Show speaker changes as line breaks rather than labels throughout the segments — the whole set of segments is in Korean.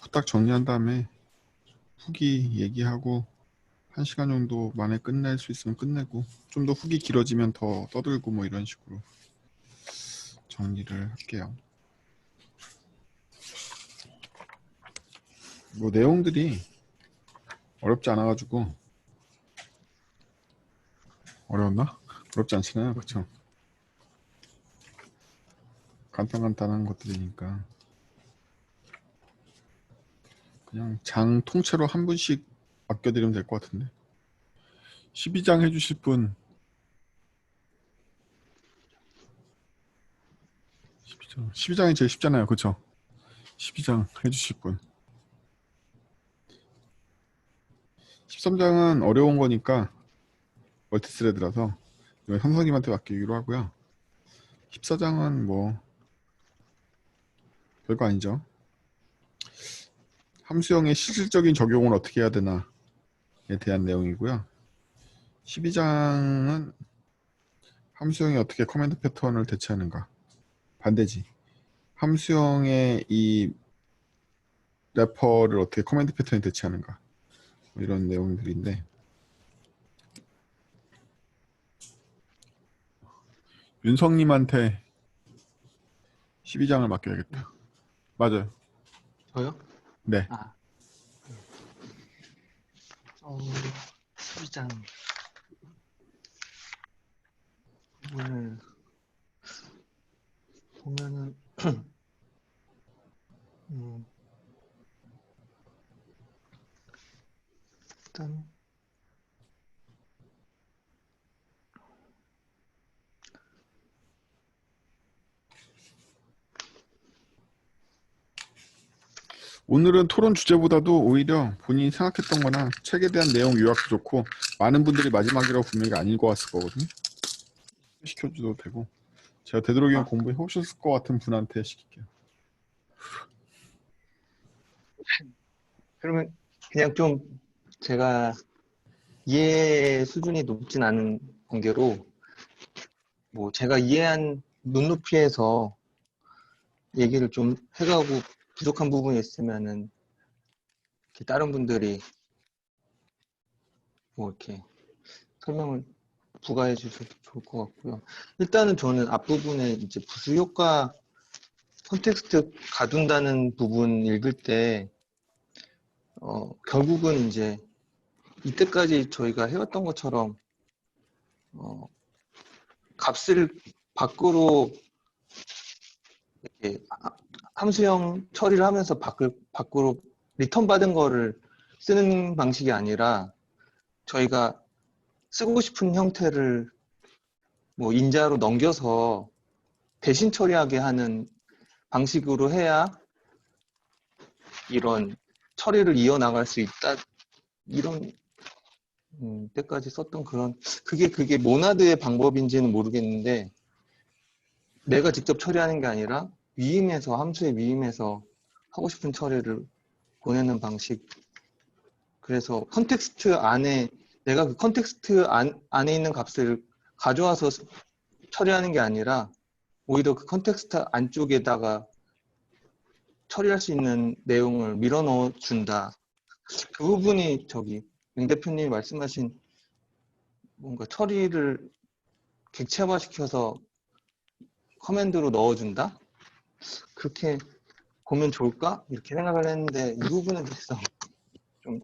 후딱 정리한 다음에 후기 얘기하고 1시간 정도 만에 끝낼 수 있으면 끝내고 좀 더 후기 길어지면 더 떠들고 뭐 이런 식으로 정리를 할게요. 뭐 내용들이 어렵지 않아가지고. 어려웠나? 어렵지 않잖아요, 그쵸? 간단한 것들이니까 그냥 장 통째로 한 분씩 아껴드리면 될 것 같은데. 12장 해주실 분. 12장이 제일 쉽잖아요, 그쵸? 12장 해주실 분. 13장은 어려운 거니까 멀티스레드라서 이건 선생님한테 맡기기로 하고요. 14장은 뭐 별거 아니죠. 함수형의 실질적인 적용을 어떻게 해야 되나에 대한 내용이고요. 12장은 함수형이 어떻게 커맨드 패턴을 대체하는가. 반대지. 함수형의 이 래퍼를 어떻게 커맨드 패턴에 대체하는가. 뭐 이런 내용들인데, 윤성님한테 12장을 맡겨야겠다. 맞아요.
저요?
네.
아, 12장 부분을 보면은 일단
오늘은 토론 주제보다도 오히려 본인이 생각했던 거나 책에 대한 내용 요약도 좋고, 많은 분들이 마지막이라고 분명히 안 읽어왔을 거거든요. 시켜줘도 되고, 제가 되도록이면 공부해 오셨을 것 같은 분한테 시킬게요.
그러면 그냥 좀 제가 이해 수준이 높진 않은 관계로 뭐 제가 이해한 눈높이에서 얘기를 좀 해가고 부족한 부분이 있으면은 이렇게 다른 분들이 뭐 이렇게 설명을 부과해 주셔도 좋을 것 같고요. 일단은 저는 앞부분에 이제 부수효과 컨텍스트 가둔다는 부분 읽을 때 결국은 이제 이때까지 저희가 해왔던 것처럼 값을 밖으로 이렇게 함수형 처리를 하면서 밖으로 리턴 받은 거를 쓰는 방식이 아니라 저희가 쓰고 싶은 형태를 뭐 인자로 넘겨서 대신 처리하게 하는 방식으로 해야 이런 처리를 이어나갈 수 있다. 이런 때까지 썼던 그게 모나드의 방법인지는 모르겠는데 내가 직접 처리하는 게 아니라 함수의 위임에서 하고 싶은 처리를 보내는 방식. 그래서 컨텍스트 안에 내가 그 컨텍스트 안에 있는 값을 가져와서 처리하는 게 아니라 오히려 그 컨텍스트 안쪽에다가 처리할 수 있는 내용을 밀어 넣어 준다. 그 부분이 맹 대표님이 말씀하신 뭔가 처리를 객체화시켜서 커맨드로 넣어준다? 그렇게 보면 좋을까? 이렇게 생각을 했는데 이 부분에 대해서 좀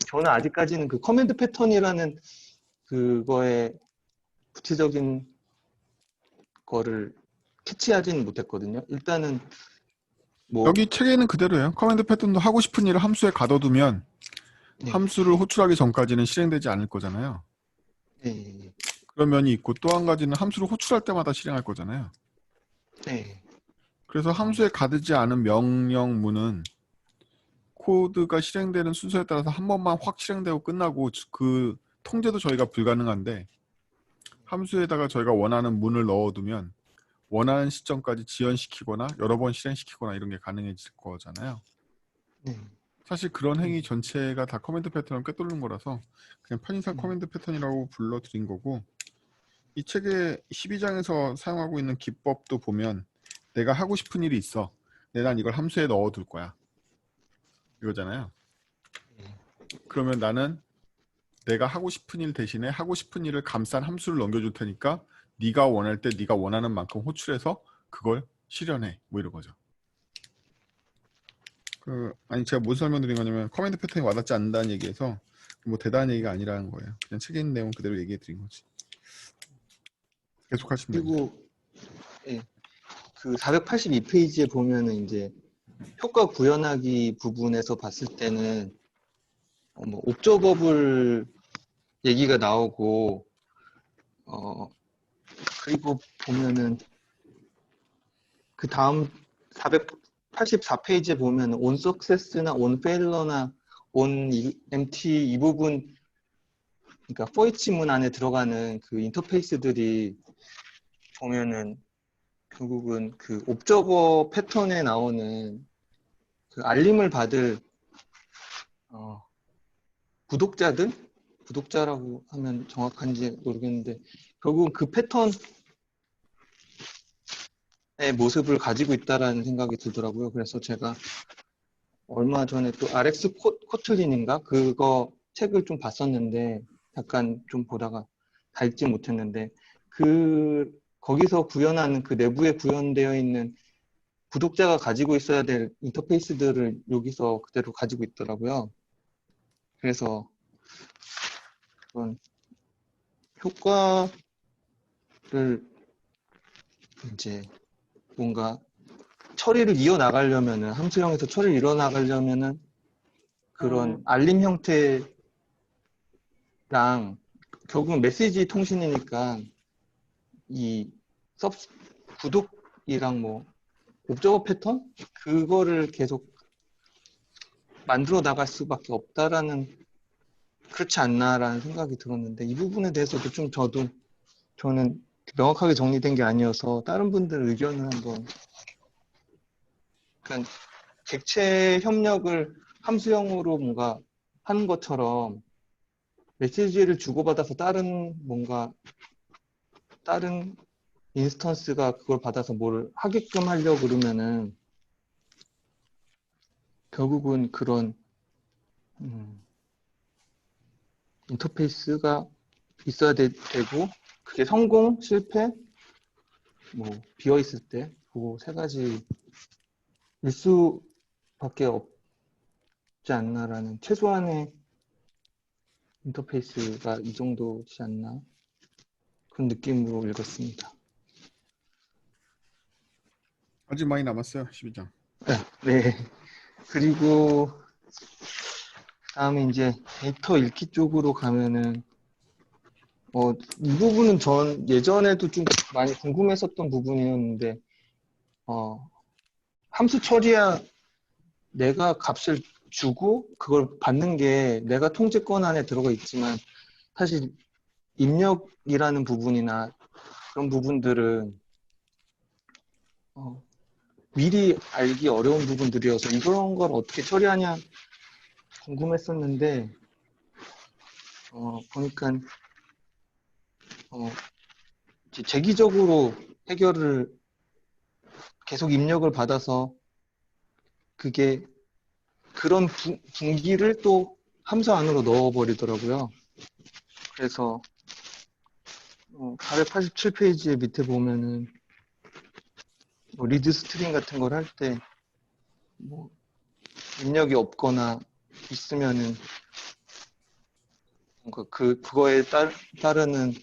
저는 아직까지는 그 커맨드 패턴이라는 그거에 구체적인 거를 캐치하지는 못했거든요. 일단은 뭐
여기 책에는 그대로예요. 커맨드 패턴도 하고 싶은 일을 함수에 가둬두면
네,
함수를 호출하기 전까지는 실행되지 않을 거잖아요.
네,
그런 면이 있고, 또 한 가지는 함수를 호출할 때마다 실행할 거잖아요.
네,
그래서 함수에 가두지 않은 명령문은 코드가 실행되는 순서에 따라서 한 번만 확 실행되고 끝나고, 그 통제도 저희가 불가능한데, 함수에다가 저희가 원하는 문을 넣어두면 원하는 시점까지 지연시키거나 여러 번 실행시키거나 이런 게 가능해질 거잖아요.
네.
사실 그런 행위 전체가 다 커맨드 패턴을 꿰뚫는 거라서 그냥 편의상
네.
커맨드 패턴이라고 불러드린 거고, 이 책의 12장에서 사용하고 있는 기법도 보면 내가 하고 싶은 일이 있어. 난 이걸 함수에 넣어둘 거야. 이거잖아요.
예.
그러면 나는 내가 하고 싶은 일 대신에 하고 싶은 일을 감싼 함수를 넘겨줄 테니까 네가 원할 때 네가 원하는 만큼 호출해서 그걸 실현해. 뭐 이런 거죠. 아니 제가 뭘 설명드린 거냐면 커맨드 패턴이 와닿지 않는다는 얘기에서 뭐 대단한 얘기가 아니라는 거예요. 그냥 책에 있는 내용 그대로 얘기해 드린 거지. 계속 하시면 됩니다.
그리고 예, 그 482페이지에 보면은 이제 효과 구현하기 부분에서 봤을 때는 뭐 옵저버블 얘기가 나오고 그리고 보면은 그 다음 484페이지에 보면 on success나 on failure나 on empty 이 부분 그러니까 for each 문 안에 들어가는 그 인터페이스들이 보면은 결국은 그 옵저버 패턴에 나오는 그 알림을 받을 구독자라고 하면 정확한지 모르겠는데 결국은 그 패턴의 모습을 가지고 있다라는 생각이 들더라고요. 그래서 제가 얼마 전에 또 RX 코틀린인가 그거 책을 좀 봤었는데 약간 좀 보다가 다 읽지 못했는데 거기서 구현하는 그 내부에 구현되어 있는 구독자가 가지고 있어야 될 인터페이스들을 여기서 그대로 가지고 있더라고요. 그래서 그런 효과를 이제 뭔가 처리를 이어나가려면은 함수형에서 처리를 이어나가려면은 그런 알림 형태랑 결국은 메시지 통신이니까 이 구독이랑 뭐 옵저버 패턴 그거를 계속 만들어 나갈 수밖에 없다라는 그렇지 않나라는 생각이 들었는데 이 부분에 대해서도 좀 저는 명확하게 정리된 게 아니어서 다른 분들 의견을 한번 그러니까 객체 협력을 함수형으로 뭔가 하는 것처럼 메시지를 주고받아서 다른 인스턴스가 그걸 받아서 뭘 하게끔 하려고 그러면은 결국은 그런 인터페이스가 있어야 되고 그게 성공, 실패, 뭐 비어 있을 때 그 세 가지일 수밖에 없지 않나라는 최소한의 인터페이스가 이 정도지 않나 그런 느낌으로 읽었습니다.
아직 많이 남았어요. 12장.
네. 그리고 다음에 이제 데이터 읽기 쪽으로 가면은 이 부분은 전 예전에도 좀 많이 궁금했었던 부분이었는데 함수 처리야 내가 값을 주고 그걸 받는 게 내가 통제권 안에 들어가 있지만 사실 입력이라는 부분이나 그런 부분들은 미리 알기 어려운 부분들이어서 이런 걸 어떻게 처리하냐 궁금했었는데 보니까 재기적으로 해결을 계속 입력을 받아서 그게 그런 분기를 또 함수 안으로 넣어버리더라고요. 그래서 487페이지에 밑에 보면은 뭐 리드 스트링 같은 걸 할 때 뭐 입력이 없거나 있으면은 뭔가 그거에 따르는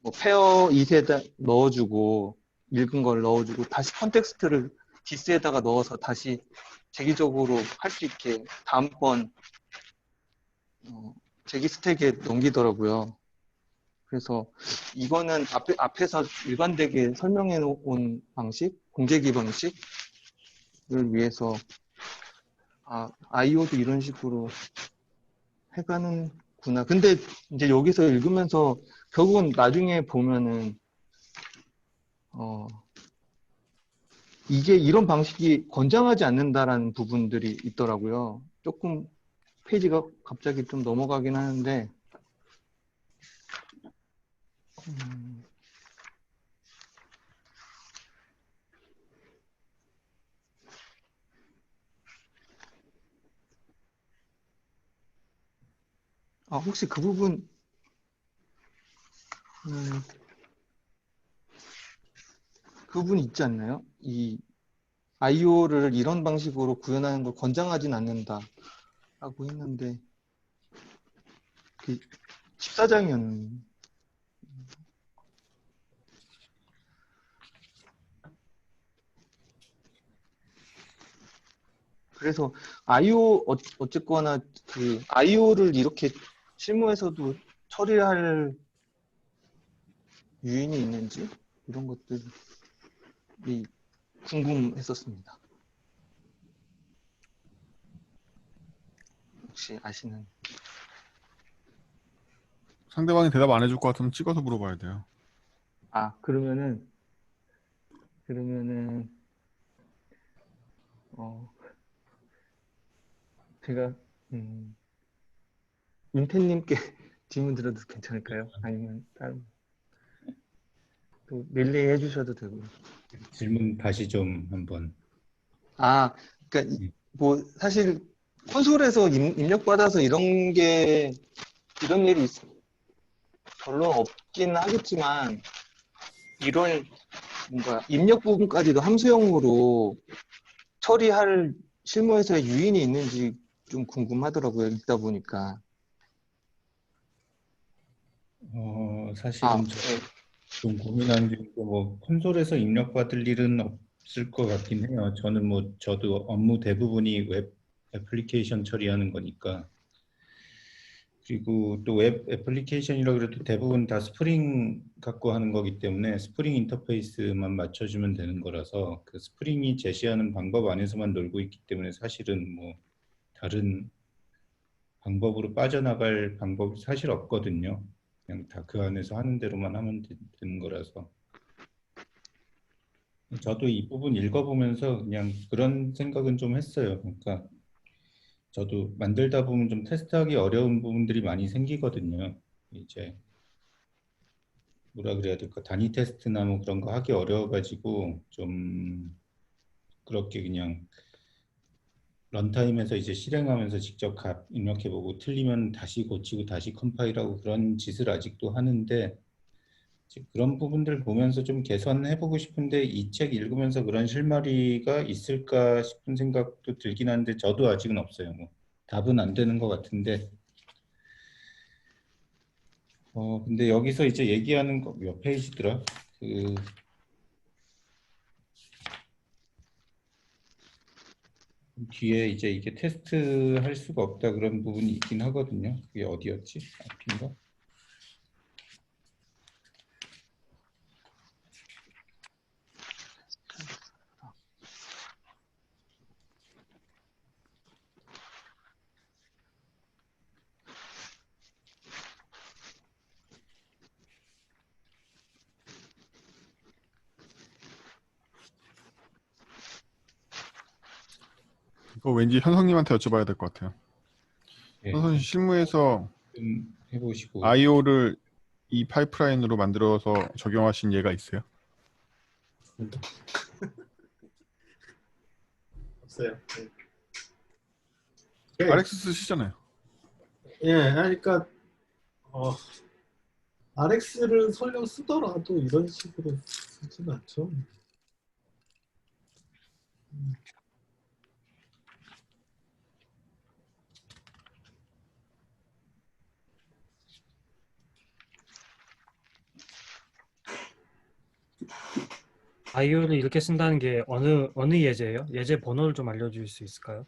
뭐 페어 it에다 넣어주고 읽은 걸 넣어주고 다시 컨텍스트를 디스에다가 넣어서 다시 재기적으로 할 수 있게 다음번 재기 스택에 넘기더라고요. 그래서 이거는 앞에서 일관되게 설명해 놓은 방식, 공제기 방식을 위해서 IO도 이런 식으로 해가는구나. 근데 이제 여기서 읽으면서 결국은 나중에 보면은 이게 이런 방식이 권장하지 않는다라는 부분들이 있더라고요. 조금 페이지가 갑자기 좀 넘어가긴 하는데 혹시 그 부분 그 부분 있지 않나요? 이 IO를 이런 방식으로 구현하는 걸 권장하진 않는다라고 했는데 그 14장이었는데 그래서 IO 어쨌거나 그 IO를 이렇게 실무에서도 처리할 유인이 있는지 이런 것들이 궁금했었습니다. 혹시 아시는?
상대방이 대답 안 해줄 것 같으면 찍어서 물어봐야 돼요.
그러면은 제가 윤태님께 질문 드려도 괜찮을까요? 아니면 다른 또 릴레이 해주셔도 되고요.
질문 다시 좀 한번.
그러니까 뭐 사실 콘솔에서 입력받아서 이런 일이 별로 없긴 하겠지만 이런 뭔가 입력 부분까지도 함수형으로 처리할 실무에서의 유인이 있는지 좀 궁금하더라고요. 읽다 보니까.
사실은
네.
좀 고민한 게 뭐 콘솔에서 입력받을 일은 없을 것 같긴 해요. 저도 업무 대부분이 웹 애플리케이션 처리하는 거니까. 그리고 또 웹 애플리케이션이라 그래도 대부분 다 스프링 갖고 하는 거기 때문에 스프링 인터페이스만 맞춰주면 되는 거라서 그 스프링이 제시하는 방법 안에서만 놀고 있기 때문에 사실은 뭐 다른 방법으로 빠져나갈 방법이 사실 없거든요. 그냥 다 그 안에서 하는 대로만 하면 되는 거라서. 저도 이 부분 읽어보면서 그냥 그런 생각은 좀 했어요. 그러니까 저도 만들다 보면 좀 테스트하기 어려운 부분들이 많이 생기거든요. 이제 뭐라 그래야 될까, 단위 테스트나 뭐 그런 거 하기 어려워가지고 좀 그렇게 그냥 런타임에서 이제 실행하면서 직접 입력해보고 틀리면 다시 고치고 다시 컴파일하고 그런 짓을 아직도 하는데, 그런 부분들 보면서 좀 개선해보고 싶은데 이 책 읽으면서 그런 실마리가 있을까 싶은 생각도 들긴 한데 저도 아직은 없어요. 뭐 답은 안 되는 것 같은데. 근데 여기서 이제 얘기하는 거 몇 페이지더라? 그 뒤에 이제 이게 테스트 할 수가 없다 그런 부분이 있긴 하거든요. 그게 어디였지? 앞인가?
이거 왠지 현성님한테 여쭤봐야 될 것 같아요.
네,
현성님 실무에서
좀 해보시고.
IO를 이 파이프라인으로 만들어서 적용하신 예가 있어요?
없어요. 네.
RX 쓰시잖아요.
예, 그러니까 RX를 설령 쓰더라도 이런 식으로 쓰진 않죠.
아이오를 이렇게 쓴다는 게 어느 예제예요? 예제 번호를 좀 알려줄 수 있을까요?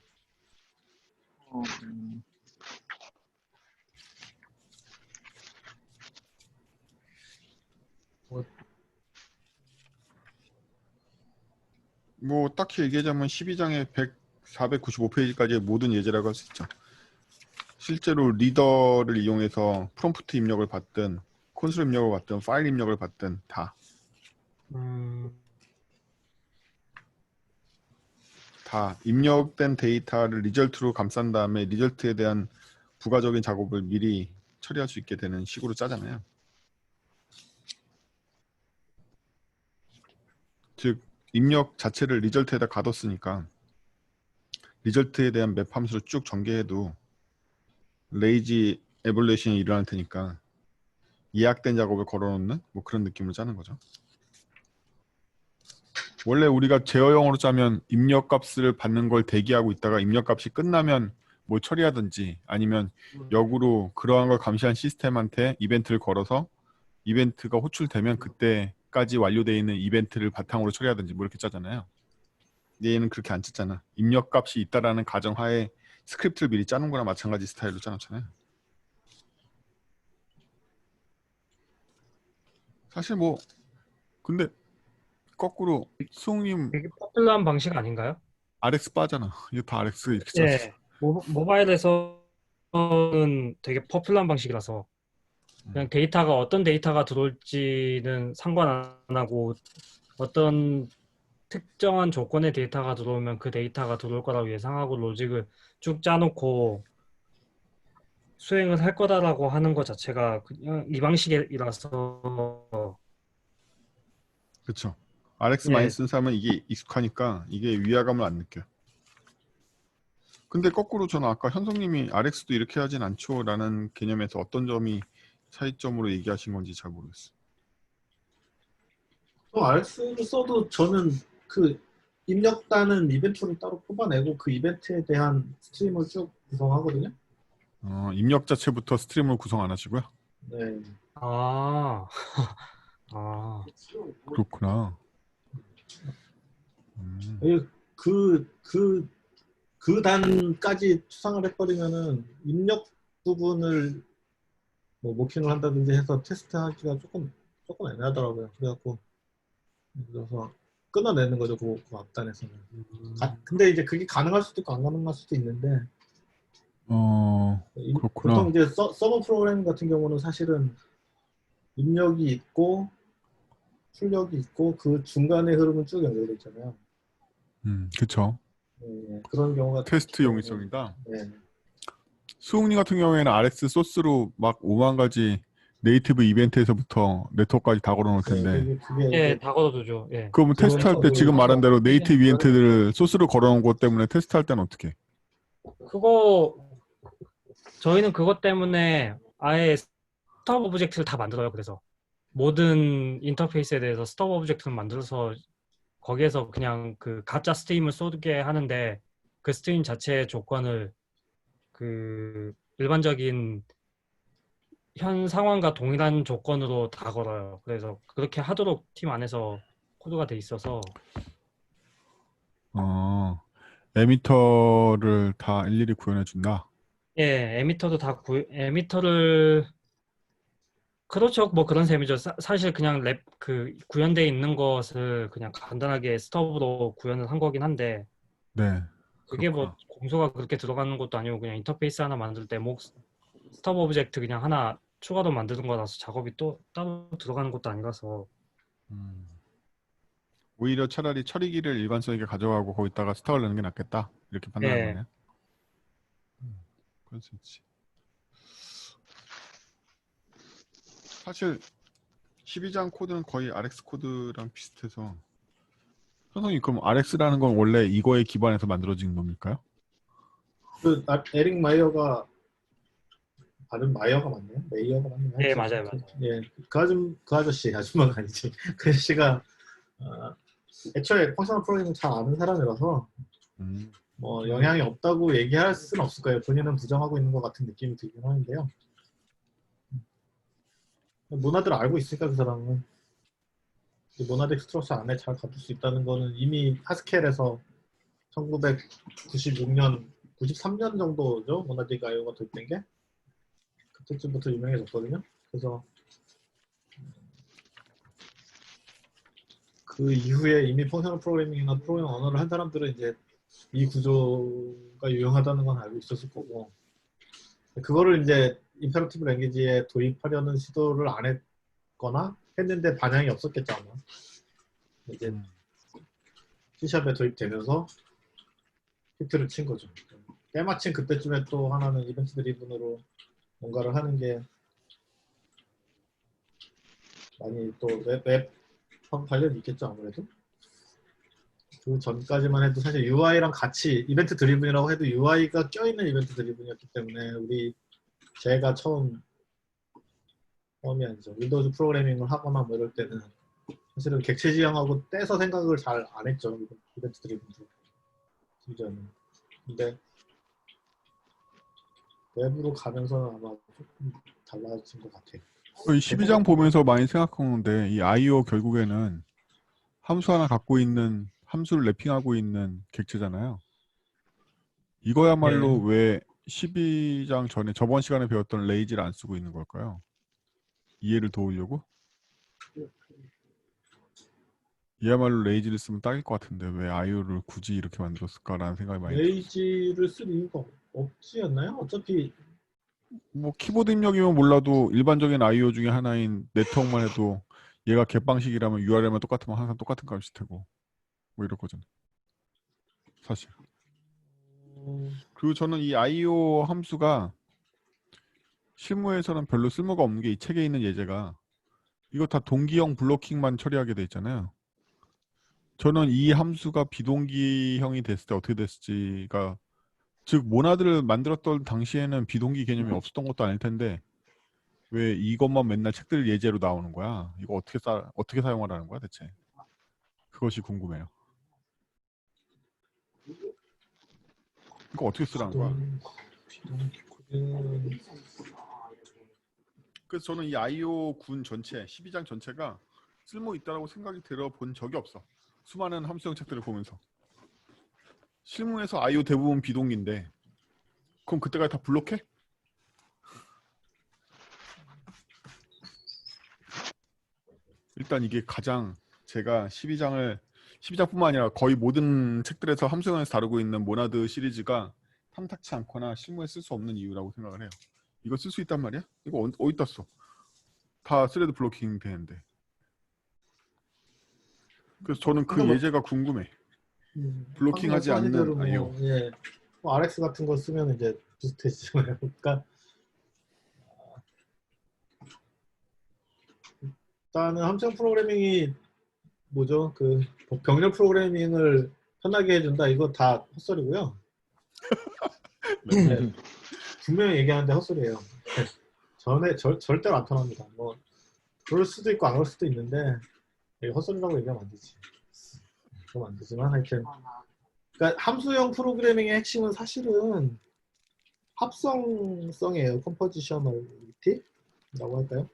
뭐 딱히 얘기하자면 12장의 495페이지까지의 모든 예제라고 할 수 있죠. 실제로 리더를 이용해서 프롬프트 입력을 받든 콘솔 입력을 받든 파일 입력을 받든 다 입력된 데이터를 리절트로 감싼 다음에 리절트에 대한 부가적인 작업을 미리 처리할 수 있게 되는 식으로 짜잖아요. 즉 입력 자체를 리절트에다 가뒀으니까 리절트에 대한 맵 함수를 쭉 전개해도 레이지 에볼루션이 일어날 테니까 예약된 작업을 걸어놓는 뭐 그런 느낌으로 짜는 거죠. 원래 우리가 제어형으로 짜면 입력값을 받는 걸 대기하고 있다가 입력값이 끝나면 뭐 처리하든지 아니면 역으로 그러한 걸 감시한 시스템한테 이벤트를 걸어서 이벤트가 호출되면 그때까지 완료되어 있는 이벤트를 바탕으로 처리하든지 뭐 이렇게 짜잖아요. 근데 얘는 그렇게 안 짰잖아. 입력값이 있다라는 가정하에 스크립트를 미리 짜는 거나 마찬가지 스타일로 짜놓잖아요. 사실 뭐 근데 거꾸로 수홍님
되게 포퓰러한 방식 아닌가요?
RX 빠잖아. 이거 다 RX 이렇게 짜서.
예. 모바일에서는 되게 포퓰러한 방식이라서 그냥 데이터가 어떤 데이터가 들어올지는 상관 안 하고 어떤 특정한 조건의 데이터가 들어오면 그 데이터가 들어올 거라고 예상하고 로직을 쭉 짜놓고 수행을 할 거다라고 하는 것 자체가 그냥 이 방식이라서
그렇죠. RX
예.
많이 쓴 사람은 이게 익숙하니까 이게 위화감을 안 느껴요. 근데 거꾸로 저는 아까 현성님이 RX도 이렇게 하진 않죠라는 개념에서 어떤 점이 차이점으로 얘기하신 건지 잘 모르겠어요.
RX를 써도 저는 그 입력단은 이벤트를 따로 뽑아내고 그 이벤트에 대한 스트림을 쭉 구성하거든요.
입력 자체부터 스트림을 구성 안 하시고요?
네.
아, 아,
그렇구나.
그 단까지 추상을 해버리면은 입력 부분을 뭐 모킹을 한다든지 해서 테스트하기가 조금 애매하더라고요. 그래서 끊어내는 거죠. 그 앞단에서는. 근데 이제 그게 가능할 수도 있고 안 가능할 수도 있는데
그렇구나.
보통 이제 서버 프로그래밍 같은 경우는 사실은 입력이 있고 출력이 있고 그 중간에 흐름은 쭉 연결돼 있잖아요.
그렇죠.
네, 그런 경우가
테스트 용이성이다.
네.
수홍님 같은 경우에는 RX 소스로 막 5만 가지 네이티브 이벤트에서부터 네트워크까지 다 걸어놓을 텐데
그게
예,
이제
다 걸어두죠. 예.
그러면 테스트할 때 지금 말한 대로 네이티브
네.
이벤트들을 소스로 걸어놓은 것 때문에 테스트할 때는 어떻게?
그거 저희는 그것 때문에 아예 스톱 오브젝트를 다 만들어요. 그래서 모든 인터페이스에 대해서 스톱 오브젝트를 만들어서 거기에서 그냥 그 가짜 스트림을 쏘게 하는데 그 스트림 자체의 조건을 그 일반적인 현 상황과 동일한 조건으로 다 걸어요. 그래서 그렇게 하도록 팀 안에서 코드가 돼 있어서
에미터를 다 일일이 구현해 준다.
예, 에미터도 다 에미터를 그렇죠. 뭐 그런 셈이죠. 사실 그냥 랩 그 구현돼 있는 것을 그냥 간단하게 스톱으로 구현을 한 거긴 한데
네.
그게
그렇구나.
뭐 공소가 그렇게 들어가는 것도 아니고 그냥 인터페이스 하나 만들 때 뭐 스톱 오브젝트 그냥 하나 추가로 만드는 거라서 작업이 또 따로 들어가는 것도 아니라서
오히려 차라리 처리기를 일관성 있게 가져가고 거기다가 스탁을 넣는 게 낫겠다. 이렇게 판단한
예.
거네요. 그럴 수 있지. 사실 12장 코드는 거의 RX 코드랑 비슷해서 선생님 그럼 RX라는 건 원래 이거에 기반해서 만들어진 겁니까요?
에릭 마이어가 발음 마이어가 맞나요? 메이어가 맞나요?
예, 맞아요.
예, 그 아저씨 아줌마가 아니지. 그 아저씨가 애초에 펑셔널 프로그래밍 잘 아는 사람이라서 뭐 영향이 없다고 얘기할 수는 없을 거예요. 본인은 부정하고 있는 것 같은 느낌이 들긴 하는데요. 모나드를 알고 있으니까 그 사람은 모나드 스트럭처 안에 잘 가둘 수 있다는 거는 이미 하스켈에서 1996년, 93년 정도죠. 모나드 가이오가 도입된 게 그때쯤부터 유명해졌거든요. 그래서 그 이후에 이미 펑셔널 프로그래밍이나 프로그래밍 언어를 한 사람들은 이제 이 구조가 유용하다는 건 알고 있었을 거고 그거를 이제 임페러티브 랭귀지에 도입하려는 시도를 안 했거나 했는데 반향이 없었겠죠 아마. 이제 C샵에 도입되면서 히트를 친 거죠. 때마침 그때쯤에 또 하나는 이벤트 드리븐으로 뭔가를 하는 게 많이 또 웹하고 관련이 있겠죠 아무래도. 그 전까지만 해도 사실 UI랑 같이 이벤트 드리븐이라고 해도 UI가 껴있는 이벤트 드리븐이었기 때문에 우리 제가 처음이 아니죠. 윈도우즈 프로그래밍을 하거나 뭐 이럴 때는 사실은 객체 지향하고 떼서 생각을 잘 안 했죠. 이벤트 드리븐도 심지어는. 근데 외부로 가면서는 아마 조금 달라진 것 같아요.
이 12장 보면서 많이 생각하는데 이 IO 결국에는 함수 하나 갖고 있는 함수를 랩핑하고 있는 객체잖아요. 이거야말로 왜 12장 전에 저번 시간에 배웠던 레이지를 안 쓰고 있는 걸까요? 이해를 도우려고? 이야말로 레이지를 쓰면 딱일 것 같은데 왜 IO를 굳이 이렇게 만들었을까라는 생각이 많이 들었어요.
레이지를 쓸 이유가 없지 않나요? 어차피
뭐 키보드 입력이면 몰라도 일반적인 IO 중에 하나인 네트워크만 해도 얘가 겟방식이라면 URL만 똑같으면 항상 똑같은 값일 테고 뭐 이렇거든 사실. 그리고 저는 이 IO 함수가 실무에서는 별로 쓸모가 없는 게 이 책에 있는 예제가 이거 다 동기형 블로킹만 처리하게 돼 있잖아요. 저는 이 함수가 비동기형이 됐을 때 어떻게 됐을지가, 즉 모나드를 만들었던 당시에는 비동기 개념이 없었던 것도 아닐 텐데 왜 이것만 맨날 책들 예제로 나오는 거야? 이거 어떻게 사용하라는 거야 대체? 그것이 궁금해요. 이거 어떻게 쓰라는 거야? 그래서 저는 이 IO 군 전체 12장 전체가 쓸모 있다라고 생각이 들어본 적이 없어. 수많은 함수형 책들을 보면서. 실무에서 IO 대부분 비동기인데 그럼 그때까지 다 블록해? 일단 이게 가장 제가 12장뿐만 아니라 거의 모든 책들에서 함수형에서 다루고 있는 모나드 시리즈가 탐탁치 않거나 실무에 쓸 수 없는 이유라고 생각을 해요. 이거 쓸 수 있단 말이야? 이거 어디다 써? 다 스레드 블로킹 되는데. 그래서 저는 그 예제가 궁금해. 블로킹하지 않는 IO.
예, 뭐 RX 같은 거 쓰면 이제 비슷해지잖아요. 그러니까 일단은 함수형 프로그래밍이 뭐죠? 그 병렬 프로그래밍을 편하게 해준다. 이거 다 헛소리고요. 네, 분명히 얘기하는데 헛소리예요. 절대로 안 편합니다. 뭐 그럴 수도 있고 안 그럴 수도 있는데 헛소리라고 얘기하면 안 되지. 그럼 안 되지만 하여튼 그러니까 함수형 프로그래밍의 핵심은 사실은 합성성이에요. 컴포지셔널리티라고 할까요?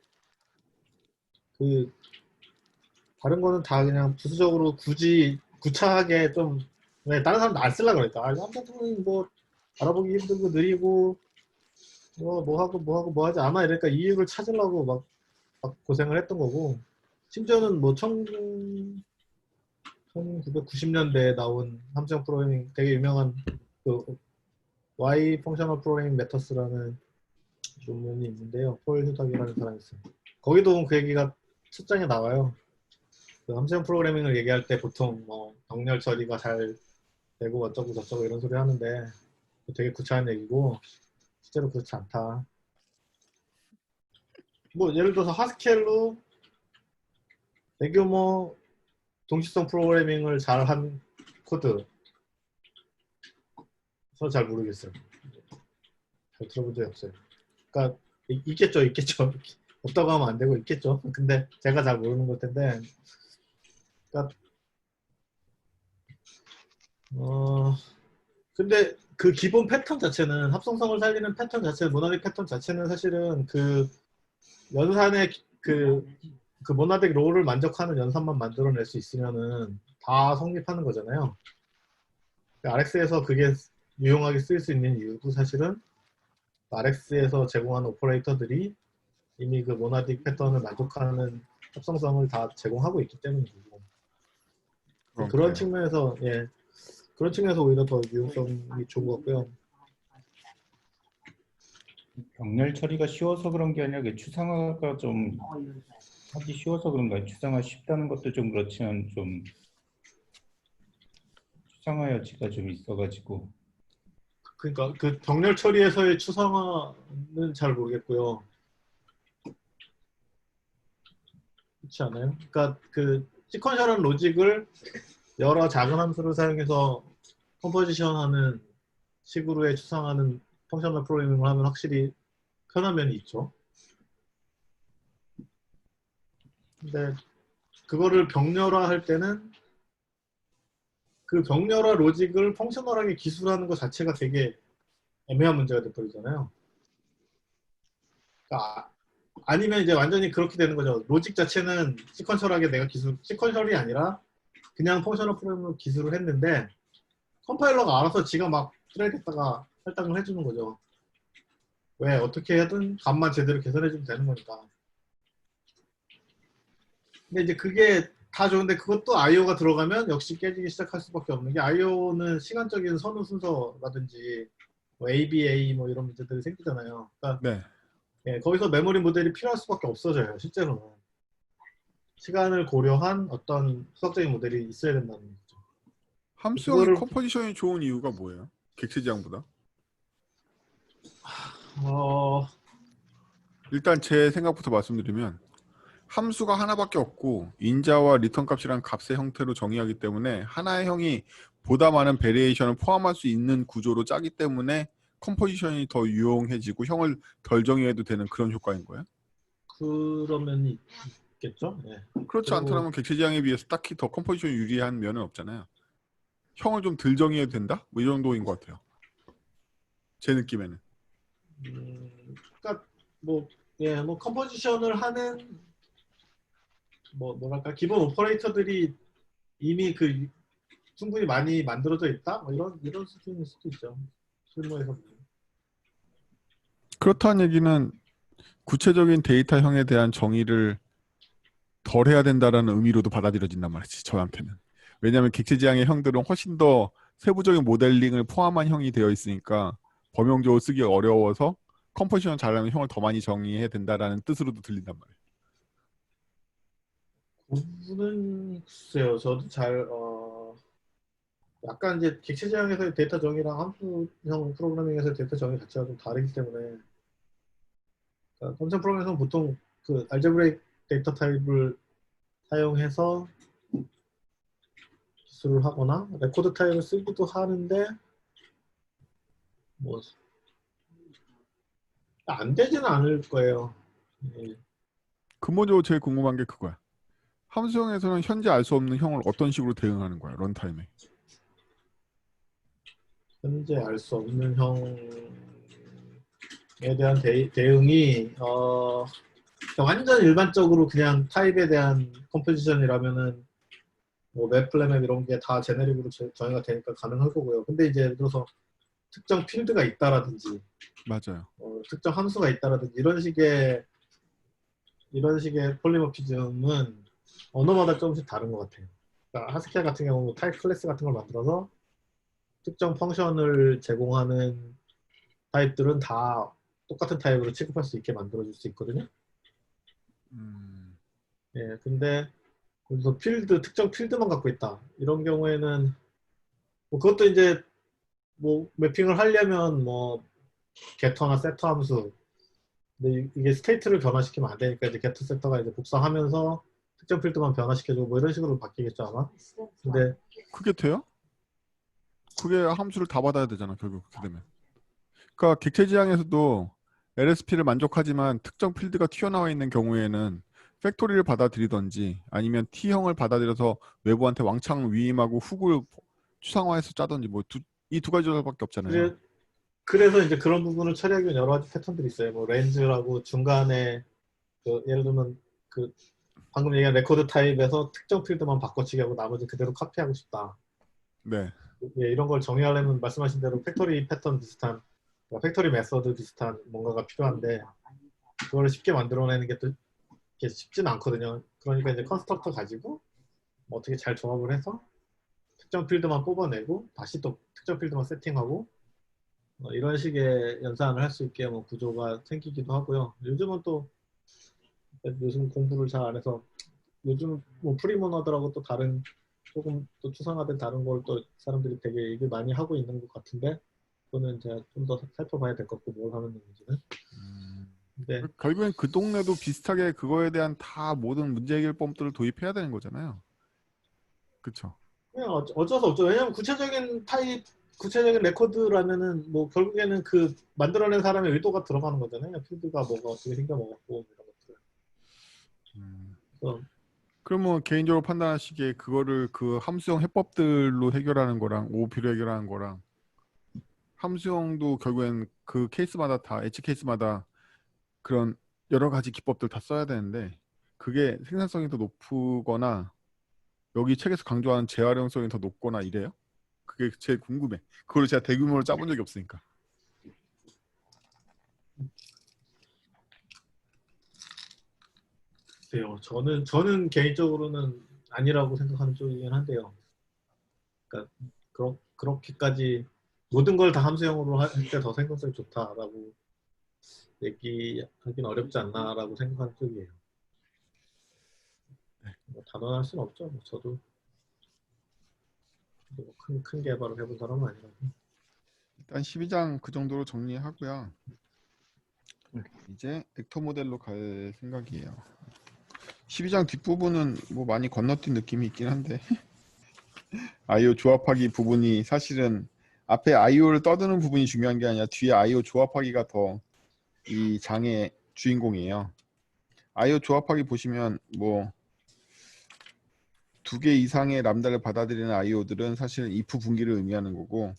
그 다른 거는 다 그냥 부수적으로 굳이 구차하게 좀 왜 다른 사람도 안 쓰려고 그러니까 함수는 뭐 알아보기 힘들고 느리고 뭐 하고 뭐 하지 아마 이러니까 이유를 찾으려고 막 고생을 했던 거고 심지어는 뭐 1990년대에 나온 함수형 프로그래밍 되게 유명한 그 Y 펑셔널 프로그래밍 메터스라는 논문이 있는데요. 폴 휴덕이라는 사람이 있어요. 거기도 그 얘기가 첫 장에 나와요. 그 함수형 프로그래밍을 얘기할 때 보통 뭐 병렬 처리가 잘 되고 어쩌고 저쩌고 이런 소리 하는데 되게 구차한 얘기고 실제로 그렇지 않다. 뭐 예를 들어서 하스켈로 대규모 동시성 프로그래밍을 잘한 코드 저 잘 모르겠어요. 잘 들어본 적이 없어요. 그러니까 있겠죠. 없다고 하면 안 되고 있겠죠. 근데 제가 잘 모르는 걸 텐데 그러니까 근데 그 기본 패턴 자체는 합성성을 살리는 패턴 자체, 모나딕 패턴 자체는 사실은 그 연산의 그 모나딕 롤을 만족하는 연산만 만들어낼 수 있으면은 다 성립하는 거잖아요. RX에서 그게 유용하게 쓰일 수 있는 이유도 사실은 RX에서 제공하는 오퍼레이터들이 이미 그 모나딕 패턴을 만족하는 합성성을 다 제공하고 있기 때문이고 그런 측면에서 그런 측면에서 오히려 더 유용성이 좋은 것 같고요.
병렬 처리가 쉬워서 그런 게 아니라 추상화가 좀 하기 쉬워서 그런가요? 추상화 쉽다는 것도 좀 그렇지만 좀 추상화 여지가 좀 있어가지고.
그러니까 그 병렬 처리에서의 추상화는 잘 모르겠고요. 그렇지 않아요? 그러니까 그 시퀀셜한 로직을 여러 작은 함수를 사용해서 컴포지션하는 식으로의 추상하는 펑셔널 프로그래밍을 하면 확실히 편한 면이 있죠. 근데 그거를 병렬화 할 때는 그 병렬화 로직을 펑셔널하게 기술하는 것 자체가 되게 애매한 문제가 돼버리잖아요. 그러니까 아니면 이제 완전히 그렇게 되는 거죠. 로직 자체는 시퀀셜하게 내가 시퀀셜이 아니라 그냥 펑셔널 프로그램으로 기술을 했는데 컴파일러가 알아서 지가 막 트랙에다가 할당을 해주는 거죠. 왜 어떻게 해든 값만 제대로 계산해주면 되는 거니까. 근데 이제 그게 다 좋은데 그것도 I/O가 들어가면 역시 깨지기 시작할 수밖에 없는 게 I/O는 시간적인 선호 순서라든지 뭐 ABA 뭐 이런 문제들이 생기잖아요. 그러니까
네.
예, 거기서 메모리 모델이 필요할 수밖에 없어져요. 실제로는. 시간을 고려한 어떤 수학적인 모델이 있어야 된다는 거죠.
함수형의
그거를
컴포지션이 좋은 이유가 뭐예요? 객체지향보다? 일단 제 생각부터 말씀드리면 함수가 하나밖에 없고 인자와 리턴 값이란 값의 형태로 정의하기 때문에 하나의 형이 보다 많은 베리에이션을 포함할 수 있는 구조로 짜기 때문에 컴포지션이 더 유용해지고 형을 덜 정의해도 되는 그런 효과인 거예요?
그런 면이 있겠죠. 예.
그렇지
그리고
않다면 객체지향에 비해서 딱히 더 컴포지션이 유리한 면은 없잖아요. 형을 좀 덜 정의해도 된다? 뭐 이 정도인 것 같아요. 제 느낌에는.
그러니까 뭐 예, 뭐 컴포지션을 하는 뭐 뭐랄까 기본 오퍼레이터들이 이미 그 충분히 많이 만들어져 있다. 뭐 이런 수준일 수도 있죠. 실무에서.
그렇다는 얘기는 구체적인 데이터형에 대한 정의를 덜 해야 된다라는 의미로도 받아들여진단 말이지, 저한테는. 왜냐하면 객체지향의 형들은 훨씬 더 세부적인 모델링을 포함한 형이 되어 있으니까 범용적으로 쓰기 어려워서 컴포지션 잘하면 형을 더 많이 정의해야 된다라는 뜻으로도 들린단 말이에요.
그 부분은 글쎄요. 저도 잘 약간 이제 객체지향에서의 데이터 정의랑 함수형 프로그래밍에서의 데이터 정의 자체가 좀 다르기 때문에 그러니까 컴퓨터 프로그래밍에서는 보통 그 알제브레이크 데이터 타입을 사용해서 기술을 하거나 레코드 타입을 쓰기도 하는데 뭐 안 되지는 않을 거예요. 예.
근본적으로 제일 궁금한 게 그거야. 함수형에서는 현재 알 수 없는 형을 어떤 식으로 대응하는 거야, 런타임에.
현재 알 수 없는 형에 대한 대응이 완전 일반적으로 그냥 타입에 대한 컴포지션이라면은 뭐 맵플래맵 이런 게 다 제네릭으로 정의가 되니까 가능할 거고요. 근데 이제 예를 들어서 특정 필드가 있다라든지
맞아요.
특정 함수가 있다라든지 이런 식의 폴리모피즘은 언어마다 조금씩 다른 것 같아요. 그러니까 하스키아 같은 경우 타입 클래스 같은 걸 만들어서 특정 펑션을 제공하는 타입들은 다 똑같은 타입으로 취급할 수 있게 만들어줄 수 있거든요. 예, 근데 그래서 특정 필드만 갖고 있다. 이런 경우에는 뭐 그것도 이제 뭐 매핑을 하려면 뭐 게터나 세터 함수. 근데 이게 스테이트를 변화시키면 안 되니까 이제 게터 세터가 이제 복사하면서 특정 필드만 변화시켜주고 뭐 이런 식으로 바뀌겠죠 아마. 근데
그게 돼요? 그게 함수를 다 받아야 되잖아, 결국 그렇게 되면. 그러니까 객체지향에서도 LSP를 만족하지만 특정 필드가 튀어나와 있는 경우에는 팩토리를 받아들이던지 아니면 T형을 받아들여서 외부한테 왕창 위임하고 훅을 추상화해서 짜던지 뭐 이 두 가지밖에 없잖아요.
그래서 이제 그런 부분을 처리하기 위한 여러 가지 패턴들이 있어요. 뭐 렌즈라고 중간에 예를 들면 그 방금 얘기한 레코드 타입에서 특정 필드만 바꿔치기 하고 나머지 그대로 카피하고 싶다.
네.
예, 이런 걸 정의하려면 말씀하신 대로 팩토리 패턴 비슷한, 팩토리 메서드 비슷한 뭔가가 필요한데 그걸 쉽게 만들어내는 게 또 쉽지는 않거든요. 그러니까 이제 컨스트럭터 가지고 뭐 어떻게 잘 조합을 해서 특정 필드만 뽑아내고 다시 또 특정 필드만 세팅하고 이런 식의 연산을 할 수 있게 뭐 구조가 생기기도 하고요. 요즘 공부를 잘 안 해서 요즘 뭐 프리모너들하고 또 다른 조금 또 추상화된 다른 걸 또 사람들이 되게 얘기 많이 하고 있는 것 같은데 그거는 제가 좀 더 살펴봐야 될 것 같고 뭘 하는 건지는. 근데
결국엔 그 동네도 비슷하게 그거에 대한 다 모든 문제 해결법들을 도입해야 되는 거잖아요. 그렇죠.
그냥 어쩔 수 없죠. 왜냐하면 구체적인 타입 구체적인 레코드라면은 뭐 결국에는 그 만들어낸 사람의 의도가 들어가는 거잖아요. 필드가 뭐가 어떻게 생겨먹었고 이런 것들. 그래서
그러면 개인적으로 판단하시기에 그거를 그 함수형 해법들로 해결하는 거랑 OOP로 해결하는 거랑 함수형도 결국엔 그 케이스마다 다 엣지 케이스마다 그런 여러 가지 기법들 다 써야 되는데 그게 생산성이 더 높거나 여기 책에서 강조하는 재활용성이 더 높거나 이래요? 그게 제일 궁금해. 그걸 제가 대규모로 짜본 적이 없으니까.
글쎄요. 저는 개인적으로는 아니라고 생각하는 쪽이긴 한데요. 그러니까 그렇게까지 모든 걸 다 함수형으로 할 때 더 생산성이 좋다라고 얘기하기는 어렵지 않나라고 생각하는 쪽이에요. 뭐 단언할 수는 없죠. 뭐 저도 뭐 큰 개발을 해본 사람은 아니라서.
일단 12장 그 정도로 정리하고요.
네.
이제 벡터 모델로 갈 생각이에요. 12장 뒷부분은 뭐 많이 건너뛴 느낌이 있긴 한데 IO 조합하기 부분이 사실은 앞에 IO를 떠드는 부분이 중요한 게 아니라 뒤에 IO 조합하기가 더 이 장의 주인공이에요. IO 조합하기 보시면 뭐 2개 이상의 람다를 받아들이는 IO들은 사실 if 분기를 의미하는 거고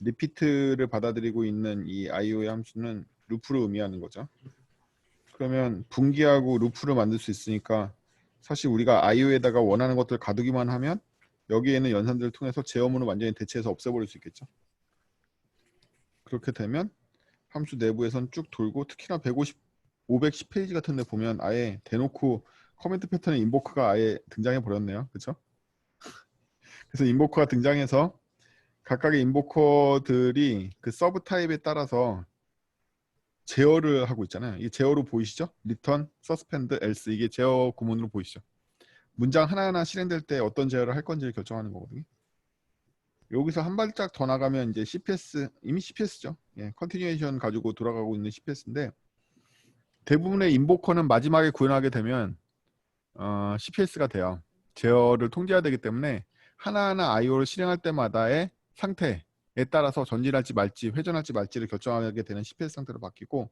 리피트를 받아들이고 있는 이 IO의 함수는 루프를 의미하는 거죠. 그러면 분기하고 루프를 만들 수 있으니까 사실 우리가 IO에다가 원하는 것들을 가두기만 하면 여기에 있는 연산들을 통해서 제어문을 완전히 대체해서 없애버릴 수 있겠죠. 그렇게 되면 함수 내부에선 쭉 돌고 특히나 510페이지 같은 데 보면 아예 대놓고 커멘트 패턴의 인보크가 아예 등장해 버렸네요. 그렇죠? 그래서 인보커가 등장해서 각각의 인보커들이 그 서브 타입에 따라서 제어를 하고 있잖아요. 이 제어로 보이시죠? return, suspend, else 이게 제어 구문으로 보이시죠? 문장 하나하나 실행될 때 어떤 제어를 할 건지를 결정하는 거거든요. 여기서 한 발짝 더 나가면 이제 CPS, 이미 CPS죠. 예, 컨티뉴에이션 가지고 돌아가고 있는 CPS인데 대부분의 인보커는 마지막에 구현하게 되면 CPS가 돼요. 제어를 통제해야 되기 때문에 하나하나 IO를 실행할 때마다의 상태에 따라서 전진할지 말지 회전할지 말지를 결정하게 되는 CPS 상태로 바뀌고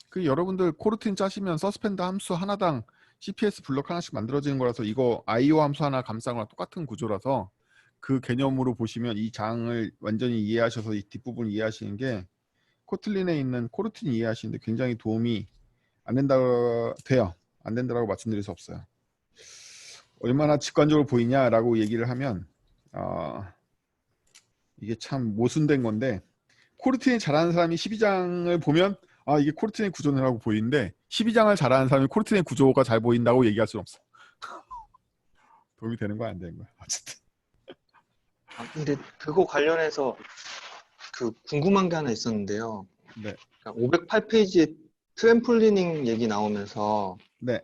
그 여러분들 코르틴 짜시면 서스펜드 함수 하나당 CPS 블록 하나씩 만들어지는 거라서 이거 IO 함수 하나 감싼 거랑 똑같은 구조라서 그 개념으로 보시면 이 장을 완전히 이해하셔서 이 뒷부분을 이해하시는 게 코틀린에 있는 코르틴 이해하시는데 굉장히 도움이 안 된다 돼요. 안 된다라고 말씀드릴 수 없어요. 얼마나 직관적으로 보이냐라고 얘기를 하면 이게 참 모순된 건데 코르틴이 잘하는 사람이 12장을 보면 이게 코르틴의 구조라고 보이는데 12장을 잘하는 사람이 코르틴의 구조가 잘 보인다고 얘기할 수는 없어. 도움이 되는 거야 안 되는 거야 어쨌든.
근데 그거 관련해서 그 궁금한 게 하나 있었는데요.
네.
508페이지에 트램폴리닝 얘기 나오면서
네.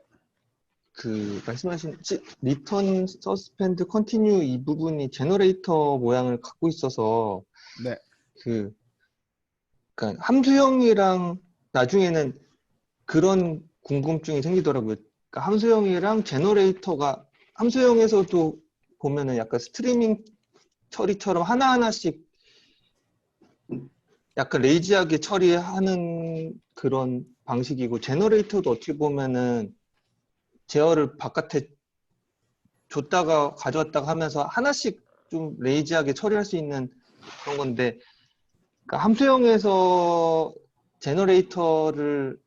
그 말씀하신 리턴, 서스펜드, 컨티뉴 이 부분이 제너레이터 모양을 갖고 있어서
네.
그러니까 함수형이랑 나중에는 그런 궁금증이 생기더라고요. 그러니까 함수형이랑 제너레이터가 함수형에서도 보면은 약간 스트리밍 처리처럼 하나하나씩 약간 레이지하게 처리하는 그런 방식이고 제너레이터도 어떻게 보면은 제어를 바깥에 줬다가 가져왔다가 하면서 하나씩 좀 레이지하게 처리할 수 있는 그런 건데 그러니까 함수형에서 제너레이터를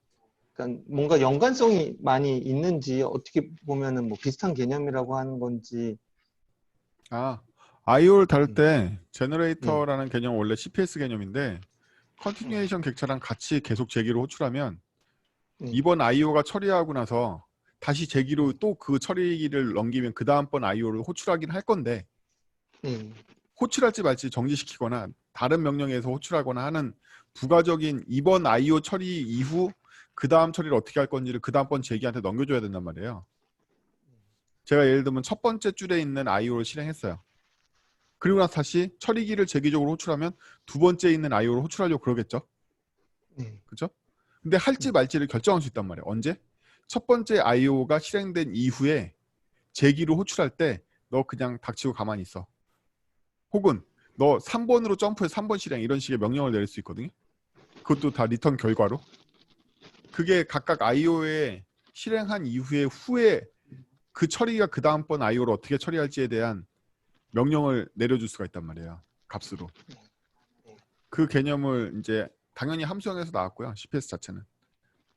그러니까 뭔가 연관성이 많이 있는지 어떻게 보면은 뭐 비슷한 개념이라고 하는 건지
IO를 다룰 때 제너레이터라는 개념은 원래 CPS 개념인데 컨티뉴에이션 객차랑 같이 계속 제기로 호출하면 이번 IO가 처리하고 나서 다시 제기로 또 그 처리기를 넘기면 그 다음번 IO를 호출하긴 할 건데 호출할지 말지 정지시키거나 다른 명령에서 호출하거나 하는 부가적인 이번 IO 처리 이후 그 다음 처리를 어떻게 할 건지를 그 다음번 제기한테 넘겨줘야 된단 말이에요. 제가 예를 들면 첫 번째 줄에 있는 IO를 실행했어요. 그리고 나서 다시 처리기를 제기적으로 호출하면 두 번째에 있는 IO를 호출하려고 그러겠죠. 그죠? 근데 할지 말지를 결정할 수 있단 말이에요. 언제? 첫 번째 IO가 실행된 이후에 제기로 호출할 때 너 그냥 닥치고 가만히 있어. 혹은 너 3번으로 점프해 3번 실행 이런 식의 명령을 내릴 수 있거든요. 그것도 다 리턴 결과로. 그게 각각 IO에 실행한 후에 그 처리가 그 다음번 IO를 어떻게 처리할지에 대한 명령을 내려줄 수가 있단 말이에요. 값으로. 그 개념을 이제 당연히 함수형에서 나왔고요. CPS 자체는.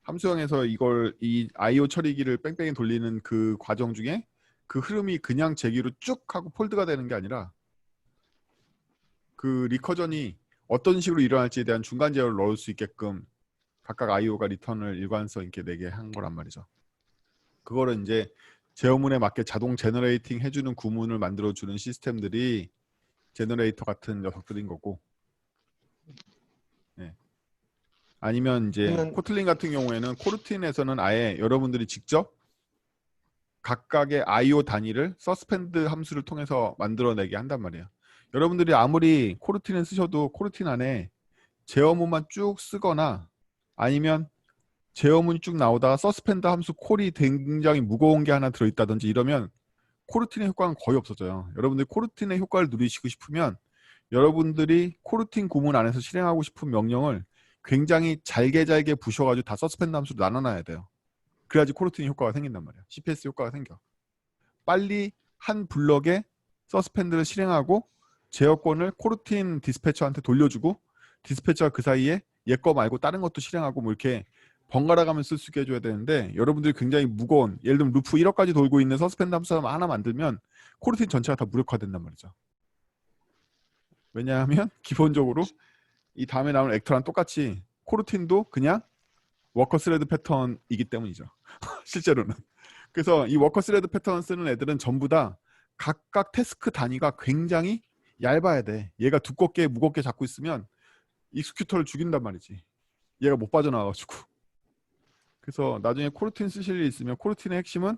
함수형에서 이 IO 처리기를 뺑뺑이 돌리는 그 과정 중에 그 흐름이 그냥 제기로 쭉 하고 폴드가 되는 게 아니라 그 리커전이 어떤 식으로 일어날지에 대한 중간 제어를 넣을 수 있게끔 각각 IO가 리턴을 일관성 있게 내게 한 거란 말이죠. 그거를 이제 제어문에 맞게 자동 제너레이팅 해주는 구문을 만들어주는 시스템들이 제너레이터 같은 녀석들인 거고, 네. 아니면 이제
그러면-
코틀린 같은 경우에는 코르틴에서는 아예 여러분들이 직접 각각의 IO 단위를 서스펜드 함수를 통해서 만들어내게 한단 말이에요. 여러분들이 아무리 코르틴을 쓰셔도 코르틴 안에 제어문만 쭉 쓰거나 아니면 제어문이 쭉 나오다가 서스펜드 함수 콜이 굉장히 무거운 게 하나 들어있다든지 이러면 코르틴의 효과는 거의 없어져요. 여러분들이 코르틴의 효과를 누리시고 싶으면 여러분들이 코르틴 구문 안에서 실행하고 싶은 명령을 굉장히 잘게 부셔가지고 다 서스펜드 함수로 나눠놔야 돼요. 그래야지 코르틴 효과가 생긴단 말이에요. CPS 효과가 생겨. 빨리 한 블럭에 서스펜드를 실행하고 제어권을 코르틴 디스패처한테 돌려주고 디스패처가 그 사이에 얘 거 말고 다른 것도 실행하고 뭐 이렇게 번갈아 가면 쓸 수 있게 해줘야 되는데 여러분들이 굉장히 무거운 예를 들면 루프 1억까지 돌고 있는 서스펜드 함수 하나 만들면 코르틴 전체가 다 무력화된단 말이죠. 왜냐하면 기본적으로 이 다음에 나오는 액터랑 똑같이 코르틴도 그냥 워커 스레드 패턴이기 때문이죠. 실제로는. 그래서 이 워커 스레드 패턴 쓰는 애들은 전부 다 각각 태스크 단위가 굉장히 얇아야 돼. 얘가 두껍게 무겁게 잡고 있으면 익스큐터를 죽인단 말이지. 얘가 못 빠져나와가지고. 그래서 나중에 코르틴 쓰실 일 있으면 코르틴의 핵심은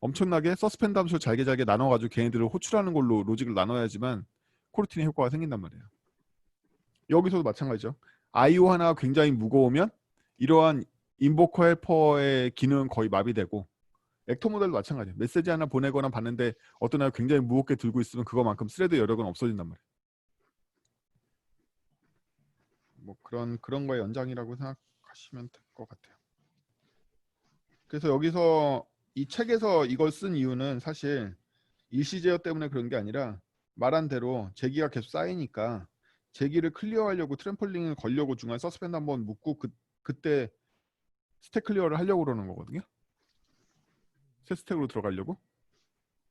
엄청나게 서스펜드 함수를 잘게 나눠가지고 걔네들을 호출하는 걸로 로직을 나눠야지만 코르틴의 효과가 생긴단 말이에요. 여기서도 마찬가지죠. IO 하나가 굉장히 무거우면 이러한 인보커 헬퍼의 기능은 거의 마비되고 액터 모델도 마찬가지예요. 메시지 하나 보내거나 받는데 어떤 애가 굉장히 무겁게 들고 있으면 그거만큼 스레드 여력은 없어진단 말이에요. 뭐 그런 거의 연장이라고 생각하시면 될 것 같아요. 그래서 여기서 이 책에서 이걸 쓴 이유는 사실 일시 제어 때문에 그런 게 아니라 말한 대로 제기가 계속 쌓이니까 제기를 클리어하려고 트램펄링을 걸려고 중간에 서스펜드 한번 묶고 그때 스택 클리어를 하려고 그러는 거거든요. 새 스택으로 들어가려고.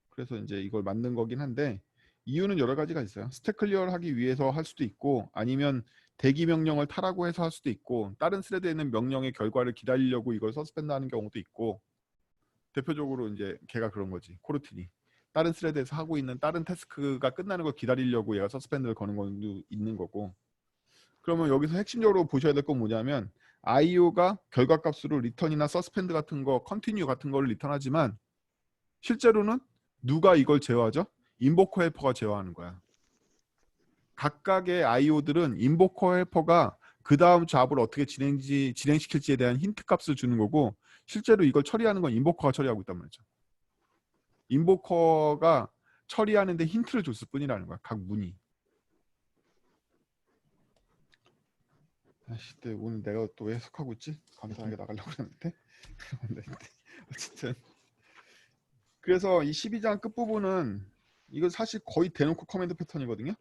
그래서 이제 이걸 만든 거긴 한데 이유는 여러 가지가 있어요. 스택 클리어를 하기 위해서 할 수도 있고 아니면 대기 명령을 타라고 해서 할 수도 있고 다른 스레드에 있는 명령의 결과를 기다리려고 이걸 서스펜드 하는 경우도 있고 대표적으로 이제 걔가 그런 거지. 코르틴이. 다른 스레드에서 하고 있는 다른 태스크가 끝나는 걸 기다리려고 얘가 서스펜드를 거는 것도 있는 거고. 그러면 여기서 핵심적으로 보셔야 될 건 뭐냐면 IO가 결과값으로 리턴이나 서스펜드 같은 거, 컨티뉴 같은 거를 리턴하지만 실제로는 누가 이걸 제어하죠? 인보커 헬퍼가 제어하는 거야. 각각의 IO들은 인보커 헬퍼가 그 다음 잡을 어떻게 진행시킬지에 대한 힌트 값을 주는 거고 실제로 이걸 처리하는 건 인보커가 처리하고 있단 말이죠. 인보커가 처리하는데 힌트를 줬을 뿐이라는 거야. 각 문이. 아씨, 오늘 내가 또 왜 해석하고 있지? 감사하게 나가려고 했는데. 어쨌든 그래서 이 12장 끝부분은 이거 사실 거의 대놓고 커맨드 패턴이거든요.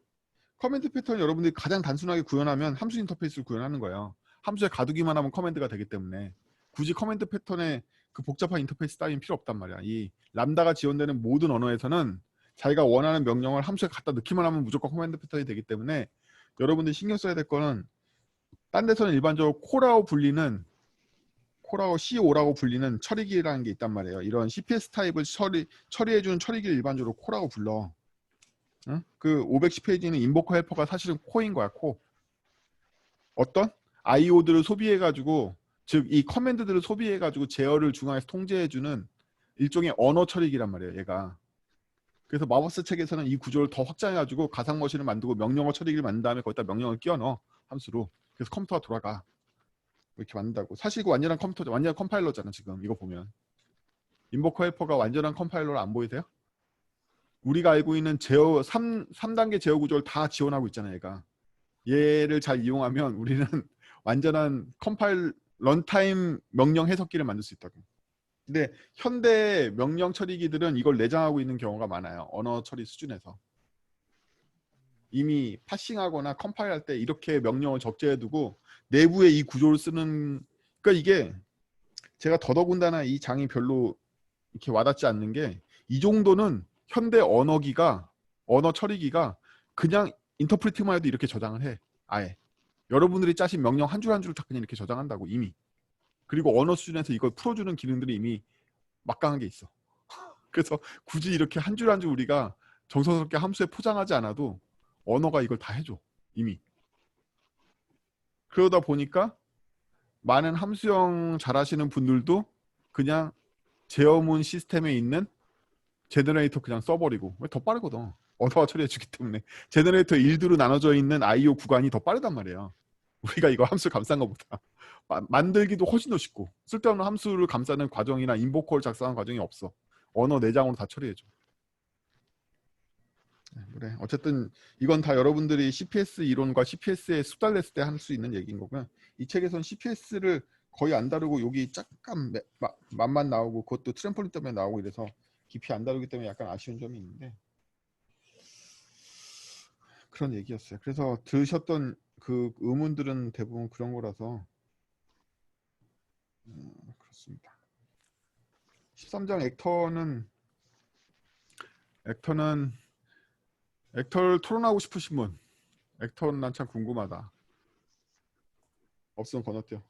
커맨드 패턴 여러분들이 가장 단순하게 구현하면 함수 인터페이스를 구현하는 거예요. 함수에 가두기만 하면 커맨드가 되기 때문에 굳이 커맨드 패턴에 그 복잡한 인터페이스 따위는 필요 없단 말이야. 이 람다가 지원되는 모든 언어에서는 자기가 원하는 명령을 함수에 갖다 넣기만 하면 무조건 커맨드 패턴이 되기 때문에 여러분들이 신경 써야 될 거는 딴 데서는 일반적으로 콜아웃 불리는 콜아웃 C5라고 불리는 처리기라는 게 있단 말이에요. 이런 CPS 타입을 처리해주는 처리기를 일반적으로 콜아웃 불러. 응? 그 510페이지는 인보커 헬퍼가 사실은 코인 거야. 코. 어떤 IO들을 소비해가지고 즉 이 커맨드들을 소비해가지고 제어를 중앙에서 통제해주는 일종의 언어 처리기란 말이에요. 얘가. 그래서 마법사 책에서는 이 구조를 더 확장해가지고 가상 머신을 만들고 명령어 처리기를 만든 다음에 거기다 명령을 끼워 넣어. 함수로. 그래서 컴퓨터가 돌아가. 이렇게 만든다고. 사실 이거 완전한 컴퓨터, 완전한 컴파일러잖아. 지금 이거 보면. 인보커 헬퍼가 완전한 컴파일러를 안 보이세요? 우리가 알고 있는 제어 3단계 제어 구조를 다 지원하고 있잖아요. 얘가. 얘를 잘 이용하면 우리는 완전한 컴파일 런타임 명령 해석기를 만들 수 있다고. 근데 현대 명령 처리기들은 이걸 내장하고 있는 경우가 많아요. 언어 처리 수준에서. 이미 파싱하거나 컴파일할 때 이렇게 명령을 적재해두고 내부에 이 구조를 쓰는, 그러니까 이게 제가 더더군다나 이 장이 별로 이렇게 와닿지 않는 게, 이 정도는 현대 언어기가, 언어 처리기가 그냥 인터프리팅만 해도 이렇게 저장을 해. 아예 여러분들이 짜신 명령 한 줄 한 줄을 다 그냥 이렇게 저장한다고 이미. 그리고 언어 수준에서 이걸 풀어주는 기능들이 이미 막강한 게 있어. 그래서 굳이 이렇게 한 줄 한 줄 우리가 정성스럽게 함수에 포장하지 않아도 언어가 이걸 다 해줘 이미. 그러다 보니까 많은 함수형 잘하시는 분들도 그냥 제어문 시스템에 있는 제너레이터 그냥 써버리고, 왜 더 빠르거든. 언어가 처리해주기 때문에. 제너레이터 1도로 나눠져 있는 IO 구간이 더 빠르단 말이에요. 우리가 이거 함수 감싼 것보다. 만들기도 훨씬 더 쉽고, 쓸데없는 함수를 감싸는 과정이나 인보컬 작성하는 과정이 없어. 언어 내장으로 다 처리해줘. 그래. 어쨌든 이건 다 여러분들이 CPS 이론과 CPS에 숙달됐을 때 할 수 있는 얘기인 거고요. 이 책에서는 CPS를 거의 안 다루고 여기 잠깐 맛만 나오고, 그것도 트램폴린 때문에 나오고 이래서 깊이 안 다루기 때문에 약간 아쉬운 점이 있는데, 그런 얘기였어요. 그래서 들으셨던 그 의문들은 대부분 그런 거라서 그렇습니다. 13장 액터를 토론하고 싶으신 분, 액터는 난 참 궁금하다. 없으면 건너뛰어.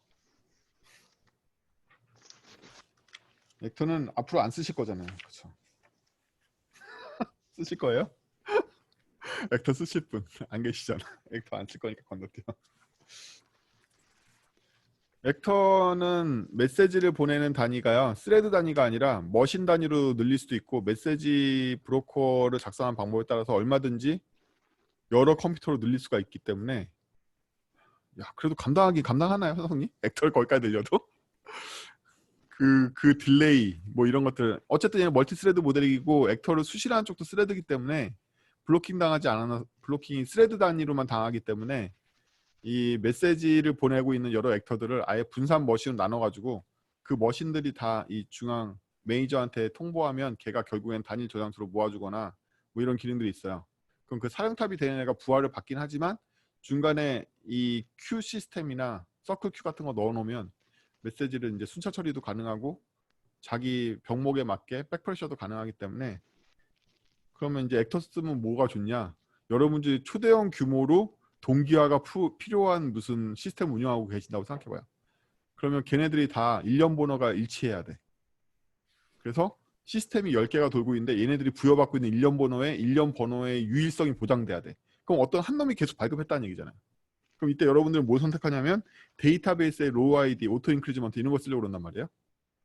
액터는 앞으로 안 쓰실 거잖아요. 그렇죠? 쓰실 거예요? 액터 쓰실 분 안 계시잖아. 액터 안 쓸 거니까 건너뛰어. 벡터는 메시지를 보내는 단위가요, 스레드 단위가 아니라 머신 단위로 늘릴 수도 있고, 메시지 브로커를 작성한 방법에 따라서 얼마든지 여러 컴퓨터로 늘릴 수가 있기 때문에, 야, 그래도 감당하나요, 선생님? 벡터를 거기까지 늘려도? 그 딜레이 뭐 이런 것들, 어쨌든 얘는 멀티 스레드 모델이고 벡터를 수시라는 쪽도 스레드이기 때문에 블로킹 당하지 않아, 블로킹이 스레드 단위로만 당하기 때문에 이 메시지를 보내고 있는 여러 벡터들을 아예 분산 머신으로 나눠가지고 그 머신들이 다 이 중앙 매니저한테 통보하면 걔가 결국엔 단일 저장소로 모아주거나 뭐 이런 기능들이 있어요. 그럼 그 사령탑이 되는 애가 부하를 받긴 하지만 중간에 이 큐 시스템이나 서클 큐 같은 거 넣어놓으면 메시지를 이제 순차 처리도 가능하고 자기 병목에 맞게 백프레셔도 가능하기 때문에, 그러면 이제 액터 쓰면 뭐가 좋냐? 여러분들이 초대형 규모로 동기화가 필요한 무슨 시스템 운영하고 계신다고 생각해봐요. 그러면 걔네들이 다 일련 번호가 일치해야 돼. 그래서 시스템이 10개가 돌고 있는데 얘네들이 부여받고 있는 일련 번호의 유일성이 보장돼야 돼. 그럼 어떤 한 놈이 계속 발급했다는 얘기잖아요. 그럼 이때 여러분들은 뭘 선택하냐면 데이터베이스의 로우 아이디, 오토 인크리지먼트 이런 거 쓰려고 그런단 말이에요.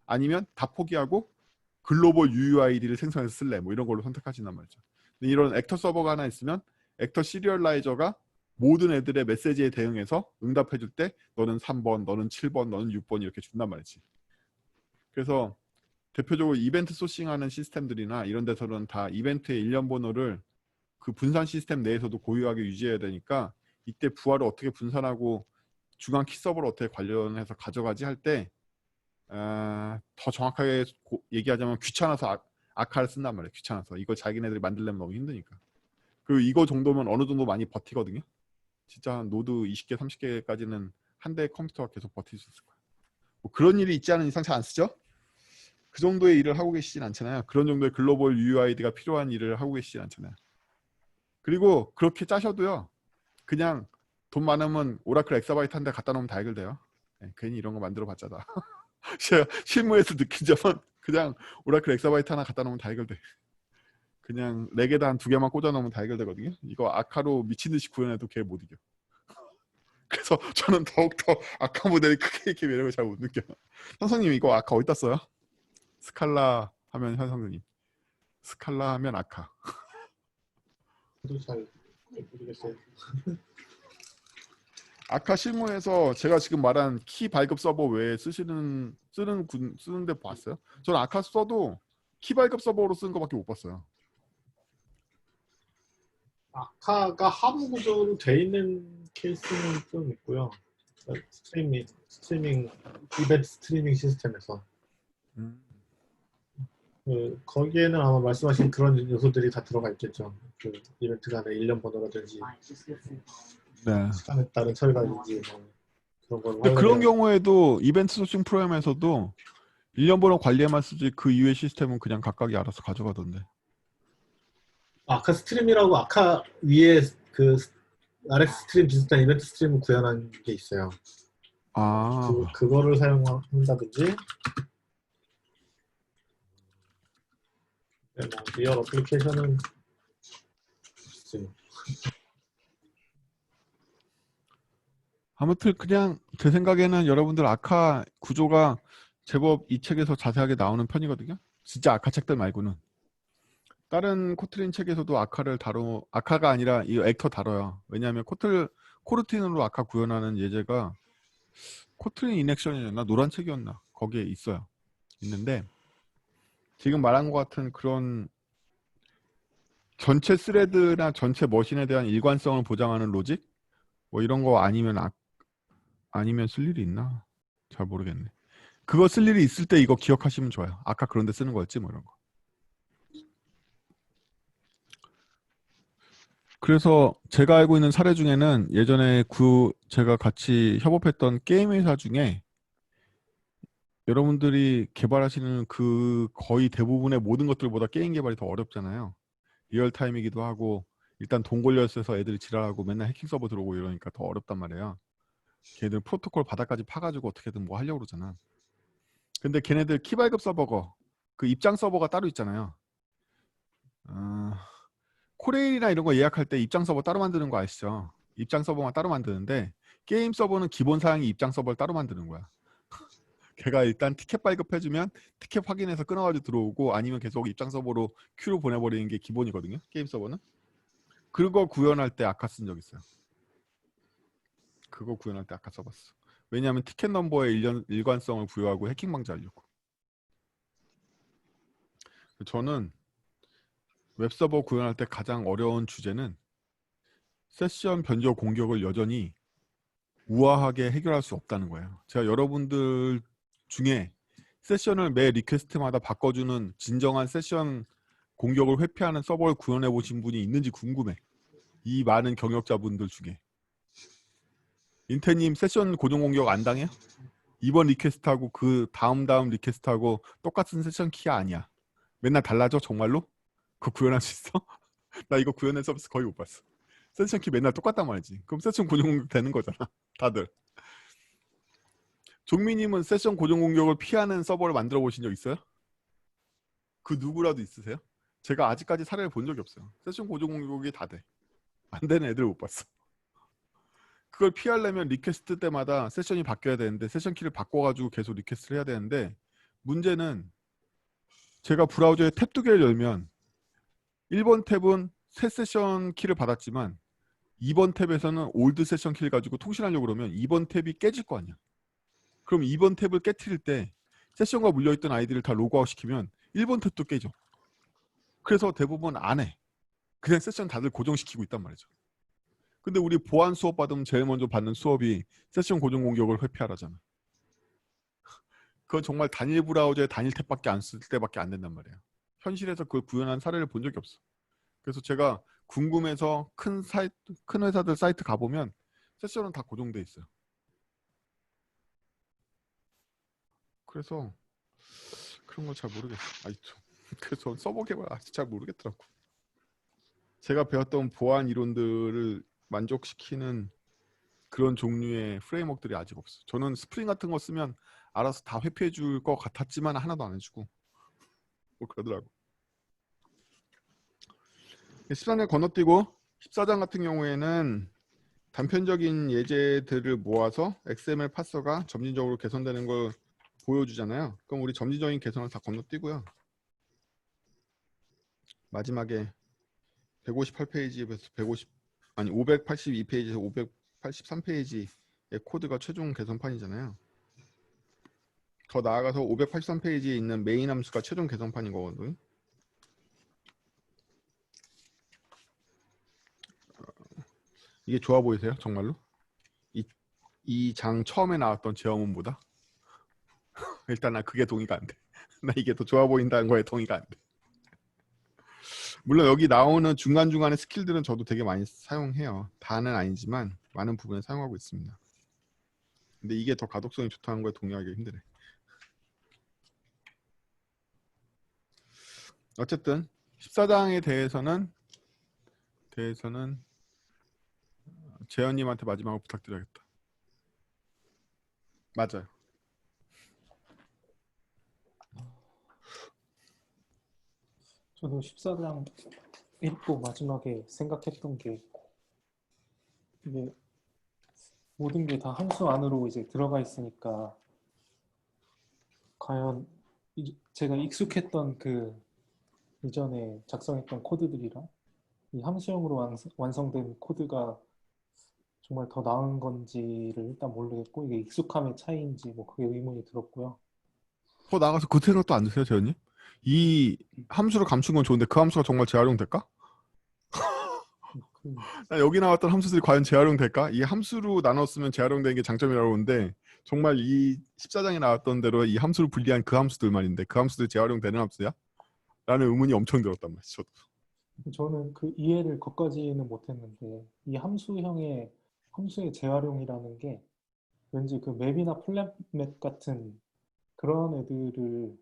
아니면 다 포기하고 글로벌 UUID를 생성해서 쓸래, 뭐 이런 걸로 선택하신단 말이죠. 근데 이런 액터 서버가 하나 있으면 액터 시리얼라이저가 모든 애들의 메시지에 대응해서 응답해 줄 때 너는 3번, 너는 7번, 너는 6번 이렇게 준단 말이지. 그래서 대표적으로 이벤트 소싱하는 시스템들이나 이런 데서는 다 이벤트의 일련 번호를 그 분산 시스템 내에서도 고유하게 유지해야 되니까, 이때 부하를 어떻게 분산하고 중앙 키 서버를 어떻게 관련해서 가져가지 할 때 더 정확하게 얘기하자면 귀찮아서 아카를 쓴단 말이에요. 귀찮아서. 이거 자기네들이 만들려면 너무 힘드니까. 그리고 이거 정도면 어느 정도 많이 버티거든요. 진짜 노드 20개, 30개까지는 한 대의 컴퓨터가 계속 버틸 수 있을 거예요. 뭐 그런 일이 있지 않은 이상 잘 안 쓰죠? 그 정도의 일을 하고 계시진 않잖아요. 그런 정도의 글로벌 UUID가 필요한 일을 하고 계시진 않잖아요. 그리고 그렇게 짜셔도요, 그냥 돈 많으면 오라클 엑사바이트 한 대 갖다 놓으면 다 해결돼요. 네, 괜히 이런 거 만들어 봤자다. 제가 실무에서 느낀 점은 그냥 오라클 엑사바이트 하나 갖다 놓으면 다 해결돼. 그냥 렉에다 한 2개만 꽂아 놓으면 다 해결되거든요. 이거 아카로 미친 듯이 구현해도 걔 못 이겨. 그래서 저는 더욱더 아카 모델이 크게 이렇게 매력을 잘 못 느껴요. 현성님 이거 아카 어디다 써요? 스칼라 하면 현성님, 스칼라 하면 아카.
저도 잘 모르겠어요.
아카 실무에서 제가 지금 말한 키 발급 서버 외에 쓰는데 봤어요? 저는 아카 써도 키 발급 서버로 쓰는 거밖에 못 봤어요.
아카가 하부 구조로 돼 있는 케이스는 좀 있고요. 스트리밍 이벤트 스트리밍 시스템에서
음.
거기에는 아마 말씀하신 그런 요소들이 다 들어가 있겠죠. 그 이벤트 간의 일련 번호라든지
네.
시간에 따른 처리라든지 뭐 그런 걸
근데 그런
활용해야
경우에도 이벤트 소싱 프로그램에서도 1년 번호 관리에만 쓰지 그 이외의 시스템은 그냥 각각이 알아서 가져가던데.
아카 스트림이라고 아카 위에 그 RX 스트림 비슷한 이벤트 스트림을 구현한 게 있어요.
아,
그거를 사용한다든지 네, 뭐 리얼 어플리케이션은 글쎄요.
아무튼 그냥 제 생각에는 여러분들 아카 구조가 제법 이 책에서 자세하게 나오는 편이거든요. 진짜 아카 책들 말고는. 다른 코트린 책에서도 아카가 아니라 이 액터 다뤄요. 왜냐하면 코르틴으로 아카 구현하는 예제가 코트린 인액션이었나 노란 책이었나 거기에 있어요. 있는데 지금 말한 것 같은 그런 전체 스레드나 전체 머신에 대한 일관성을 보장하는 로직 뭐 이런 거 아니면 쓸 일이 있나? 잘 모르겠네. 그거 쓸 일이 있을 때 이거 기억하시면 좋아요. 아까 그런 데 쓰는 거였지 뭐 이런 거. 그래서 제가 알고 있는 사례 중에는 예전에 제가 같이 협업했던 게임 회사 중에 여러분들이 개발하시는 그 거의 대부분의 모든 것들보다 게임 개발이 더 어렵잖아요. 리얼타임이기도 하고 일단 돈 걸려 써서 애들이 지랄하고 맨날 해킹 서버 들어오고 이러니까 더 어렵단 말이에요. 걔들 프로토콜 바닥까지 파가지고 어떻게든 뭐 하려고 그러잖아. 근데 걔네들 키발급 서버가 그 입장 서버가 따로 있잖아요. 코레일이나 이런 거 예약할 때 입장 서버 따로 만드는 거 아시죠? 입장 서버만 따로 만드는데 게임 서버는 기본 사양이 입장 서버를 따로 만드는 거야. 걔가 일단 티켓 발급해주면 티켓 확인해서 끊어가지고 들어오고 아니면 계속 입장 서버로 큐로 보내버리는 게 기본이거든요. 게임 서버는. 그거 구현할 때 아카 쓴 적 있어요. 그거 구현할 때 아카 써봤어. 왜냐하면 티켓 넘버의 일관성을 부여하고 해킹 방지하려고. 저는 웹서버 구현할 때 가장 어려운 주제는 세션 변조 공격을 여전히 우아하게 해결할 수 없다는 거예요. 제가 여러분들 중에 세션을 매 리퀘스트마다 바꿔주는 진정한 세션 공격을 회피하는 서버를 구현해 보신 분이 있는지 궁금해. 이 많은 경력자분들 중에. 인태님 세션 고정 공격 안 당해요? 이번 리퀘스트하고 그 다음 리퀘스트하고 똑같은 세션 키 아니야. 맨날 달라져 정말로? 그거 구현할 수 있어? 나 이거 구현한 서비스 거의 못 봤어. 세션 키 맨날 똑같단 말이지. 그럼 세션 고정 공격 되는 거잖아. 다들. 종민님은 세션 고정 공격을 피하는 서버를 만들어 보신 적 있어요? 그 누구라도 있으세요? 제가 아직까지 사례를 본 적이 없어요. 세션 고정 공격이 다 돼. 안 되는 애들 못 봤어. 그걸 피하려면 리퀘스트 때마다 세션이 바뀌어야 되는데 세션 키를 바꿔가지고 계속 리퀘스트를 해야 되는데 문제는 제가 브라우저에 탭 2개를 열면 1번 탭은 새 세션 키를 받았지만 2번 탭에서는 올드 세션 키를 가지고 통신하려고 그러면 2번 탭이 깨질 거 아니야. 그럼 2번 탭을 깨트릴 때 세션과 물려있던 아이디를 다 로그아웃 시키면 1번 탭도 깨져. 그래서 대부분 안 해. 그냥 세션 다들 고정시키고 있단 말이죠. 근데 우리 보안 수업 받으면 제일 먼저 받는 수업이 세션 고정 공격을 회피하라잖아. 그건 정말 단일 브라우저에 단일 탭밖에 안 쓸 때밖에 안 된단 말이에요. 현실에서 그걸 구현한 사례를 본 적이 없어. 그래서 제가 궁금해서 큰 회사들 사이트 가보면 세션은 다 고정돼 있어요. 그래서 그런 걸 잘 모르겠어. 그래서 서버 개발 아직 잘 모르겠더라고. 제가 배웠던 보안 이론들을 만족시키는 그런 종류의 프레임워크들이 아직 없어. 저는 스프링 같은 거 쓰면 알아서 다 회피해 줄 것 같았지만 하나도 안 해주고 뭐 그러더라고. 14년 건너뛰고 14장 같은 경우에는 단편적인 예제들을 모아서 XML 파서가 점진적으로 개선되는 걸 보여주잖아요. 그럼 우리 점진적인 개선을 다 건너뛰고요. 마지막에 158페이지에서 582페이지에서 583페이지의 코드가 최종 개선판이잖아요. 더 나아가서 583페이지에 있는 메인 함수가 최종 개선판인 거거든요. 이게 좋아 보이세요? 정말로? 이 장 처음에 나왔던 제어문보다? 일단 나 그게 동의가 안 돼. 나 이게 더 좋아 보인다는 거에 동의가 안 돼. 물론 여기 나오는 중간중간의 스킬들은 저도 되게 많이 사용해요. 다는 아니지만 많은 부분에 사용하고 있습니다. 근데 이게 더 가독성이 좋다는 거에 동의하기 힘드네. 어쨌든 14장에 대해서는 재현님한테 마지막으로 부탁드려야겠다. 맞아요.
저도 14장 읽고 마지막에 생각했던 게 이게 모든 게 다 함수 안으로 이제 들어가 있으니까 과연 제가 익숙했던 그 이전에 작성했던 코드들이랑 이 함수형으로 완성된 코드가 정말 더 나은 건지를 일단 모르겠고 이게 익숙함의 차이인지 뭐 그게 의문이 들었고요.
더 나가서 그 생각도 안 드세요, 재현님? 이 함수를 감춘 건 좋은데 그 함수가 정말 재활용될까?
그
나 여기 나왔던 함수들이 과연 재활용될까? 이 함수로 나눴으면 재활용되는 게 장점이라고 하는데 정말 이 14장에 나왔던 대로 이 함수를 분리한 그 함수들 말인데 그 함수들이 재활용되는 함수야? 라는 의문이 엄청 들었단 말이죠.
저는 그 이해를 거기까지는 못했는데 이 함수의 재활용이라는 게 왠지 그 맵이나 플랫맵 같은 그런 애들을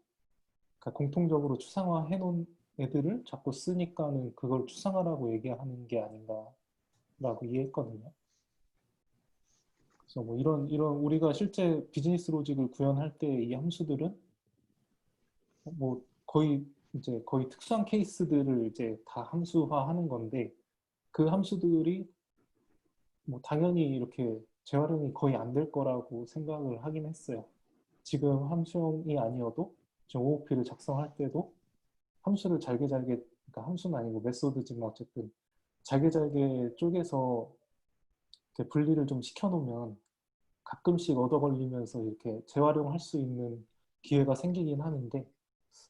그러니까 공통적으로 추상화해 놓은 애들을 자꾸 쓰니까는 그걸 추상화라고 얘기하는 게 아닌가라고 이해했거든요. 그래서 뭐 이런 우리가 실제 비즈니스 로직을 구현할 때 이 함수들은 뭐 거의 특수한 케이스들을 이제 다 함수화하는 건데 그 함수들이 뭐 당연히 이렇게 재활용이 거의 안 될 거라고 생각을 하긴 했어요. 지금 함수형이 아니어도 지금 OOP를 작성할 때도 함수를 그러니까 함수는 아니고 메소드지만 어쨌든 잘게 쪼개서 이렇게 분리를 좀 시켜놓으면 가끔씩 얻어 걸리면서 이렇게 재활용할 수 있는 기회가 생기긴 하는데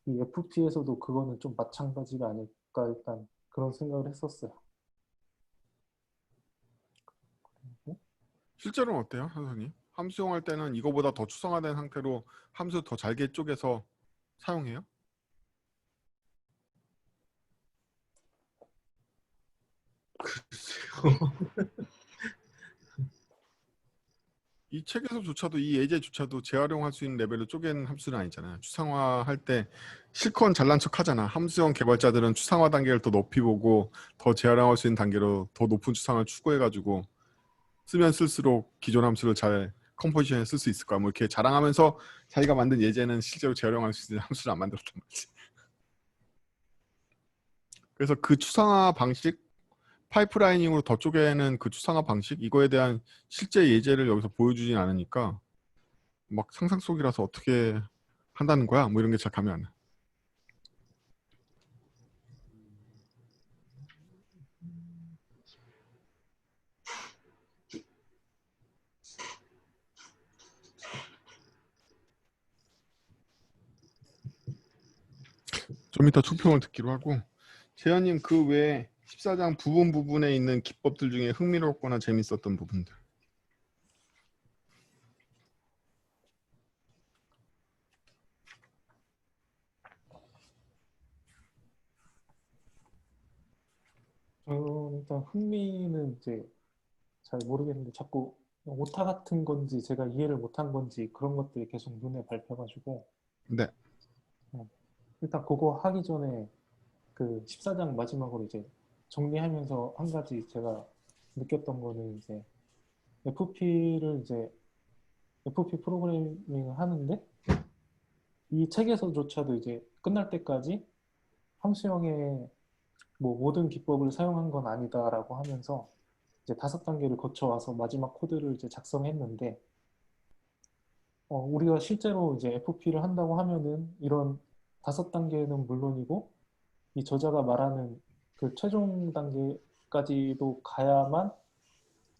이 FP에서도 그거는 좀 마찬가지가 아닐까 일단 그런 생각을 했었어요.
실제로는 어때요, 선생님? 함수용할 때는 이거보다 더 추상화된 상태로 함수 더 잘게 쪼개서 사용해요? 이 책에서조차도 이 예제조차도 재활용할 수 있는 레벨로 쪼갠 함수는 아니잖아요. 추상화할 때 실컷 잘난 척 하잖아. 함수형 개발자들은 추상화 단계를 더 높이 보고 더 재활용할 수 있는 단계로 더 높은 추상을 추구해가지고 쓰면 쓸수록 기존 함수를 잘 컴포지션에 쓸 수 있을 거야. 뭐 이렇게 자랑하면서 자기가 만든 예제는 실제로 재활용할 수 있는 함수를 안 만들었단 말이지. 그래서 그 추상화 방식, 파이프라이닝으로 더 쪼개는 그 추상화 방식, 이거에 대한 실제 예제를 여기서 보여주진 않으니까 막 상상 속이라서 어떻게 한다는 거야? 뭐 이런 게 잘 감이 안 나. 좀 이따 총평을 듣기로 하고, 재현님 그 외에 14장 부분에 있는 기법들 중에 흥미롭거나 재밌었던 부분들.
저는 일단 흥미는 이제 잘 모르겠는데 자꾸 오타 같은 건지 제가 이해를 못한 건지 그런 것들이 계속 눈에 밟혀가지고
네.
일단 그거 하기 전에 그 14장 마지막으로 이제 정리하면서 한 가지 제가 느꼈던 거는 이제 FP 프로그래밍을 하는데 이 책에서조차도 이제 끝날 때까지 함수형의 뭐 모든 기법을 사용한 건 아니다라고 하면서 이제 5단계를 거쳐와서 마지막 코드를 이제 작성했는데 우리가 실제로 이제 FP를 한다고 하면은 이런 5단계는 물론이고 이 저자가 말하는 그 최종 단계까지도 가야만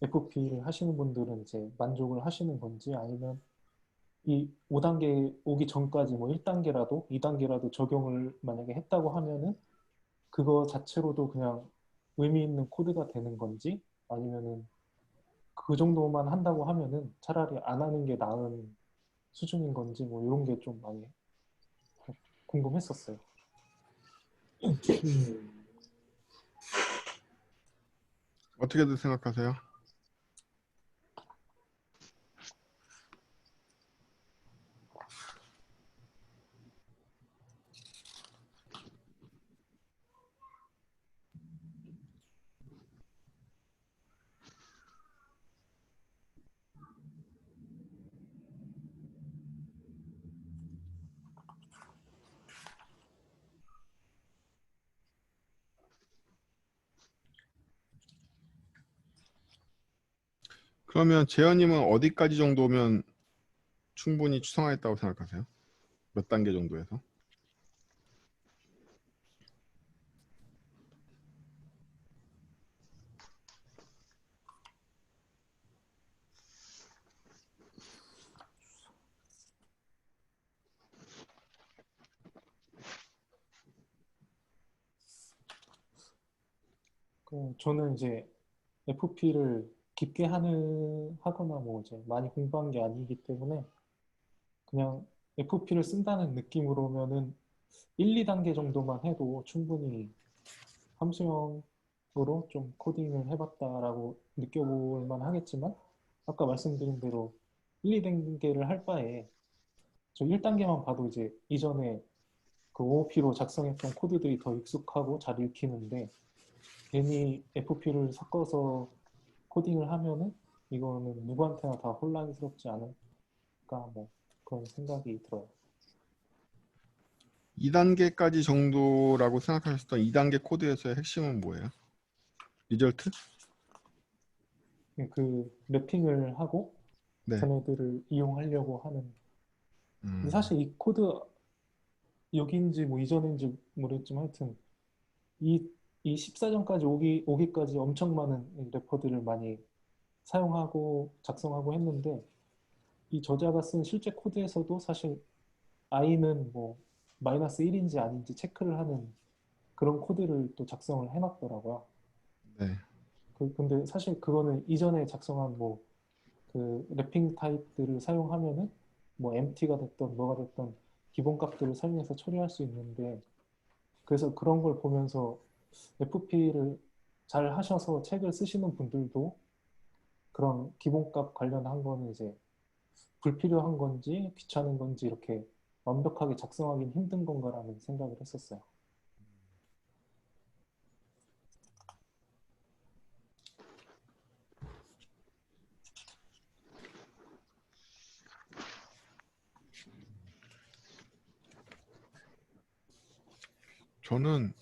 FP를 하시는 분들은 이제 만족을 하시는 건지 아니면 이 5단계 오기 전까지 뭐 1단계라도 2단계라도 적용을 만약에 했다고 하면은 그거 자체로도 그냥 의미 있는 코드가 되는 건지 아니면은 그 정도만 한다고 하면은 차라리 안 하는 게 나은 수준인 건지 뭐 이런 게 좀 많이 궁금했었어요.
어떻게들 생각하세요? 그러면 재현님은 어디까지 정도면 충분히 추상화했다고 생각하세요? 몇 단계 정도에서?
저는 이제 FP를 깊게 하거나 뭐 이제 많이 공부한 게 아니기 때문에 그냥 FP를 쓴다는 느낌으로면은 1, 2단계 정도만 해도 충분히 함수형으로 좀 코딩을 해봤다라고 느껴볼 만 하겠지만 아까 말씀드린 대로 1, 2단계를 할 바에 저 1단계만 봐도 이제 이전에 그 OOP로 작성했던 코드들이 더 익숙하고 잘 읽히는데 괜히 FP를 섞어서 코딩을 하면은 이거는 누구한테나 다 혼란스럽지 않을까 뭐 그런 생각이 들어요.
2단계까지 정도라고 생각하셨던 2단계 코드에서의 핵심은 뭐예요? 리절트?
그 랩핑을 하고
네.
걔네들을 이용하려고 하는. 근데
음,
사실 이 코드 여기인지 뭐 이전인지 모르겠지만 하여튼 이 14전까지 오기까지 엄청 많은 이 래퍼들을 많이 사용하고 작성하고 했는데 이 저자가 쓴 실제 코드에서도 사실 i는 뭐 마이너스 1인지 아닌지 체크를 하는 그런 코드를 또 작성을 해놨더라고요.
네.
근데 사실 그거는 이전에 작성한 뭐 그 랩핑 타입들을 사용하면은 뭐 empty가 됐던 뭐가 됐던 기본 값들을 사용해서 처리할 수 있는데 그래서 그런 걸 보면서 FP를 잘 하셔서 책을 쓰시는 분들도 그런 기본값 관련한 거는 이제 불필요한 건지 귀찮은 건지 이렇게 완벽하게 작성하기는 힘든 건가라는 생각을 했었어요.
저는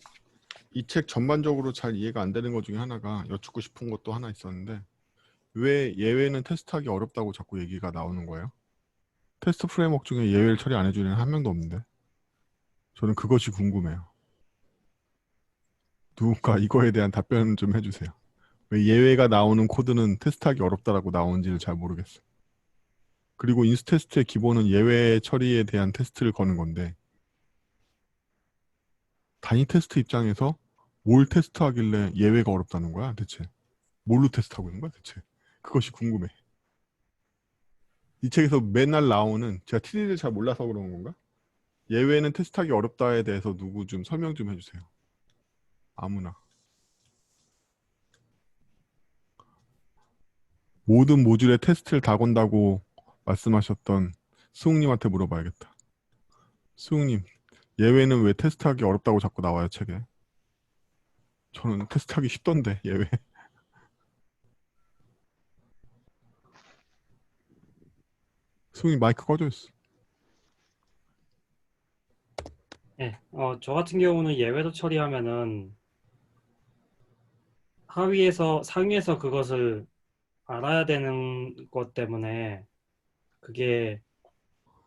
이 책 전반적으로 잘 이해가 안 되는 것 중에 하나가 여쭙고 싶은 것도 하나 있었는데 왜 예외는 테스트하기 어렵다고 자꾸 얘기가 나오는 거예요? 테스트 프레임워크 중에 예외를 처리 안 해주는 한 명도 없는데 저는 그것이 궁금해요. 누군가 이거에 대한 답변 좀 해주세요. 왜 예외가 나오는 코드는 테스트하기 어렵다라고 나오는지를 잘 모르겠어요. 그리고 인스 테스트의 기본은 예외 처리에 대한 테스트를 거는 건데 단위 테스트 입장에서 뭘 테스트하길래 예외가 어렵다는 거야 대체? 뭘로 테스트하고 있는 거야 대체? 그것이 궁금해. 이 책에서 맨날 나오는 제가 TD를 잘 몰라서 그런 건가? 예외는 테스트하기 어렵다에 대해서 누구 좀 설명 좀 해주세요. 아무나. 모든 모듈에 테스트를 다 건다고 말씀하셨던 수웅님한테 물어봐야겠다. 수웅님, 예외는 왜 테스트하기 어렵다고 자꾸 나와요, 책에? 저는 테스트하기 쉽던데, 예외. 수웅님 마이크 꺼져 있어.
네, 저 같은 경우는 예외도 처리하면은 상위에서 그것을 알아야 되는 것 때문에 그게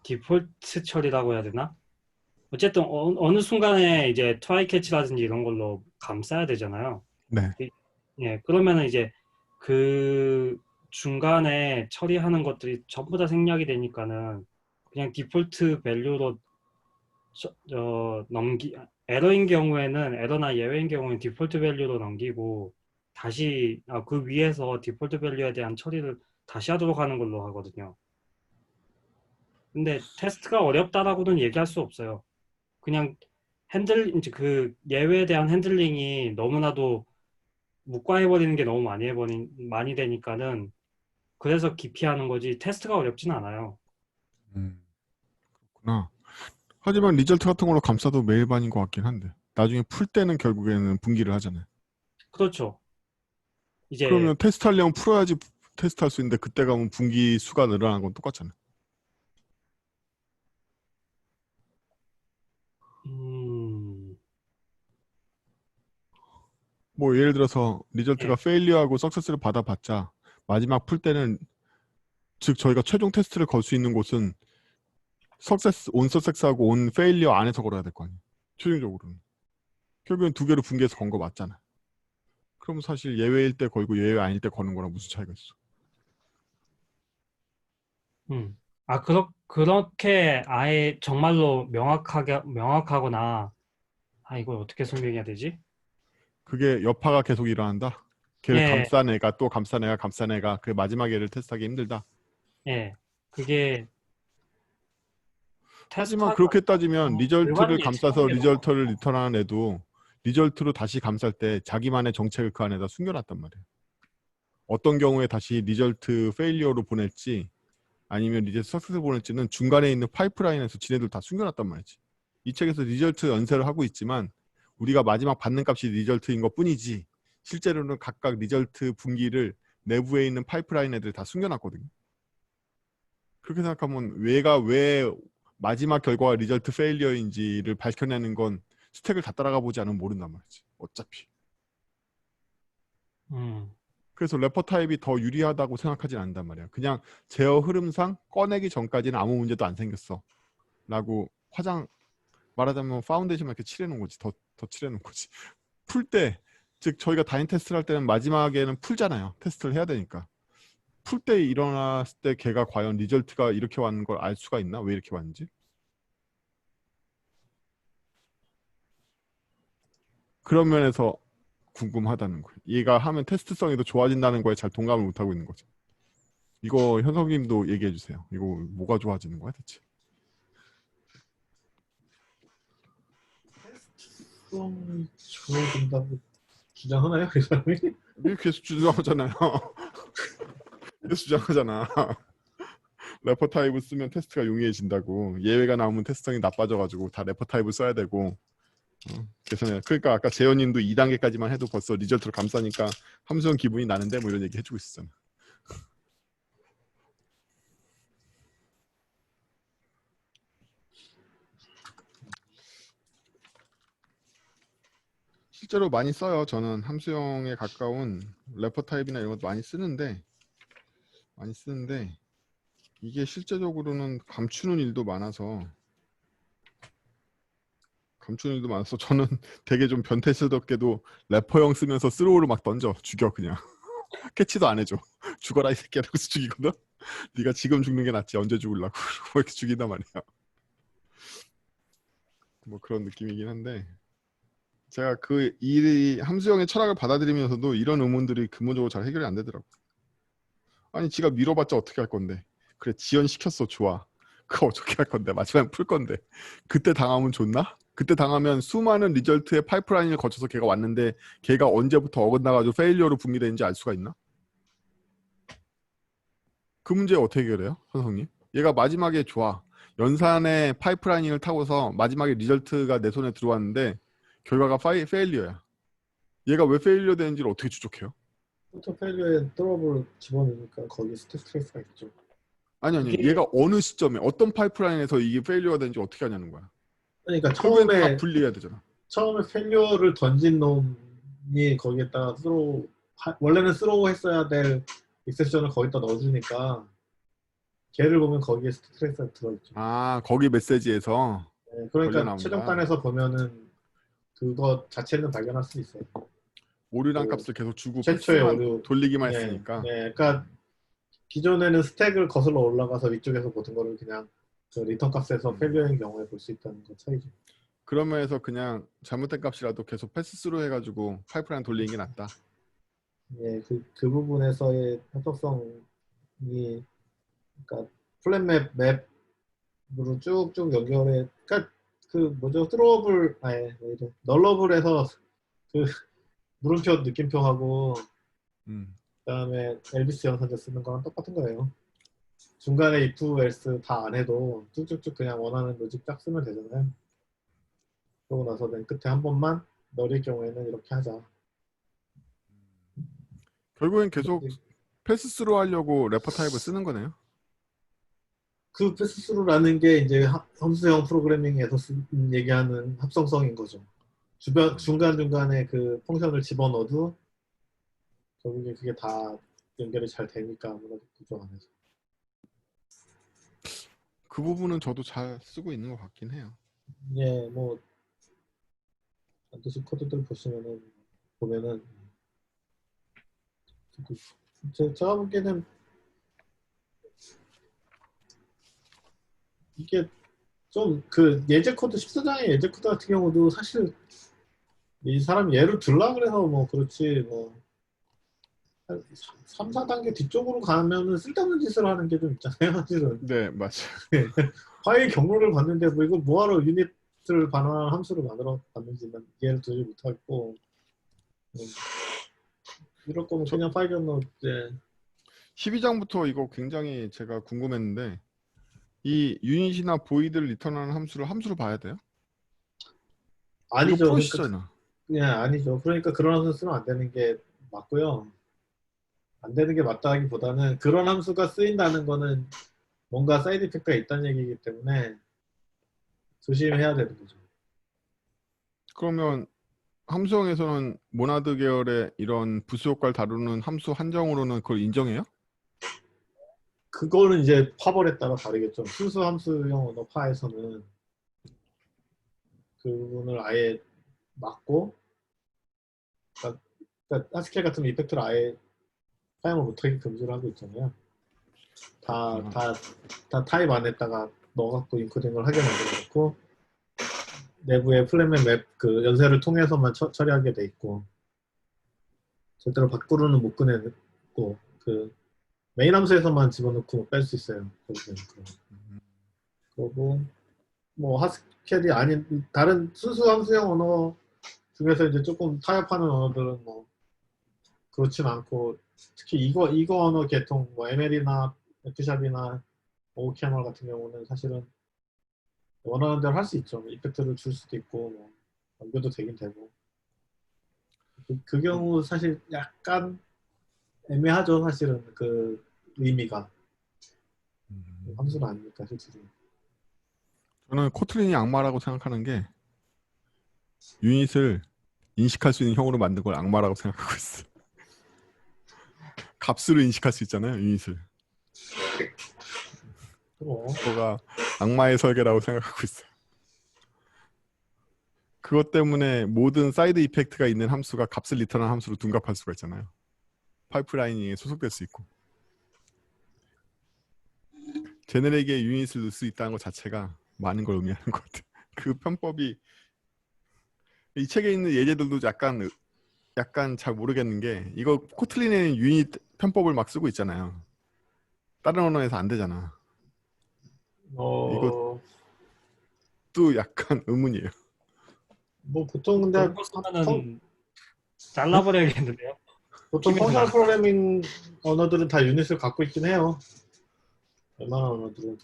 디폴트 처리라고 해야 되나? 어쨌든 어느 순간에 이제 트라이 캐치라든지 이런 걸로 감싸야 되잖아요.
네.
예, 그러면은 이제 그 중간에 처리하는 것들이 전부 다 생략이 되니까는 그냥 디폴트 밸류로 에러인 경우에는 에러나 예외인 경우에는 디폴트 밸류로 넘기고 다시 그 위에서 디폴트 밸류에 대한 처리를 다시 하도록 하는 걸로 하거든요. 근데 테스트가 어렵다라고는 얘기할 수 없어요. 그냥 이제 그 예외에 대한 핸들링이 너무나도 묵과해버리는 게 너무 많이 되니까는 그래서 기피하는 거지 테스트가 어렵진 않아요.
그렇구나. 하지만 리절트 같은 걸로 감싸도 매일 반인 것 같긴 한데 나중에 풀 때는 결국에는 분기를 하잖아요.
그렇죠. 이제
그러면 테스트하려면 풀어야지 테스트할 수 있는데 그때 가면 분기 수가 늘어나는 건 똑같잖아요. 뭐 예를 들어서 리절트가
예.
페일리어하고 석세스를 받아봤자 마지막 풀 때는 즉 저희가 최종 테스트를 걸 수 있는 곳은 석세스, 온 석세스하고 온 페일리어 안에서 걸어야 될 거 아니에요. 최종적으로는. 결국엔 두 개로 분개해서 건 거 맞잖아. 그럼 사실 예외일 때 걸고 예외 아닐 때 거는 거랑 무슨 차이가 있어?
그렇게 아예 정말로 명확하거나 이걸 어떻게 설명해야 되지?
그게 여파가 계속 일어난다. 걔를
예,
감싼 애가 또 감싼 애가 감싼 애가 그 마지막 애를 테스트하기 힘들다.
예. 그게
하지만
테스트하기
그렇게 따지면 리절트를
결과를 예측하는
감싸서
게 너무
리절트를 리턴하는 애도 리절트로 다시 감쌀 때 자기만의 정책을 그 안에다 숨겨놨단 말이에요. 어떤 경우에 다시 리절트 페일리어로 보낼지 아니면 리절트 석세스 보낼지는 중간에 있는 파이프라인에서 지네들 다 숨겨놨단 말이지. 이 책에서 리절트 연세를 하고 있지만 우리가 마지막 받는 값이 리절트인 것 뿐이지 실제로는 각각 리절트 분기를 내부에 있는 파이프라인 애들 다 숨겨놨거든요. 그렇게 생각하면 얘가 왜 마지막 결과가 리절트 페일리어인지를 밝혀내는 건 스택을 다 따라가 보지 않으면 모른단 말이지. 어차피. 그래서 래퍼 타입이 더 유리하다고 생각하진 않는단 말이야. 그냥 제어 흐름상 꺼내기 전까지는 아무 문제도 안 생겼어. 라고 말하자면 파운데이션만 이렇게 칠해놓은 거지. 더 칠해놓은 거지. 풀 때, 즉 저희가 다인 테스트를 할 때는 마지막에는 풀잖아요. 테스트를 해야 되니까. 풀 때 일어났을 때 걔가 과연 리절트가 이렇게 왔는 걸 알 수가 있나? 왜 이렇게 왔는지? 그런 면에서 궁금하다는 거예요. 얘가 하면 테스트성이 더 좋아진다는 거에 잘 동감을 못하고 있는 거죠. 이거 현석님도 얘기해 주세요. 이거 뭐가 좋아지는 거야 대체?
좀 줄어든다고 주장하나요, 그 사람이?
이게 계속 주장하잖아요. 계속 주장하잖아. 래퍼 타입을 쓰면 테스트가 용이해진다고. 예외가 나오면 테스트성이 나빠져가지고 다 래퍼 타입을 써야 되고. 개선해. 그러니까 아까 재현님도 2단계까지만 해도 벌써 리절트를 감싸니까 함수형 기분이 나는데 뭐 이런 얘기 해주고 있었잖아. 실제로 많이 써요. 저는 함수형에 가까운 래퍼 타입이나 이런 것도 많이 쓰는데 이게 실제적으로는 감추는 일도 많아서 저는 되게 좀 변태스럽게도 래퍼형 쓰면서 스로우를 막 던져 죽여 그냥. 캐치도 안 해줘. 죽어라 이 새끼야 이러고서 죽이거든. 네가 지금 죽는 게 낫지 언제 죽으려고 이렇게 죽인단 말이야. 뭐 그런 느낌이긴 한데 제가 이 함수형의 철학을 받아들이면서도 이런 의문들이 근본적으로 잘 해결이 안 되더라고. 아니 지가 밀어봤자 어떻게 할 건데. 그래 지연시켰어 좋아. 그거 어떻게 할 건데 마지막에 풀 건데 그때 당하면 좋나? 그때 당하면 수많은 리절트의 파이프라인을 거쳐서 걔가 왔는데 걔가 언제부터 어긋나가지고 페일리어로 분기되는지 알 수가 있나? 그 문제 어떻게 해결해요? 선생님? 얘가 마지막에 좋아. 연산의 파이프라인을 타고서 마지막에 리절트가 내 손에 들어왔는데 결과가 페일리어야. 얘가 왜 페일리어 되는지를 어떻게 추적해요?
포터 페일리어에 트러블을 집어넣으니까 거기 스트레스가 있죠.
아니 얘가 어느 시점에 어떤 파이프라인에서 이게 페일리어가 되는지 어떻게 하냐는 거야.
그러니까
결국엔 다 분리해야 되잖아.
처음에 페일리어를 던진 놈이 거기에다가 원래는 스로우 했어야 될 익셉션을 거기다 넣어주니까 걔를 보면 거기에 스트레스가 들어있죠.
아 거기 메시지에서
네,
걸려
그러니까
나온다.
최종단에서 보면은 그거 자체는 발견할 수 있어요.
오류란
그
값을 계속 주고
최초의
패스만
오류.
돌리기만
네,
했으니까.
네, 그러니까 기존에는 스택을 거슬러 올라가서 위쪽에서 보던 거를 그냥 그 리턴 값에서 페일리어인 경우에 볼 수 있다는 거 차이죠.
그런 면에서 그냥 잘못된 값이라도 계속 패스스루 해가지고 파이프라인 돌리는 게 낫다.
예, 그 부분에서의 합성성이, 그러니까 플랫맵 맵으로 쭉쭉 연결해, 그러니까 그 뭐죠, 스로블, 아니 왜 이래, 널러블에서 그 물음표 느낌표하고 그다음에 엘비스 연산자 쓰는 거랑 똑같은 거예요. 중간에 if, else 다 안 해도 쭉쭉쭉 그냥 원하는 로직 딱 쓰면 되잖아요. 그러고 나서 맨 끝에 한 번만 너릴 경우에는 이렇게 하자.
결국엔 계속 패스스루 하려고 레퍼 타입을 쓰는 거네요.
그 패스스루라는 게 이제 함수형 프로그래밍에서 얘기하는 합성성인 거죠. 중간중간에 그 펑션을 집어넣어도 결국에 그게 다 연결이 잘 되니까 아무래도 구조 안에서.
그 부분은 저도 잘 쓰고 있는 것 같긴 해요.
예, 뭐 반드시 코드들 보면은 제가 보기에는 이게 좀 그 예제 코드 14장의 예제 코드 같은 경우도 사실 이 사람이 예를 들라 그래서 뭐 그렇지 뭐 3, 4단계 뒤쪽으로 가면은 쓸데없는 짓을 하는 게 좀 있잖아요, 사실은.
네, 맞아요.
파일 경로를 봤는데 뭐 이거 뭐하러 유닛을 반환한 함수를 만들어 봤는지는 이해를 도저히 못하겠고, 이럴 거면 그냥 파일 경로 이제
12장부터 이거 굉장히 제가 궁금했는데 이 유닛이나 보이드를 리턴하는 함수를 함수로 봐야 돼요?
아니죠.
이거 프로시잖아.
그냥 아니죠. 그러니까 그런 함수 쓰면 안 되는 게 맞고요. 안 되는 게 맞다기보다는 그런 함수가 쓰인다는 거는 뭔가 사이드 이펙트가 있다는 얘기이기 때문에 조심해야 되는 거죠.
그러면 함수형에서는 모나드 계열의 이런 부수 효과를 다루는 함수 한정으로는 그걸 인정해요?
그거는 이제 파벌에 따라 다르겠죠. 순수 함수형 언어 파에서는 그 부분을 아예 막고, 그러니까 하스켈 같은 이펙트를 아예 사용을 못하게 금지를 하고 있잖아요. 다 타입 안에다가 넣어갖고 인코딩을 하게 만들어놓고 내부에 플랫맵 맵 그 연쇄를 통해서만 처리하게 돼 있고, 절대로 밖으로는 못 꺼내고 그 메인 함수에서만 집어넣고 뺄 수 있어요. 그리고 뭐 하스켈이 아닌 다른 순수 함수형 언어 중에서 이제 조금 타협하는 언어들은 뭐 그렇진 않고, 특히 이거 언어 계통 뭐 ML이나 F샵이나 OCaml 같은 경우는 사실은 원하는 대로 할 수 있죠. 이펙트를 줄 수도 있고 뭐 연결도 되긴 되고, 그 경우 사실 약간 애매하죠. 사실은 그 의미가 함수는 아니니까 실제로.
저는 코틀린이 악마라고 생각하는 게 유닛을 인식할 수 있는 형으로 만든 걸 악마라고 생각하고 있어. 값으로 인식할 수 있잖아요, 유닛을. 그거가 악마의 설계라고 생각하고 있어요. 그것 때문에 모든 사이드 이펙트가 있는 함수가 값을 리턴한 함수로 둔갑할 수가 있잖아요. 파이프라이닝에 소속될 수 있고. 제너렉에 유닛을 넣을 수 있다는 것 자체가 많은 걸 의미하는 것 같아요. 그 편법이 이 책에 있는 예제들도 약간 잘 모르겠는 게, 이거 코틀린에는 유닛 편법을 막 쓰고 있잖아요. 다른 언어에서 안 되잖아. 이것도 약간 의문이에요.
뭐 보통 근데
그런 거 쓰면은 잘라버려야겠는데요.
보통 펑셔널 프로그래밍 언어들은 다 유닛을 갖고 있긴 해요. 웬만한 언어들은.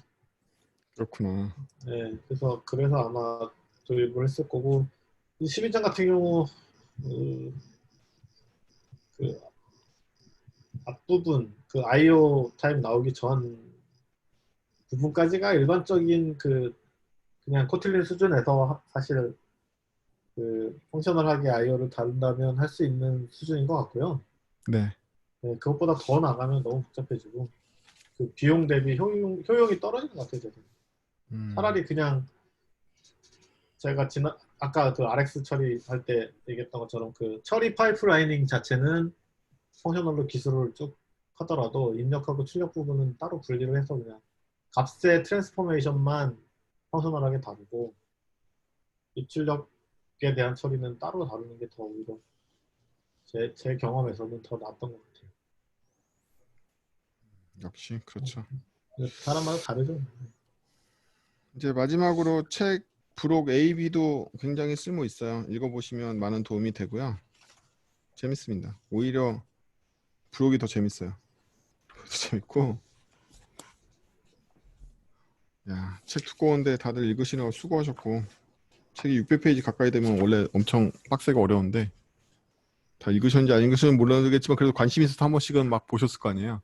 그렇구나.
네, 그래서 아마 도입을 했을 거고, 이 12장 같은 경우 그 앞부분 그 IO 타입 나오기 전 부분까지가 일반적인 그냥 코틀린 수준에서 사실 그 펑셔널하게 IO를 다룬다면 할 수 있는 수준인 것 같고요.
네.
네, 그것보다 더 나가면 너무 복잡해지고 그 비용 대비 효용이 떨어지는 것 같아요. 차라리 그냥 제가 아까 그 RX 처리할 때 얘기했던 것처럼 그 처리 파이프라이닝 자체는 펑셔널로 기술을 쭉 하더라도 입력하고 출력 부분은 따로 분리를 해서 그냥 값의 트랜스포메이션만 펑셔널하게 다루고 입출력에 대한 처리는 따로 다루는 게 더 오히려 제 경험에서는 더 낫던 것 같아요.
역시 그렇죠.
사람마다 다르죠.
이제 마지막으로 책 부록 A, B도 굉장히 쓸모 있어요. 읽어보시면 많은 도움이 되고요. 재밌습니다. 오히려 부록이 더 재밌어요. 더 재밌고, 야, 책 두꺼운데 다들 읽으시느라 수고하셨고, 책이 600페이지 가까이 되면 원래 엄청 빡세고 어려운데 다 읽으셨는지 안 읽으셨는지 모르겠지만 그래도 관심 있어서 한 번씩은 막 보셨을 거 아니에요.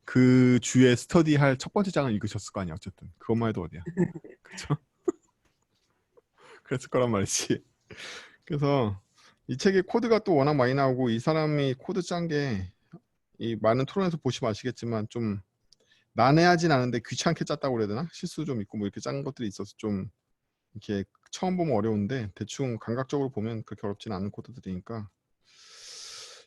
그 주에 스터디할 첫 번째 장을 읽으셨을 거 아니야. 어쨌든 그것만 해도 어디야. 그렇죠? 그랬을 거란 말이지. 그래서 이 책의 코드가 또 워낙 많이 나오고 이 사람이 코드 짠 게 이 많은 토론에서 보시면 아시겠지만 좀 난해하진 않은데 귀찮게 짰다고 그래야 되나? 실수 좀 있고 뭐 이렇게 짠 것들이 있어서 좀 이렇게 처음 보면 어려운데 대충 감각적으로 보면 그렇게 어렵진 않은 코드들이니까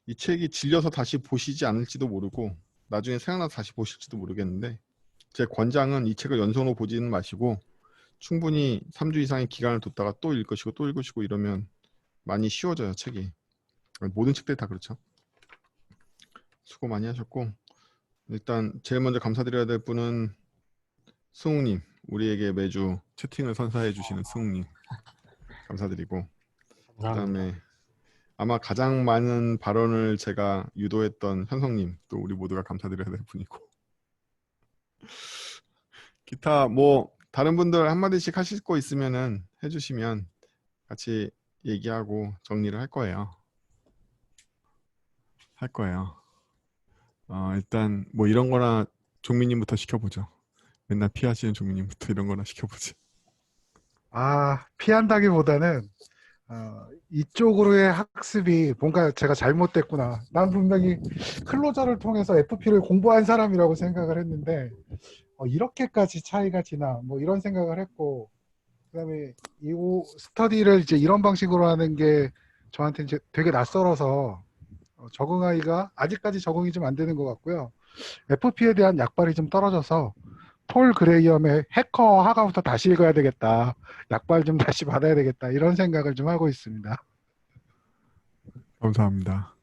이 책이 질려서 다시 보시지 않을지도 모르고 나중에 생각나서 다시 보실지도 모르겠는데 제 권장은 이 책을 연속으로 보지는 마시고 충분히 3주 이상의 기간을 뒀다가 또 읽으시고 또 읽으시고 이러면 많이 쉬워져요. 책이. 모든 책들이 다 그렇죠. 수고 많이 하셨고 일단 제일 먼저 감사드려야 될 분은 승욱님, 우리에게 매주 채팅을 선사해 주시는 승욱님 감사드리고
감사합니다.
그다음에 아마 가장 많은 발언을 제가 유도했던 현성님 또 우리 모두가 감사드려야 될 분이고 기타 뭐 다른 분들 한마디씩 하실 거 있으면은 해주시면 같이 얘기하고 정리를 할 거예요. 일단 뭐 이런 거나 종민님부터 시켜보죠. 맨날 피하시는 종민님부터 이런 거나 시켜보지.
피한다기보다는 이쪽으로의 학습이 뭔가 제가 잘못됐구나. 난 분명히 클로저를 통해서 FP를 공부한 사람이라고 생각을 했는데 이렇게까지 차이가 지나 뭐 이런 생각을 했고 그다음에 이 스터디를 이제 이런 방식으로 하는 게 저한테 이제 되게 낯설어서 적응하기가 아직까지 적응이 좀 안 되는 것 같고요. FP에 대한 약발이 좀 떨어져서 폴 그레이엄의 해커 하가부터 다시 읽어야 되겠다. 약발 좀 다시 받아야 되겠다. 이런 생각을 좀 하고 있습니다.
감사합니다.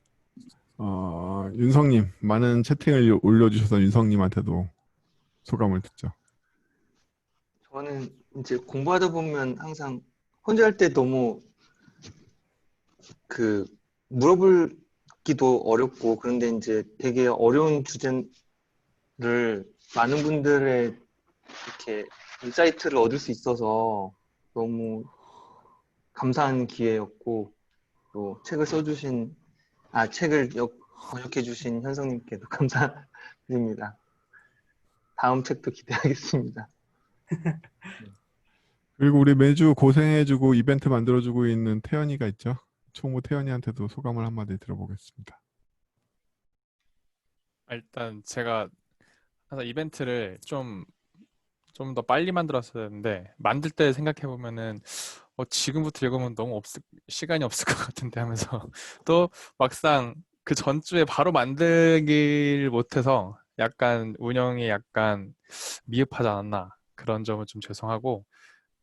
윤성님 많은 채팅을 올려주셔서 윤성님한테도 소감을 듣죠.
저는 이제 공부하다 보면 항상 혼자 할 때 너무 그 물어보기도 어렵고 그런데 이제 되게 어려운 주제를 많은 분들의 이렇게 인사이트를 얻을 수 있어서 너무 감사한 기회였고 또 책을 써주신 책을 번역해 주신 현성님께도 감사드립니다. 다음 책도 기대하겠습니다.
그리고 우리 매주 고생해주고 이벤트 만들어주고 있는 태연이가 있죠. 총무 태연이한테도 소감을 한마디 들어보겠습니다.
일단 제가 항상 이벤트를 좀 더 빨리 만들었어야 했는데 만들 때 생각해 보면은 지금부터 읽으면 너무 시간이 없을 것 같은데 하면서 또 막상 그 전주에 바로 만들기를 못해서 약간 운영이 약간 미흡하지 않았나 그런 점은 좀 죄송하고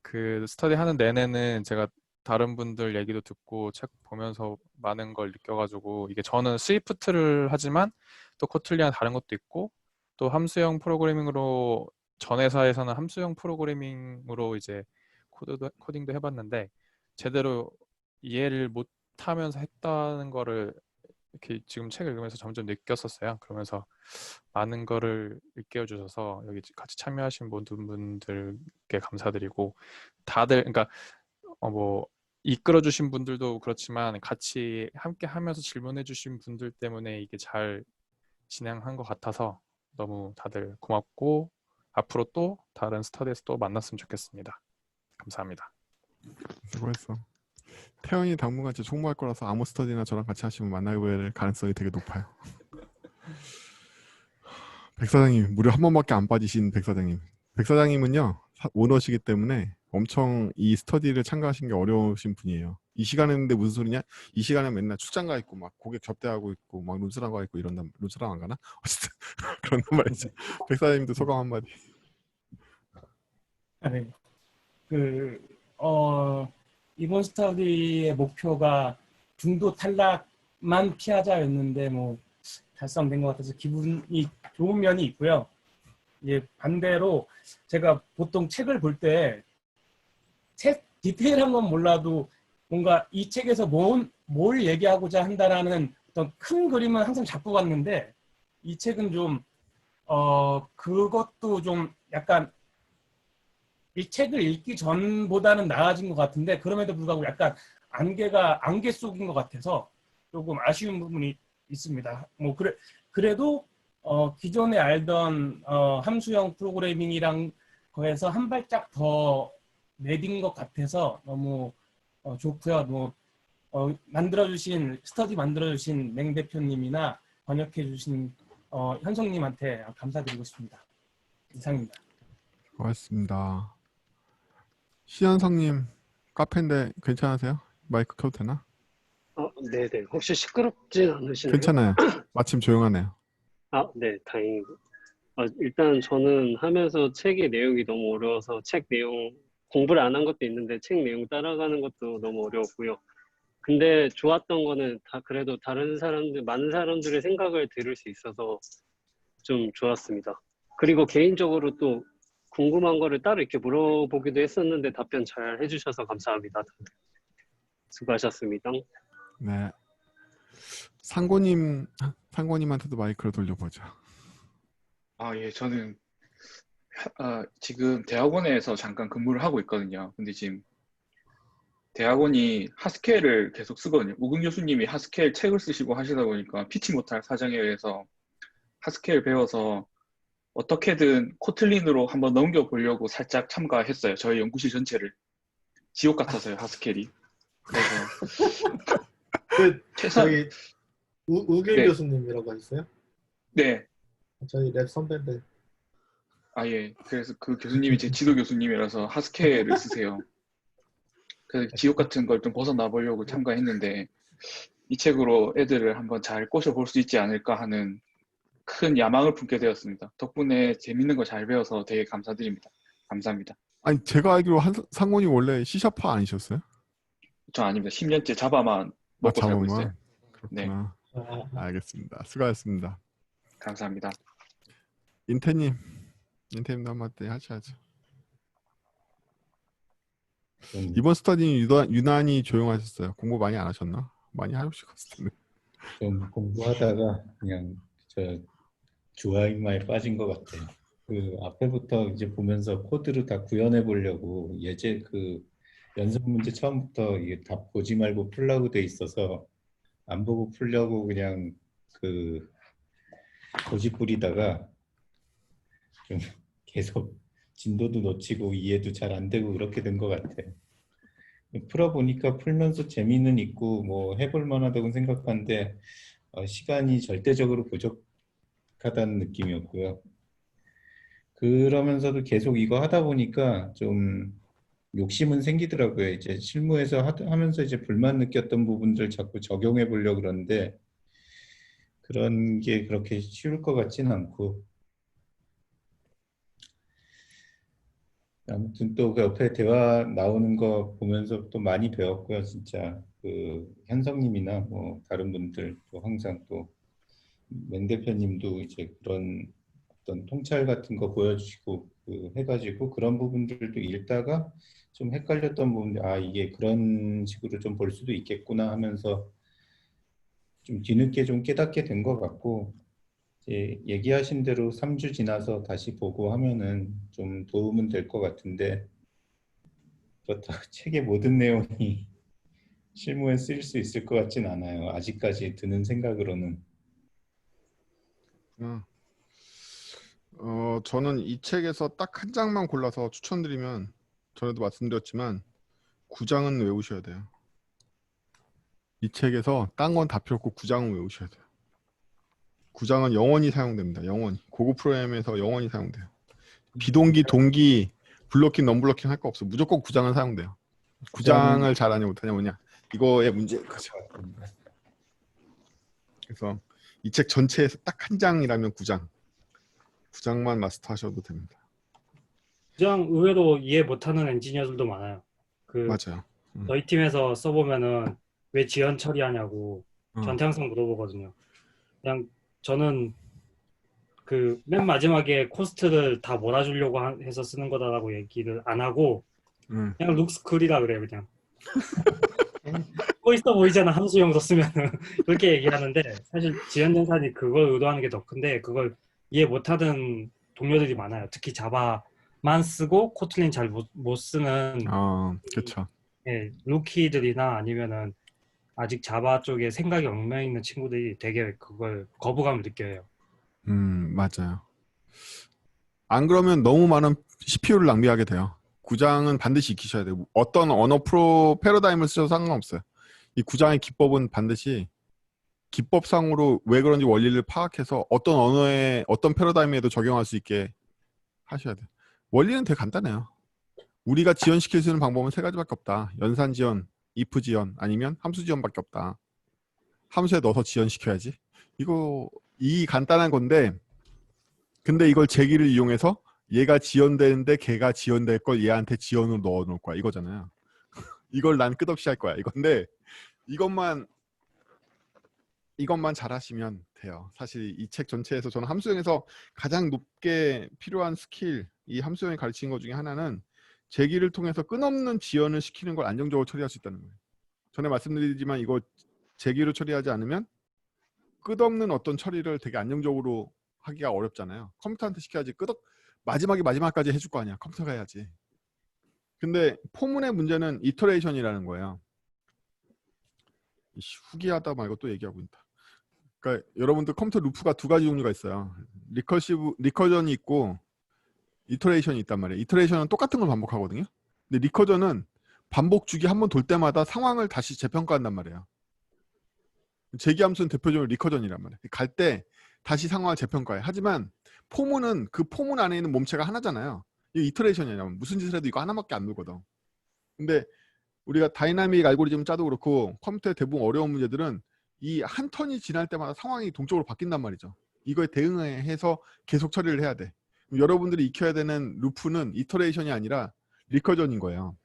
그 스터디 하는 내내는 제가 다른 분들 얘기도 듣고 책 보면서 많은 걸 느껴가지고 이게 저는 스위프트를 하지만 또 코틀리안 다른 것도 있고 또 함수형 프로그래밍으로 전 회사에서는 함수형 프로그래밍으로 이제 코딩도 해봤는데 제대로 이해를 못하면서 했다는 거를 이렇게 지금 책을 읽으면서 점점 느꼈었어요. 그러면서 많은 거를 일깨워 주셔서 여기 같이 참여하신 모든 분들께 감사드리고 다들 그러니까 뭐 이끌어 주신 분들도 그렇지만 같이 함께 하면서 질문해 주신 분들 때문에 이게 잘 진행한 것 같아서 너무 다들 고맙고 앞으로 또 다른 스터디에서 또 만났으면 좋겠습니다. 감사합니다.
수고했어. 태연이 당분간 제 총무할 거라서 아무 스터디나 저랑 같이 하시면 만나게 될 가능성이 되게 높아요. 백 사장님 무려 한 번밖에 안 빠지신 백 사장님. 백 사장님은요 오너시기 때문에 엄청 이 스터디를 참가하신 게 어려우신 분이에요. 이 시간에 했는데 무슨 소리냐? 이 시간에 맨날 출장 가 있고 막 고객 접대하고 있고 막 룸스랑 가 있고 이런단 룸스랑 안 가나? 어쨌든 그런단 말이지. 백 사장님도 소감 한마디.
네. 이번 스터디의 목표가 중도 탈락 만 피하자였는데 뭐 달성된 것 같아서 기분이 좋은 면이 있고요. 예, 반대로 제가 보통 책을 볼 때 책 디테일한 건 몰라도 뭔가 이 책에서 뭘 얘기하고자 한다라는 어떤 큰 그림은 항상 잡고 갔는데 이 책은 좀 그것도 좀 약간 이 책을 읽기 전보다는 나아진 것 같은데 그럼에도 불구하고 약간 안개 속인 것 같아서 조금 아쉬운 부분이 있습니다. 뭐 그래도 기존에 알던 함수형 프로그래밍이랑 거에서 한 발짝 더 내딘 것 같아서 너무 좋고요. 뭐 스터디 만들어주신 맹 대표님이나 번역해주신 현성님한테 감사드리고 싶습니다. 이상입니다.
고맙습니다. 시현성님 카페인데 괜찮으세요? 마이크 켜도 되나?
네네. 혹시 시끄럽진 않으시나요?
괜찮아요. 마침 조용하네요.
네, 다행이고. 일단 저는 하면서 책의 내용이 너무 어려워서 책 내용 공부를 안 한 것도 있는데 책 내용 따라가는 것도 너무 어려웠고요. 근데 좋았던 거는 그래도 많은 사람들의 생각을 들을 수 있어서 좀 좋았습니다. 그리고 개인적으로 또 궁금한 거를 따로 이렇게 물어보기도 했었는데 답변 잘 해주셔서 감사합니다. 수고하셨습니다.
네. 상고님한테도 마이크를 돌려보죠.
예, 저는 지금 대학원에서 잠깐 근무를 하고 있거든요. 근데 지금 대학원이 하스켈을 계속 쓰거든요. 우근 교수님이 하스켈 책을 쓰시고 하시다 보니까 피치 못할 사정에 의해서 하스켈 배워서 어떻게든 코틀린으로 한번 넘겨보려고 살짝 참가했어요. 저희 연구실 전체를. 지옥 같아서요, 하스켈이. 그래서
저희 우길
네.
교수님이라고 하셨어요?
네.
저희 랩 선배인데.
예. 그래서 그 교수님이 제 지도 교수님이라서 하스켈을 쓰세요. 그래서 지옥 같은 걸 좀 벗어나 보려고 참가했는데 이 책으로 애들을 한번 잘 꼬셔볼 수 있지 않을까 하는 큰 야망을 품게 되었습니다. 덕분에 재밌는 거 잘 배워서 되게 감사드립니다. 감사합니다.
아니 제가 알기로 상고님 원래 C샤파 아니셨어요?
저 아닙니다. 10년째 자바만 먹고 살고 있어요.
그렇구나.
네.
알겠습니다. 수고하셨습니다.
감사합니다.
인태님도 한마디 하셔야죠. 이번 스터디는 유난히 조용하셨어요. 공부 많이 안 하셨나? 많이 하셨을 텐데.
좀 공부하다가 그냥 저 주화인마에 빠진 것 같아요. 그 앞에부터 이제 보면서 코드를 다 구현해 보려고 그 연습 문제 처음부터 이게 다 보지 말고 풀라고 돼 있어서 안 보고 풀려고 그냥 그 고집 부리다가 좀 계속 진도도 놓치고 이해도 잘 안 되고 그렇게 된 것 같아요. 풀어보니까 풀면서 재미는 있고 뭐 해볼 만하다고 생각하는데 시간이 절대적으로 부족하다는 느낌이었고요. 그러면서도 계속 이거 하다 보니까 좀 욕심은 생기더라고요. 이제 실무에서 하면서 이제 불만 느꼈던 부분들 자꾸 적용해 보려고 그러는데 그런 게 그렇게 쉬울 것 같지는 않고 아무튼 또 그 옆에 대화 나오는 거 보면서 또 많이 배웠고요. 진짜 그 현성님이나 뭐 다른 분들 또 항상 또 맹 대표님도 이제 그런 어떤 통찰 같은 거 보여주시고 해가지고 그런 부분들도 읽다가 좀 헷갈렸던 부분들 이게 그런 식으로 좀 볼 수도 있겠구나 하면서 좀 뒤늦게 좀 깨닫게 된 것 같고 이제 얘기하신 대로 3주 지나서 다시 보고 하면은 좀 도움은 될 것 같은데 그렇다고 책의 모든 내용이 실무에 쓰일 수 있을 것 같진 않아요. 아직까지 드는 생각으로는.
저는 이 책에서 딱 한 장만 골라서 추천드리면 전에도 말씀드렸지만 9장은 외우셔야 돼요. 이 책에서 딴 건 다 필요 없고 9장은 외우셔야 돼요. 9장은 영원히 사용됩니다. 영원히. 고급 프로그램에서 영원히 사용돼요. 비동기, 동기, 블로킹, 넘블로킹 할 거 없어. 무조건 9장은 사용돼요. 9장을 잘하냐 못하냐 뭐냐. 이거의 문제인 거죠. 그래서 이 책 전체에서 딱 한 장이라면 9장. 9장만 마스터하셔도 됩니다.
9장 의외로 이해 못하는 엔지니어들도 많아요.
맞아요.
저희 팀에서 써보면은 왜 지연 처리하냐고 저한테 항상 물어보거든요. 그냥 저는 그 맨 마지막에 코스트를 다 몰아주려고 해서 쓰는 거다라고 얘기를 안 하고 그냥 룩스쿨이라 그래요. 그냥 있어 보이잖아 함수형도 쓰면은 그렇게 얘기하는데 사실 지연연산이 그걸 의도하는 게 더 큰데 그걸 이해 못하는 동료들이 많아요. 특히 자바만 쓰고 코틀린 잘 못 쓰는
그렇죠.
예, 루키들이나 아니면은 아직 자바 쪽에 생각이 얽매 있는 친구들이 되게 그걸 거부감을 느껴요.
맞아요. 안 그러면 너무 많은 CPU를 낭비하게 돼요. 구장은 반드시 익히셔야 돼요. 어떤 언어 패러다임을 쓰셔도 상관없어요. 이 구장의 기법은 반드시 기법상으로 왜 그런지 원리를 파악해서 어떤 언어에 어떤 패러다임에도 적용할 수 있게 하셔야 돼요. 원리는 되게 간단해요. 우리가 지연시킬 수 있는 방법은 세 가지밖에 없다. 연산 지연, if 지연, 아니면 함수 지연밖에 없다. 함수에 넣어서 지연시켜야지. 이 간단한 건데 근데 이걸 제기를 이용해서 얘가 지연되는데 걔가 지연될 걸 얘한테 지연으로 넣어 놓을 거야. 이거잖아요. 이걸 난 끝없이 할 거야. 이건데 이것만 잘하시면 돼요. 사실 이 책 전체에서 저는 함수형에서 가장 높게 필요한 스킬, 이 함수형이 가르치는 것 중에 하나는 제기를 통해서 끊없는 지연을 시키는 걸 안정적으로 처리할 수 있다는 거예요. 전에 말씀드리지만 이거 제기로 처리하지 않으면 끝없는 어떤 처리를 되게 안정적으로 하기가 어렵잖아요. 컴퓨터한테 시켜야지 마지막까지 해줄 거 아니야. 컴퓨터가 해야지. 근데 포문의 문제는 이터레이션이라는 거예요. 후기하다 말고 또 얘기하고 있다. 그러니까 여러분들 컴퓨터 루프가 두 가지 종류가 있어요. 리커전이 있고 이터레이션이 있단 말이에요. 이터레이션은 똑같은 걸 반복하거든요. 근데 리커전은 반복 주기 한 번 돌 때마다 상황을 다시 재평가한단 말이에요. 제기함수는 대표적으로 리커전이란 말이에요. 갈 때 다시 상황을 재평가해. 하지만 포문은 그 포문 안에 있는 몸체가 하나잖아요. 이게 이터레이션이냐면 무슨 짓을 해도 이거 하나밖에 안 늘거든. 근데 우리가 다이나믹 알고리즘 짜도 그렇고 컴퓨터의 대부분 어려운 문제들은 이 한 턴이 지날 때마다 상황이 동적으로 바뀐단 말이죠. 이거에 대응해서 계속 처리를 해야 돼. 여러분들이 익혀야 되는 루프는 이터레이션이 아니라 리커전인 거예요.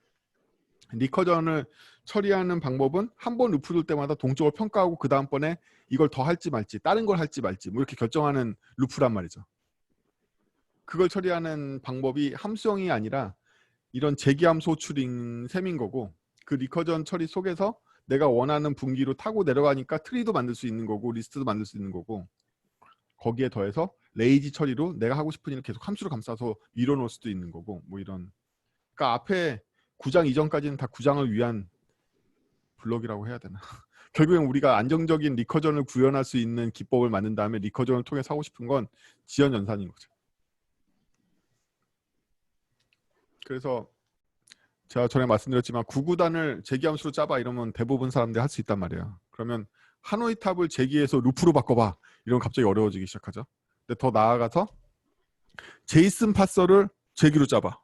리커전을 처리하는 방법은 한 번 루프 돌 때마다 동적으로 평가하고 그 다음번에 이걸 더 할지 말지 다른 걸 할지 말지 뭐 이렇게 결정하는 루프란 말이죠. 그걸 처리하는 방법이 함수형이 아니라 이런 제기함수 호출인 셈인 거고 그 리커전 처리 속에서 내가 원하는 분기로 타고 내려가니까 트리도 만들 수 있는 거고 리스트도 만들 수 있는 거고 거기에 더해서 레이지 처리로 내가 하고 싶은 일을 계속 함수로 감싸서 이뤄 놓을 수도 있는 거고 뭐 이런 그러니까 앞에 9장 이전까지는 다 9장을 위한 블록이라고 해야 되나 결국엔 우리가 안정적인 리커전을 구현할 수 있는 기법을 만든 다음에 리커전을 통해서 하고 싶은 건 지연 연산인 거죠. 그래서 제가 전에 말씀드렸지만 9구단을 제기함수로 짜봐 이러면 대부분 사람들이 할 수 있단 말이에요. 그러면 하노이 탑을 제기해서 루프로 바꿔봐 이러면 갑자기 어려워지기 시작하죠. 근데 더 나아가서 제이슨 파서를 제기로 짜봐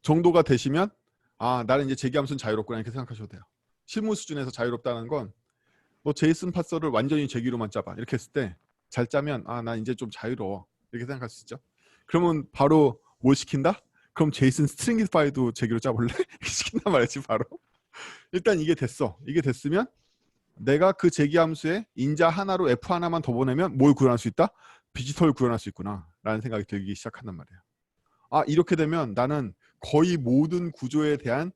정도가 되시면 아 나는 이제 제기함수는 자유롭구나 이렇게 생각하셔도 돼요. 실무 수준에서 자유롭다는 건 너 제이슨 파서를 완전히 제기로만 짜봐 이렇게 했을 때 잘 짜면 아 난 이제 좀 자유로워 이렇게 생각할 수 있죠. 그러면 바로 뭘 시킨다? 그럼 제이슨 스트링 파일도 제기로 짜볼래? 시킨단 말이지 바로. 일단 이게 됐어. 이게 됐으면 내가 그 제기함수에 인자 하나로 F 하나만 더 보내면 뭘 구현할 수 있다? 비지털을 구현할 수 있구나 라는 생각이 들기 시작한단 말이에요. 아 이렇게 되면 나는 거의 모든 구조에 대한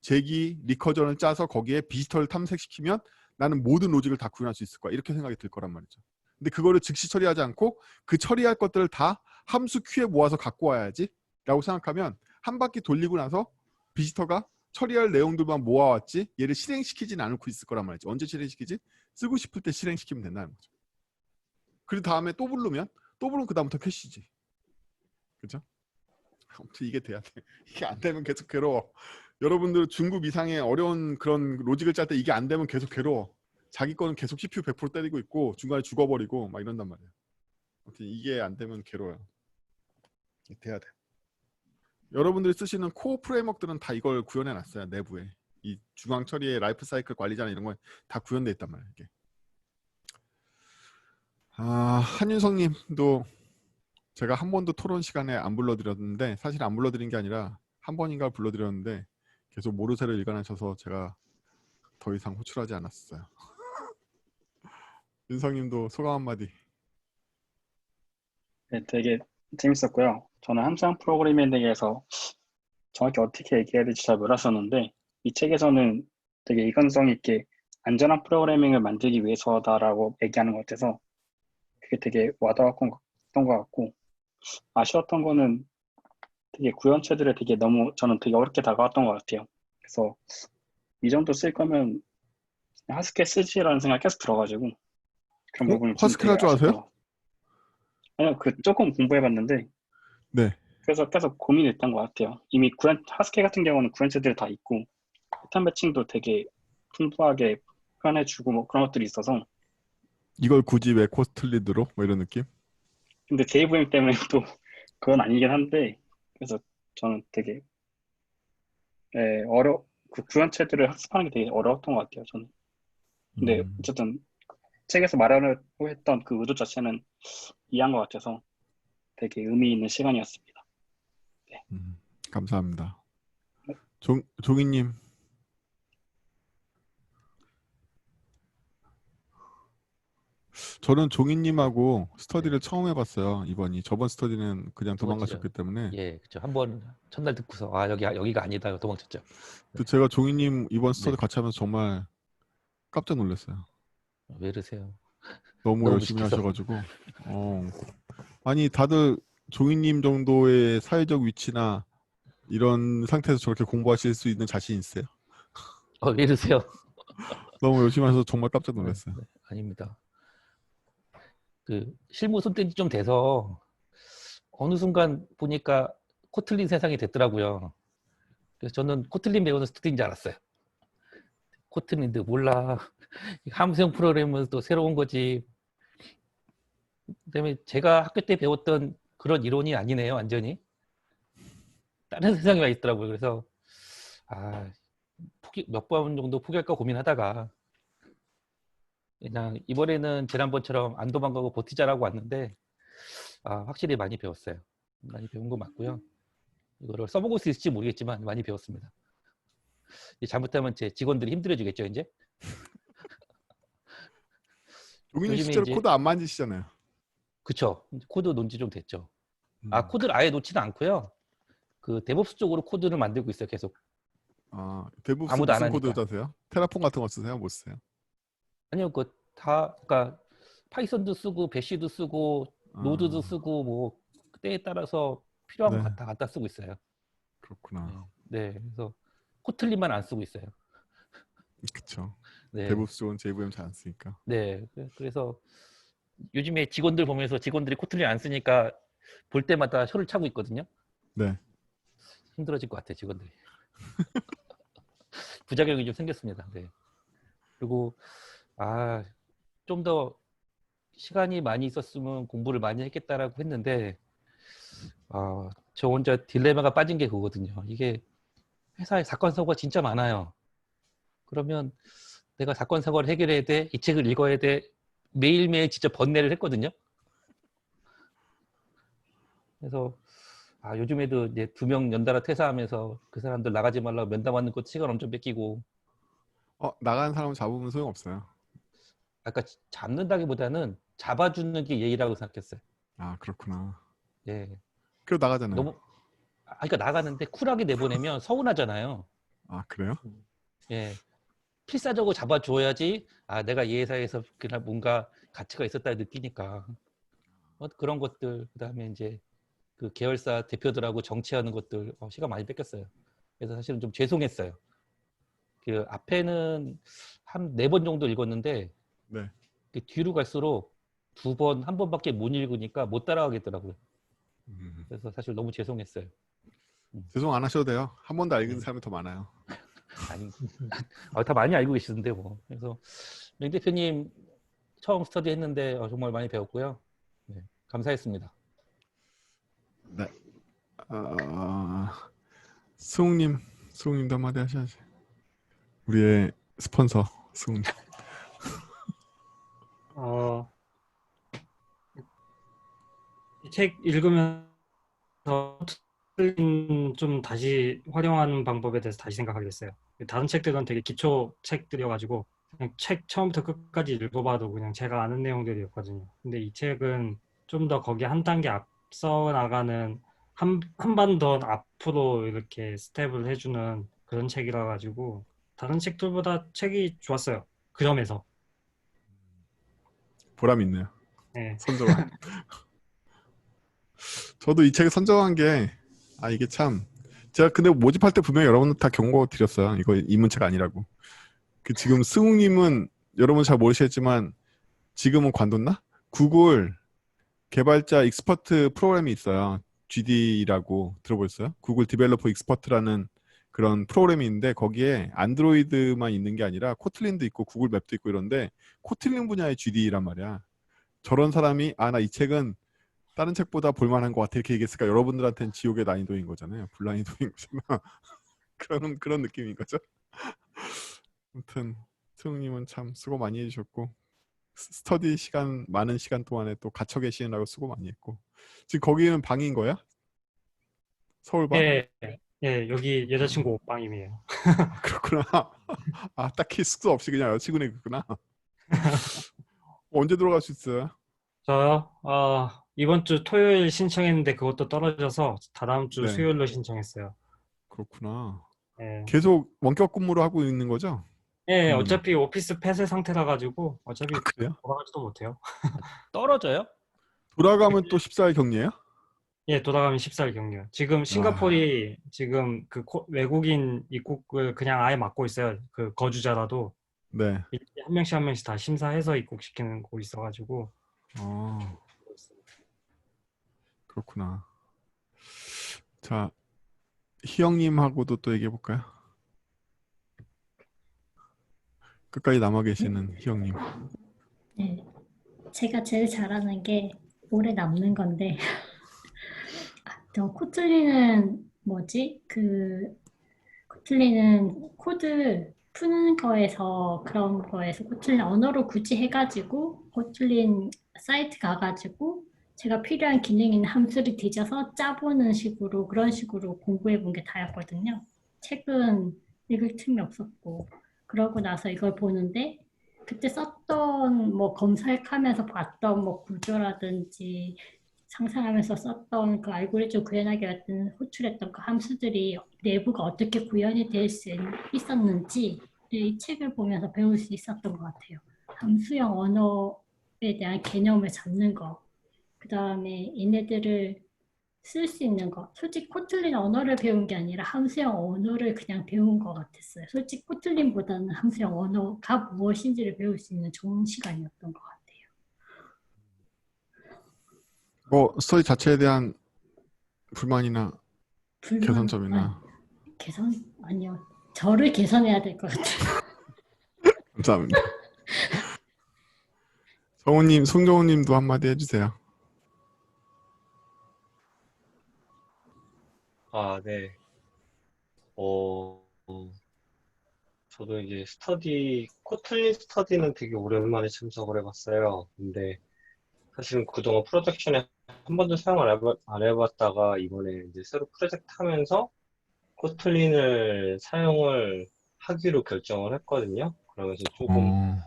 제기 리커전을 짜서 거기에 비지털을 탐색시키면 나는 모든 로직을 다 구현할 수 있을 거야. 이렇게 생각이 들 거란 말이죠. 근데 그거를 즉시 처리하지 않고 그 처리할 것들을 다 함수 Q에 모아서 갖고 와야지 라고 생각하면 한 바퀴 돌리고 나서 비지터가 처리할 내용들만 모아왔지 얘를 실행시키지는 않고 있을 거란 말이지. 언제 실행시키지? 쓰고 싶을 때 실행시키면 된다는 거죠. 그리고 다음에 또 부르면 그 다음부터 캐시지. 그죠? 아무튼 이게 돼야 돼. 이게 안 되면 계속 괴로워. 여러분들 중급 이상의 어려운 그런 로직을 짤 때 이게 안 되면 계속 괴로워. 자기 거는 계속 CPU 100% 때리고 있고 중간에 죽어버리고 막 이런단 말이에요. 아무튼 이게 안 되면 괴로워요. 이게 돼야 돼. 여러분들이 쓰시는 코어 프레임워크들은 다 이걸 구현해 놨어요. 내부에. 이 중앙 처리의 라이프 사이클 관리자나 이런 건 다 구현돼 있단 말이에요. 이게. 한윤성 님도 제가 한 번도 토론 시간에 안 불러드렸는데 사실 안 불러드린 게 아니라 한 번인가 불러드렸는데 계속 모르쇠를 일관하셔서 제가 더 이상 호출하지 않았어요. 윤성님도 소감 한마디.
네, 되게 재밌었고요. 저는 함수형 프로그래밍에 대해서 정확히 어떻게 얘기해야 될지 잘 몰랐었는데 이 책에서는 되게 일관성 있게 안전한 프로그래밍을 만들기 위해서다라고 얘기하는 것 같아서 그게 되게 와닿았던 것 같고 아쉬웠던 거는 되게 구현체들을 되게 너무 저는 되게 어렵게 다가왔던 것 같아요. 그래서 이 정도 쓸 거면 하스케 쓰지라는 생각이 계속 들어가지고 그런 부분이 좀
하스케
되게
할 줄 아세요?
아쉬웠던 것 같아요. 아니요, 그 조금 공부해봤는데
네.
그래서 계속 고민했던 것 같아요. 이미 하스케 같은 경우는 구현체들이 다 있고 패턴 매칭도 되게 풍부하게 표현해주고 뭐 그런 것들이 있어서
이걸 굳이 왜 코스틀리드로? 뭐 이런 느낌?
근데 JVM 때문에 또 그건 아니긴 한데 그래서 저는 되게 그 구현체들을 학습하는 게 되게 어려웠던 것 같아요. 저는. 근데 어쨌든 책에서 말하려고 했던 그 의도 자체는 이해한 것 같아서 되게 의미 있는 시간이었습니다.
감사합니다. 종이님. 저는 종이님하고 스터디를 처음 해봤어요. 이번이. 저번 스터디는 그냥
두 번째죠.
도망가셨기 때문에.
예, 그렇죠. 한번 첫날 듣고서 아 여기가 아니다 도망쳤죠.
또 제가 종이님 이번 스터디
네.
같이 하면서 정말 깜짝 놀랐어요.
왜 이러세요?
너무
너무
열심히
무식해서.
하셔가지고. 아니 다들 종이님 정도의 사회적 위치나 이런 상태에서 저렇게 공부하실 수 있는 자신 있어요?
왜 이러세요?
너무 열심히 하셔서 정말 깜짝 놀랐어요.
네, 아닙니다. 그 실무 손댄 지 좀 돼서 어느 순간 보니까 코틀린 세상이 됐더라고요. 그래서 저는 코틀린 배우는 스터디인 줄 알았어요. 코틀린도 몰라. 함수형 프로그램은 또 새로운 거지. 그다음에 제가 학교 때 배웠던 그런 이론이 아니네요, 완전히. 다른 세상에 와 있더라고요. 그래서 몇 번 정도 포기할까 고민하다가 그냥 이번에는 지난번처럼 안 도망가고 버티자라고 왔는데 확실히 많이 배웠어요. 많이 배운 거 맞고요. 이거를 써먹을 수 있을지 모르겠지만 많이 배웠습니다. 잘못하면 제 직원들이 힘들어지겠죠, 이제.
종이님
요즘에
실제로
이제-
코드 안 만지시잖아요.
그쵸. 코드 논 지 좀 됐죠. 코드를 아예 놓지는 않고요. 그 데브옵스 쪽으로 코드를 만들고 있어요, 계속.
데브옵스
아무도 안
무슨 코드
하니까.
짜세요? 테라폼 같은 거 쓰세요? 못 쓰세요?
아니요, 그러니까 파이썬도 쓰고 배시도 쓰고 노드도 쓰고 뭐 때에 따라서 필요한 거
네.
다 갖다 쓰고 있어요.
그렇구나.
네, 그래서 코틀린만 안 쓰고 있어요.
그쵸.
네.
데브옵스 쪽은 JVM 잘 안 쓰니까.
네, 그래서 요즘에 직원들 보면서 직원들이 코틀린 안 쓰니까 볼 때마다 혀를 차고 있거든요.
네.
힘들어질 것 같아요, 직원들이. 부작용이 좀 생겼습니다. 네. 그리고 좀 더 시간이 많이 있었으면 공부를 많이 했겠다라고 했는데 저 혼자 딜레마가 빠진 게 그거거든요. 이게 회사에 사건 사고가 진짜 많아요. 그러면 내가 사건 사고를 해결해야 돼, 이 책을 읽어야 돼, 매일매일 진짜 번뇌를 했거든요. 그래서 요즘에도 이제 2명 연달아 퇴사하면서 그 사람들 나가지 말라고 면담하는 것 시간 엄청 뺏기고.
나가는 사람 잡으면 소용없어요.
아까 잡는다기보다는 잡아주는 게 예의라고 생각했어요.
그렇구나.
예.
그래도 나가잖아요.
너무 그러니까 나가는데 쿨하게 내보내면 서운하잖아요.
그래요?
예. 필사적으로 잡아줘야지 내가 이 회사에서 그냥 뭔가 가치가 있었다 느끼니까. 그런 것들, 그다음에 이제 그 계열사 대표들하고 정치하는 것들 시간 많이 뺏겼어요. 그래서 사실은 좀 죄송했어요. 그 앞에는 한 4번 정도 읽었는데
네.
그 뒤로 갈수록 2번, 1번밖에 못 읽으니까 못 따라가겠더라고요. 그래서 사실 너무 죄송했어요.
죄송 안 하셔도 돼요. 한 번도 안 읽은 사람이 더 많아요.
아니, 다 많이 알고 계시던데 뭐. 그래서 맹 대표님 처음 스터디 했는데 정말 많이 배웠고요. 네, 감사했습니다.
네. 수웅님도 한마디 하셔야지. 우리의 스폰서 수웅님.
이 책 읽으면서 좀 다시 활용하는 방법에 대해서 다시 생각하게 됐어요. 다른 책들은 되게 기초 책들이어가지고 그냥 책 처음부터 끝까지 읽어봐도 그냥 제가 아는 내용들이었거든요. 근데 이 책은 좀 더 거기 한 단계 앞서 나가는 한 번 더 앞으로 이렇게 스텝을 해주는 그런 책이라 가지고 다른 책들보다 책이 좋았어요. 그 점에서.
보람 있네요.
네.
선정한. 저도 이 책을 선정한 게 이게 참 제가 근데 모집할 때 분명히 여러분들 다 경고 드렸어요. 이거 입문책 아니라고. 지금 승욱님은 여러분 잘 모르시겠지만 지금은 관뒀나? 구글 개발자 익스퍼트 프로그램이 있어요. GD라고 들어보셨어요? 구글 디벨로퍼 익스퍼트라는 그런 프로그램이 있는데 거기에 안드로이드만 있는 게 아니라 코틀린도 있고 구글 맵도 있고 이런데 코틀린 분야의 GD란 말이야. 저런 사람이 나 이 책은 다른 책보다 볼만한 것 같아 이렇게 얘기했으니까 여러분들한테는 지옥의 난이도인 거잖아요. 불난이도인 거잖아. 그런 느낌인 거죠. 아무튼 승욱님은 참 수고 많이 해주셨고 스터디 시간 많은 시간 동안에 또 갇혀 계시느라고 수고 많이 했고 지금 거기는 방인 거야? 서울 방?
예, 예, 여기 여자친구 옷방임이에요.
그렇구나. 딱히 숙소 없이 그냥 여자친구네 있구나. 언제 들어갈 수 있어요?
저요? 이번 주 토요일 신청했는데 그것도 떨어져서 다다음 주
네.
수요일로 신청했어요.
그렇구나.
예.
계속 원격 근무로 하고 있는 거죠?
예, 어차피 오피스 폐쇄 상태라 가지고 어차피
그래요?
돌아가지도 못해요.
떨어져요?
돌아가면 또 14일 격리예요?
예, 돌아가면 14일 격리요. 지금 싱가포르이 지금 외국인 입국을 그냥 아예 막고 있어요. 그 거주자라도
네.
한 명씩 한 명씩 다 심사해서 입국시키는 곳 있어가지고.
그렇구나. 자, 희영님하고도 또 얘기해 볼까요? 끝까지 남아 계시는 희영님.
네, 제가 제일 잘하는 게 오래 남는 건데 저 코틀린은 코틀린은 코드 푸는 거에서 그런 거에서 코틀린 언어로 굳이 해가지고 코틀린 사이트 가가지고 제가 필요한 기능 있는 함수를 뒤져서 짜보는 식으로 그런 식으로 공부해 본 게 다였거든요. 책은 읽을 틈이 없었고 그러고 나서 이걸 보는데 그때 썼던 검색하면서 봤던 구조라든지 상상하면서 썼던 그 알고리즘 구현하기 같은 호출했던 그 함수들이 내부가 어떻게 구현이 될 수 있었는지 이 책을 보면서 배울 수 있었던 것 같아요. 함수형 언어에 대한 개념을 잡는 거, 그 다음에 얘네들을 쓸 수 있는 거. 솔직히 코틀린 언어를 배운 게 아니라 함수형 언어를 그냥 배운 것 같았어요. 솔직히 코틀린보다는 함수형 언어가 무엇인지를 배울 수 있는 좋은 시간이었던 것 같아요.
스터디 자체에 대한 불만이나 개선점이나
아니요. 저를 개선해야 될 것 같아요.
감사합니다. 송정우님도 한마디 해주세요.
네. 저도 이제 코틀린 스터디는 되게 오랜만에 참석을 해봤어요. 근데 사실은 그동안 프로덕션에 한 번도 사용을 안 해봤다가 이번에 이제 새로 프로젝트 하면서 코틀린을 사용을 하기로 결정을 했거든요. 그러면서 조금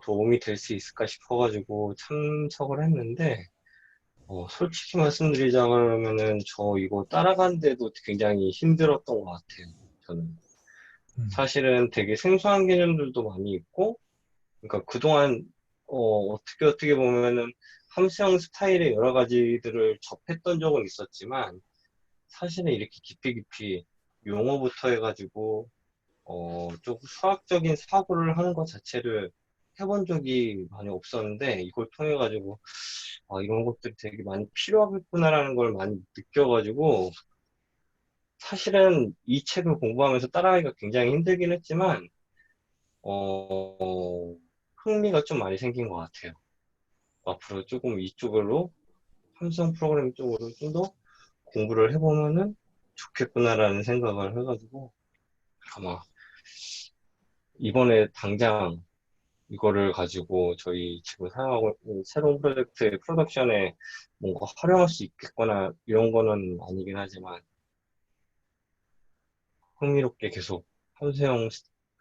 도움이 될 수 있을까 싶어가지고 참석을 했는데 솔직히 말씀드리자면은 저 이거 따라가는데도 굉장히 힘들었던 것 같아요. 저는 사실은 되게 생소한 개념들도 많이 있고, 그러니까 그동안 어떻게 보면은 함수형 스타일의 여러 가지들을 접했던 적은 있었지만 사실은 이렇게 깊이 용어부터 해가지고 좀 수학적인 사고를 하는 것 자체를 해본 적이 많이 없었는데 이걸 통해 가지고 이런 것들이 되게 많이 필요하겠구나라는 걸 많이 느껴가지고 사실은 이 책을 공부하면서 따라하기가 굉장히 힘들긴 했지만 흥미가 좀 많이 생긴 것 같아요. 앞으로 조금 이쪽으로 함수형 프로그래밍 쪽으로 좀 더 공부를 해보면은 좋겠구나라는 생각을 해가지고 아마 이번에 당장 이거를 가지고 저희 지금 사용하고 있는 새로운 프로젝트의 프로덕션에 뭔가 활용할 수 있겠거나 이런 거는 아니긴 하지만 흥미롭게 계속 함수형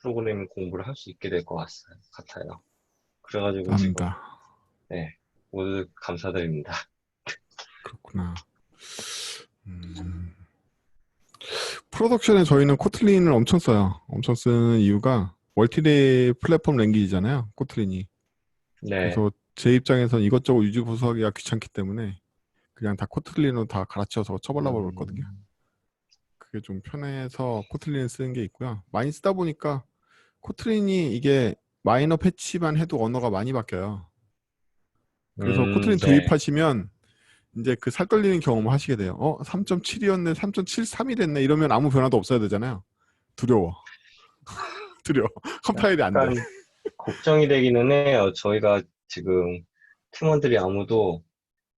프로그래밍 공부를 할 수 있게 될 것 같아요. 그래가지고 지금
감사합니다.
네, 모두 감사드립니다.
그렇구나. 프로덕션에 저희는 코틀린을 엄청 써요. 엄청 쓰는 이유가 멀티데이 플랫폼 랭귀지잖아요. 코틀린이.
네,
그래서 제 입장에서는 이것저것 유지 보수하기가 귀찮기 때문에 그냥 다 코틀린으로 다 갈아치워서 쳐발라 버렸거든요. 그게 좀 편해서 코틀린을 쓰는 게 있고요. 많이 쓰다 보니까 코틀린이 이게 마이너 패치만 해도 언어가 많이 바뀌어요. 그래서 코틀린
네.
도입하시면 이제 그 살 떨리는 경험을 하시게 돼요. 3.7이었네, 3.73이 됐네 이러면 아무 변화도 없어야 되잖아요. 두려워. 두려워. 컴파일이 안 돼.
약간 걱정이 되기는 해요. 저희가 지금 팀원들이 아무도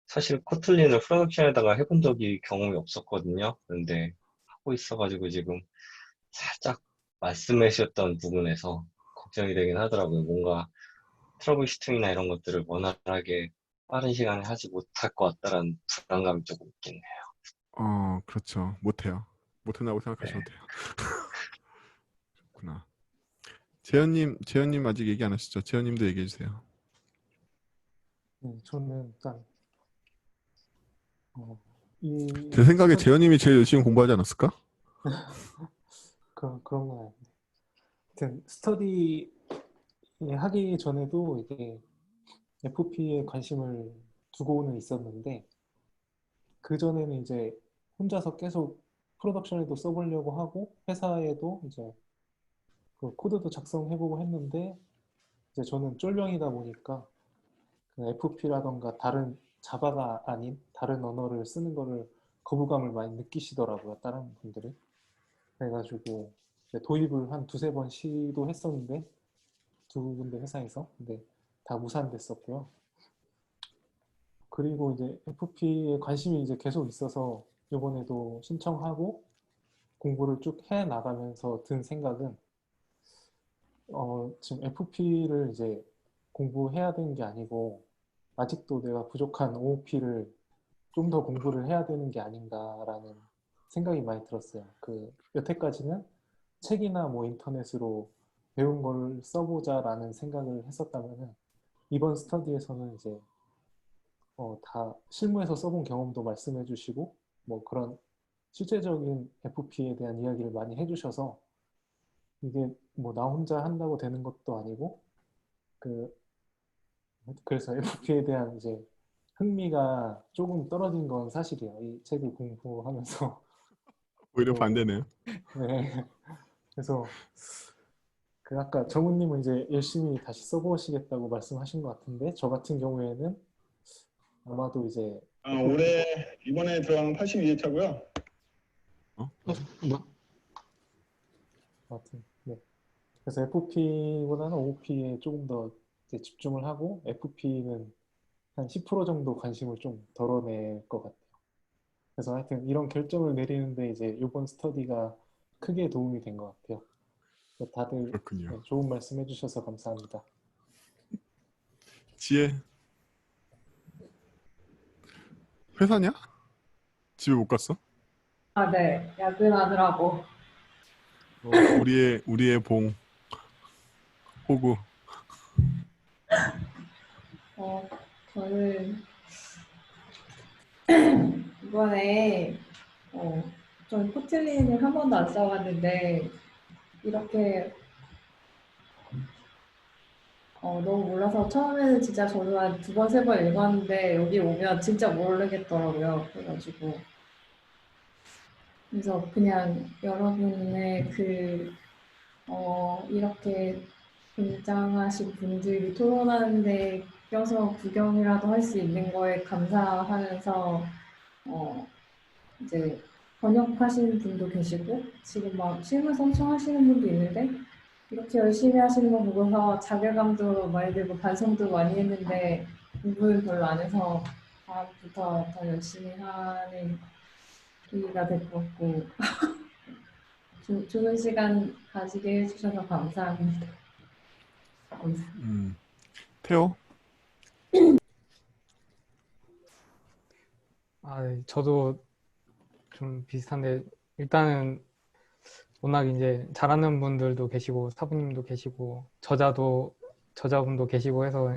사실 코틀린을 프로덕션에다가 해본 적이 경험이 없었거든요. 그런데 하고 있어가지고 지금 살짝 말씀해 주셨던 부분에서 걱정이 되긴 하더라고요. 뭔가 트러블 슈팅이나 이런 것들을 원활하게 빠른 시간에 하지 못할 것 같다라는 불안감이 조금 있긴 해요.
그렇죠. 못해요. 못한다고
네.
생각하시면 돼요. 그렇구나. 재현님 아직 얘기 안 하시죠? 재현님도 얘기해 주세요.
저는 일단 이
제 생각에
스터디
재현님이 제일 열심히 공부하지 않았을까?
그런 건 아닌데, 하여튼 스터디 하기 전에도 이게 FP에 관심을 두고는 있었는데 그 전에는 이제 혼자서 계속 프로덕션에도 써보려고 하고 회사에도 이제 그 코드도 작성해보고 했는데 이제 저는 쫄병이다 보니까 그 FP라던가 다른 자바가 아닌 다른 언어를 쓰는 거를 거부감을 많이 느끼시더라고요, 다른 분들이. 그래가지고 이제 도입을 한 두세 번 시도했었는데 두 군데 회사에서 근데 다 무산됐었고요. 그리고 이제 FP에 관심이 이제 계속 있어서 이번에도 신청하고 공부를 쭉 해 나가면서 든 생각은 지금 FP를 이제 공부해야 되는 게 아니고 아직도 내가 부족한 OOP를 좀 더 공부를 해야 되는 게 아닌가라는 생각이 많이 들었어요. 그 여태까지는 책이나 뭐 인터넷으로 배운 걸 써보자라는 생각을 했었다면은 이번 스터디에서는 이제 다 실무에서 써본 경험도 말씀해 주시고 뭐 그런 실제적인 FP에 대한 이야기를 많이 해주셔서 이게 뭐 나 혼자 한다고 되는 것도 아니고 그래서 FP에 대한 이제 흥미가 조금 떨어진 건 사실이에요. 이 책을 공부하면서.
오히려 반대네요.
네. 그래서 그 아까 정우님은 이제 열심히 다시 써보시겠다고 말씀하신 것 같은데 저 같은 경우에는 아마도 이제
올해 이번에 들어간 82회차고요.
아무튼 네. 그래서 FP보다는 OOP에 조금 더 이제 집중을 하고 FP는 한 10% 정도 관심을 좀 덜어낼 것 같아요. 그래서 하여튼 이런 결정을 내리는데 이제 이번 스터디가 크게 도움이 된 것 같아요. 다들 네, 좋은 말씀 해주셔서 감사합니다.
지혜. 회사냐? 집에 못 갔어?
아, 네. 야근하느라고.
우리의 봉 호구.
저는 이번에 전 코틀린을 한 번도 안 써봤는데 이렇게 너무 몰라서 처음에는 진짜 저도 한 두 번, 세 번 읽었는데 여기 오면 진짜 모르겠더라고요. 그래서 그냥 여러분의 이렇게 굉장하신 분들이 토론하는데 껴서 구경이라도 할 수 있는 거에 감사하면서 이제 번역하시는 분도 계시고 지금 막 실무 엄청 하시는 분도 있는데 이렇게 열심히 하시는 거 보고서 자괴감도 많이 들고 반성도 많이 했는데 공부는 별로 안 해서 다음부터 더 열심히 하는 계기가 될 것 같고 좋은 시간 가지게 해주셔서 감사합니다.
태호?
저도 좀 비슷한데 일단은 워낙 이제 잘하는 분들도 계시고 사부님도 계시고 저자분도 계시고 해서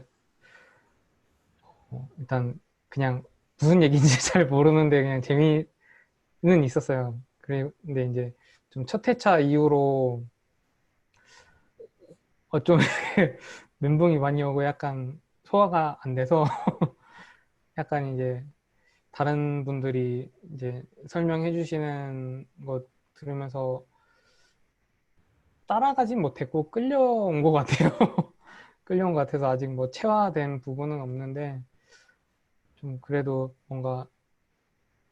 일단 그냥 무슨 얘기인지 잘 모르는데 그냥 재미는 있었어요. 근데 이제 좀 첫 회차 이후로 좀 멘붕이 많이 오고 약간 소화가 안 돼서 약간 이제 다른 분들이 이제 설명해 주시는 거 들으면서 따라가진 못했고 끌려온 것 같아요. 끌려온 것 같아서 아직 뭐 체화된 부분은 없는데 좀 그래도 뭔가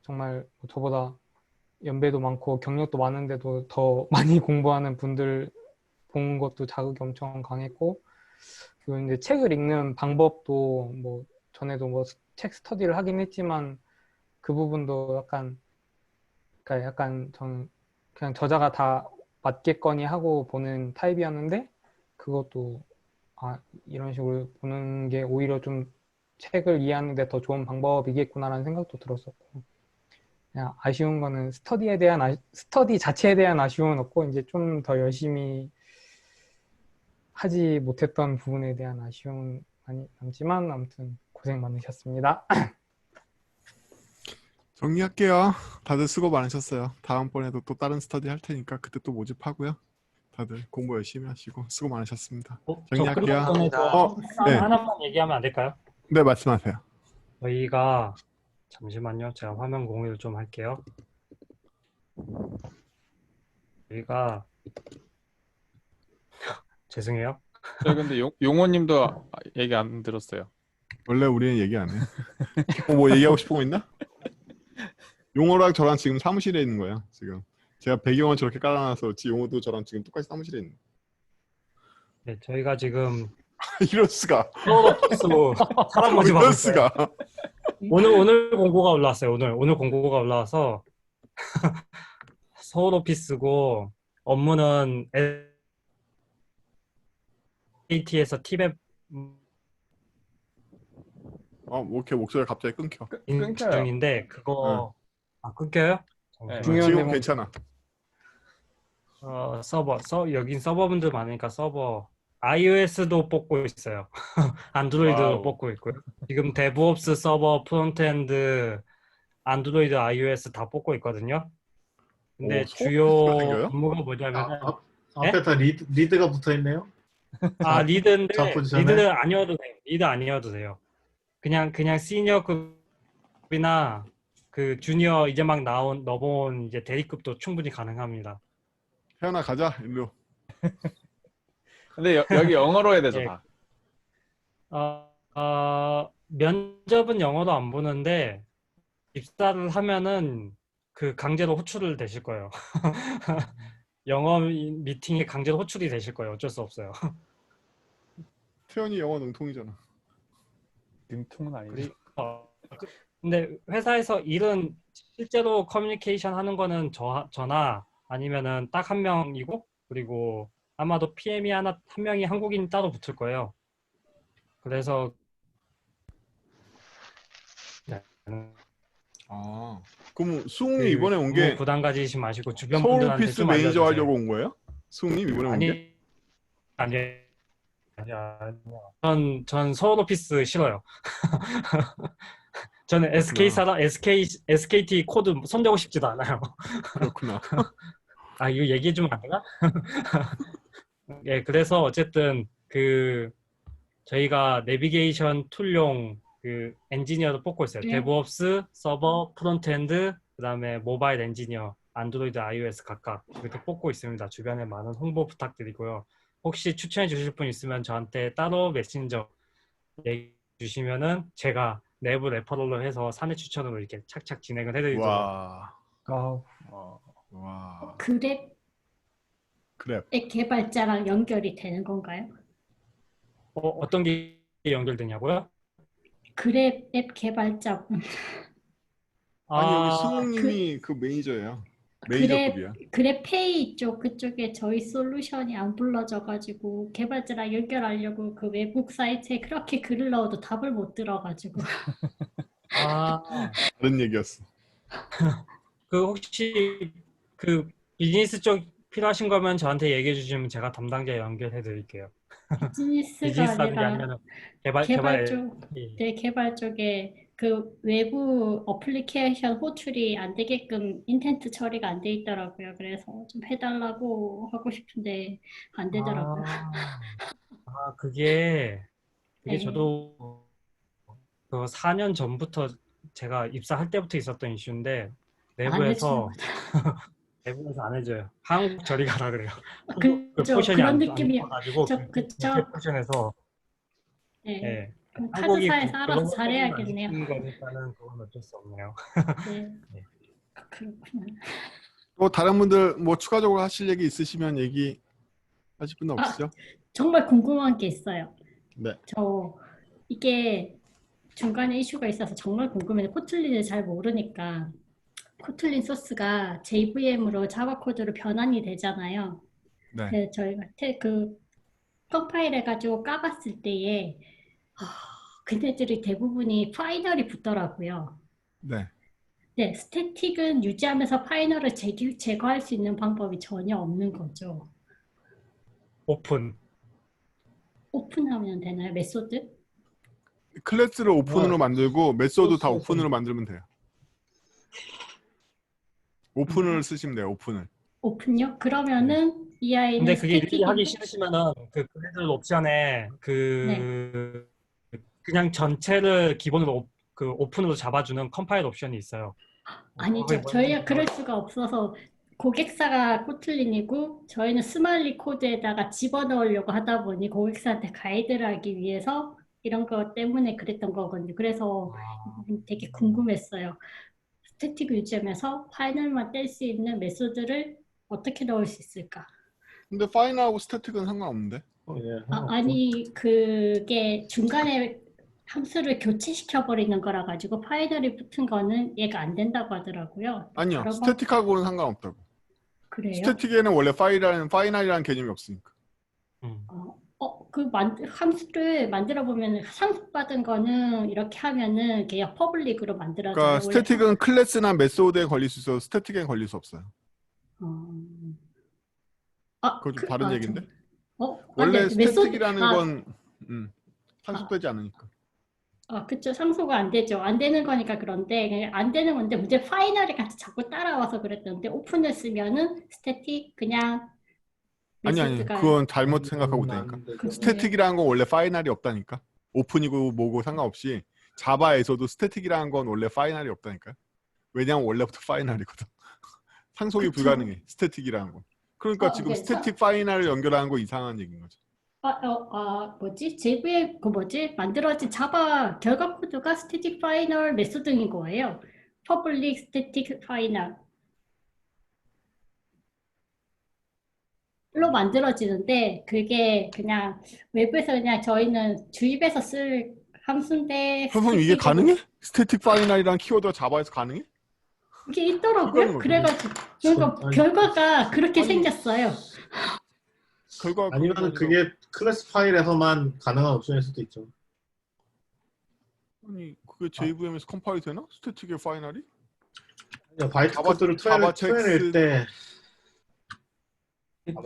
정말 저보다 연배도 많고 경력도 많은데도 더 많이 공부하는 분들 본 것도 자극이 엄청 강했고, 그리고 이제 책을 읽는 방법도 뭐 전에도 뭐 책 스터디를 하긴 했지만 그 부분도 그러니까 약간 전 그냥 저자가 다 맞겠거니 하고 보는 타입이었는데 그것도 이런 식으로 보는 게 오히려 좀 책을 이해하는 데 더 좋은 방법이겠구나라는 생각도 들었었고, 그냥 아쉬운 거는 스터디 자체에 대한 아쉬움은 없고 이제 좀 더 열심히 하지 못했던 부분에 대한 아쉬움은 많이 남지만 아무튼 고생 많으셨습니다.
정리할게요. 다들 수고 많으셨어요. 다음번에도 또 다른 스터디 할 테니까 그때 또 모집하고요. 다들 공부 열심히 하시고 수고 많으셨습니다. 정리할게요.
저 끝나기 전에
네.
하나만 얘기하면 안 될까요?
네, 말씀하세요.
저희가 잠시만요. 제가 화면 공유를 좀 할게요. 저희가 죄송해요.
저 근데 용호님도 얘기 안 들었어요.
원래 우리는 얘기 안 해. 뭐 얘기하고 싶은 거 있나? 용호랑 저랑 지금 사무실에 있는 거예요. 지금 제가 배경을 저렇게 깔아놔서 그렇지 용호도 저랑 지금 똑같이 사무실에 있는.
네, 저희가 지금
이럴 수가.
사람 모집하고
이럴
있어요.
수가.
오늘 공고가 올라왔어요. 오늘 공고가 올라와서 서울 오피스고 업무는 AT에서 티맵
뭐 이렇게 목소리가 갑자기 끊겨.
중인데 그거 끊겨요?
네.
중요한
지금
내용
괜찮아.
여긴 서버분들 많으니까 서버 iOS도 뽑고 있어요. 안드로이드도
와우.
뽑고 있고요. 지금 데브옵스 서버 프론트엔드 안드로이드 iOS 다 뽑고 있거든요. 근데 주요 업무가 뭐냐면
앞에 다 리드가 붙어 있네요.
리드인데
잡 포지션에?
리드 아니어도 돼요. 리드 아니어도 돼요. 그냥 시니어급이나 그 주니어 이제 막 넘어온 이제 대리급도 충분히 가능합니다.
태연아 가자 일로.
근데 여기 영어로 해야 되죠,
예.
다.
면접은 영어로 안 보는데 입사를 하면은 그 강제로 호출을 되실 거예요. 영어 미팅에 강제로 호출이 되실 거예요. 어쩔 수 없어요.
태연이 영어 능통이잖아.
능통은 아니지.
근데 회사에서 일은 실제로 커뮤니케이션 하는 거는 저나 아니면은 딱 한 명이고, 그리고 아마도 PM이 한 명이 한국인 따로 붙을 거예요. 그래서
그럼 수웅이 이번에 온 게
부담 가지지 마시고 주변
서울
분들한테
오피스
좀
매니저
알려주세요.
하려고 온 거예요? 수웅님 이번에 온 게?
아니야. 전 서울 오피스 싫어요. 저는 SKT 코드 손대고 싶지도 않아요.
그렇구나.
이거 얘기해 주면 안 되나? 예, 그래서 어쨌든 저희가 내비게이션 툴용 엔지니어도 뽑고 있어요.
네.
데브옵스, 서버, 프론트엔드, 그다음에 모바일 엔지니어, 안드로이드, iOS 각각 이렇게 뽑고 있습니다. 주변에 많은 홍보 부탁드리고요. 혹시 추천해 주실 분 있으면 저한테 따로 메신저 얘기해 주시면은 제가 내부 레퍼럴로 해서 사내 추천으로 이렇게 착착 진행을 해드리도록.
와.
그랩 앱 개발자랑 연결이 되는 건가요?
어떤 게 연결되냐고요?
그랩 앱 개발자분.
아니 여기 수웅님이 그 매니저예요. 매니저급이야.
그래페이 쪽 그쪽에 저희 솔루션이 안 불러져가지고 개발자랑 연결하려고 그 외국 사이트에 그렇게 글을 넣어도 답을 못 들어가지고.
다른 얘기였어.
혹시 비즈니스 쪽 필요하신 거면 저한테 얘기해 주시면 제가 담당자 연결해 드릴게요.
비즈니스가
비즈니스 하는 게
아니라
아니면
개발
개발
쪽,
예.
네, 개발 쪽에 그 외부 어플리케이션 호출이 안 되게끔 인텐트 처리가 안 돼 있더라고요. 그래서 좀 해달라고 하고 싶은데 안 되더라고요.
그게
네.
저도 그 4년 전부터 제가 입사할 때부터 있었던 이슈인데 내부에서 내부에서 안 해줘요. 한국 저리 가라 그래요. 그
그죠.
포션이
그런
안
느낌이요.
가지고
그쵸.
포션에서
네.
예.
그럼
한국이
카드사에서 알아서
글로벌
잘해야겠네요.
안 지키는 거니까는 그건 어쩔 수 없네요.
네. 그렇구나.
또 다른 분들 뭐 추가적으로 하실 얘기 있으시면 얘기하실 분 없으시죠?
정말 궁금한 게 있어요.
네.
저 이게 중간에 이슈가 있어서 정말 궁금해요. 코틀린을 잘 모르니까 코틀린 소스가 JVM으로 자바 코드로 변환이 되잖아요.
네.
그래서 저희가 컴파일 해가지고 까봤을 때에 그네들이 대부분이 파이널이 붙더라고요.
네.
네, 스태틱은 유지하면서 파이널을 제거할 수 있는 방법이 전혀 없는 거죠. 오픈하면 되나요? 메소드?
클래스를 오픈으로 만들고 메소드 다 오픈으로 만들면 돼요. 오픈을 쓰시면 돼요. 오픈을.
오픈요? 그러면은 이 아이는
근데 그게 일일이 하기
스태틱인데
싫으시면은 그 그래들 옵션에 그냥 전체를 기본으로 오픈으로 잡아주는 컴파일 옵션이 있어요.
아니죠. 저희가 그럴 수가 없어서 고객사가 코틀린이고 저희는 스말리 코드에다가 집어넣으려고 하다 보니 고객사한테 가이드를 하기 위해서 이런 것 때문에 그랬던 거거든요. 그래서 되게 궁금했어요. 스태틱을 유지하면서 파이널만 뗄 수 있는 메소드를 어떻게 넣을 수 있을까?
근데 파이널하고 스태틱은 상관없는데?
아니 그게 중간에 함수를 교체시켜 버리는 거라 가지고 파이널이 붙은 거는 얘가 안 된다고 하더라고요.
아니요.
다른
스태틱하고는 상관없다고.
그래요?
스태틱에는 원래 파이널이라는 개념이 없으니까.
함수를 만들어 보면 상속받은 거는 이렇게 하면은 그냥 퍼블릭으로 만들어져요.
그러니까 스태틱은 클래스나 메소드에 걸릴 수 있어서 스태틱에 걸릴 수 없어요. 그거 좀 다른 얘기인데? 원래 스태틱이라는 건 상속되지 않으니까.
그쵸. 상소가 안 되죠. 안 되는 거니까 그런데 그냥 안 되는 건데 문제 파이널이 같이 자꾸 따라와서 그랬던데 오픈을 쓰면은 스태틱 그냥
아니
메소드가
그건 잘못 생각하고 있다니까. 스태틱이라는 건 원래 파이널이 없다니까. 오픈이고 뭐고 상관없이 자바에서도 스태틱이라는 건 원래 파이널이 없다니까요. 왜냐면 원래부터 파이널이거든. 상속이
그쵸.
불가능해. 스태틱이라는 건. 그러니까 지금
네,
스태틱 파이널을 연결하는 거 이상한 얘기인 거죠.
JVM 만들어진 자바 결과 코드가 스태틱 파이널 메소드인 거예요. 퍼블릭 스태틱 파이널 로 만들어지는데 그게 그냥 외부에서 그냥 저희는 주입해서 쓸 함수인데
선생님 이게 가능해? 스태틱 파이널이라는 키워드가 자바에서 가능해?
이게 있더라고요. 그래가지고 그러니까 결과가 그렇게 생겼어요.
아니면 그게 클래스 파일에서만 가능한 옵션일 수도 있죠.
아니 그게 JVM에서 컴파일 되나? 스태틱의 파이널이?
바이트 코드를 토해낼 때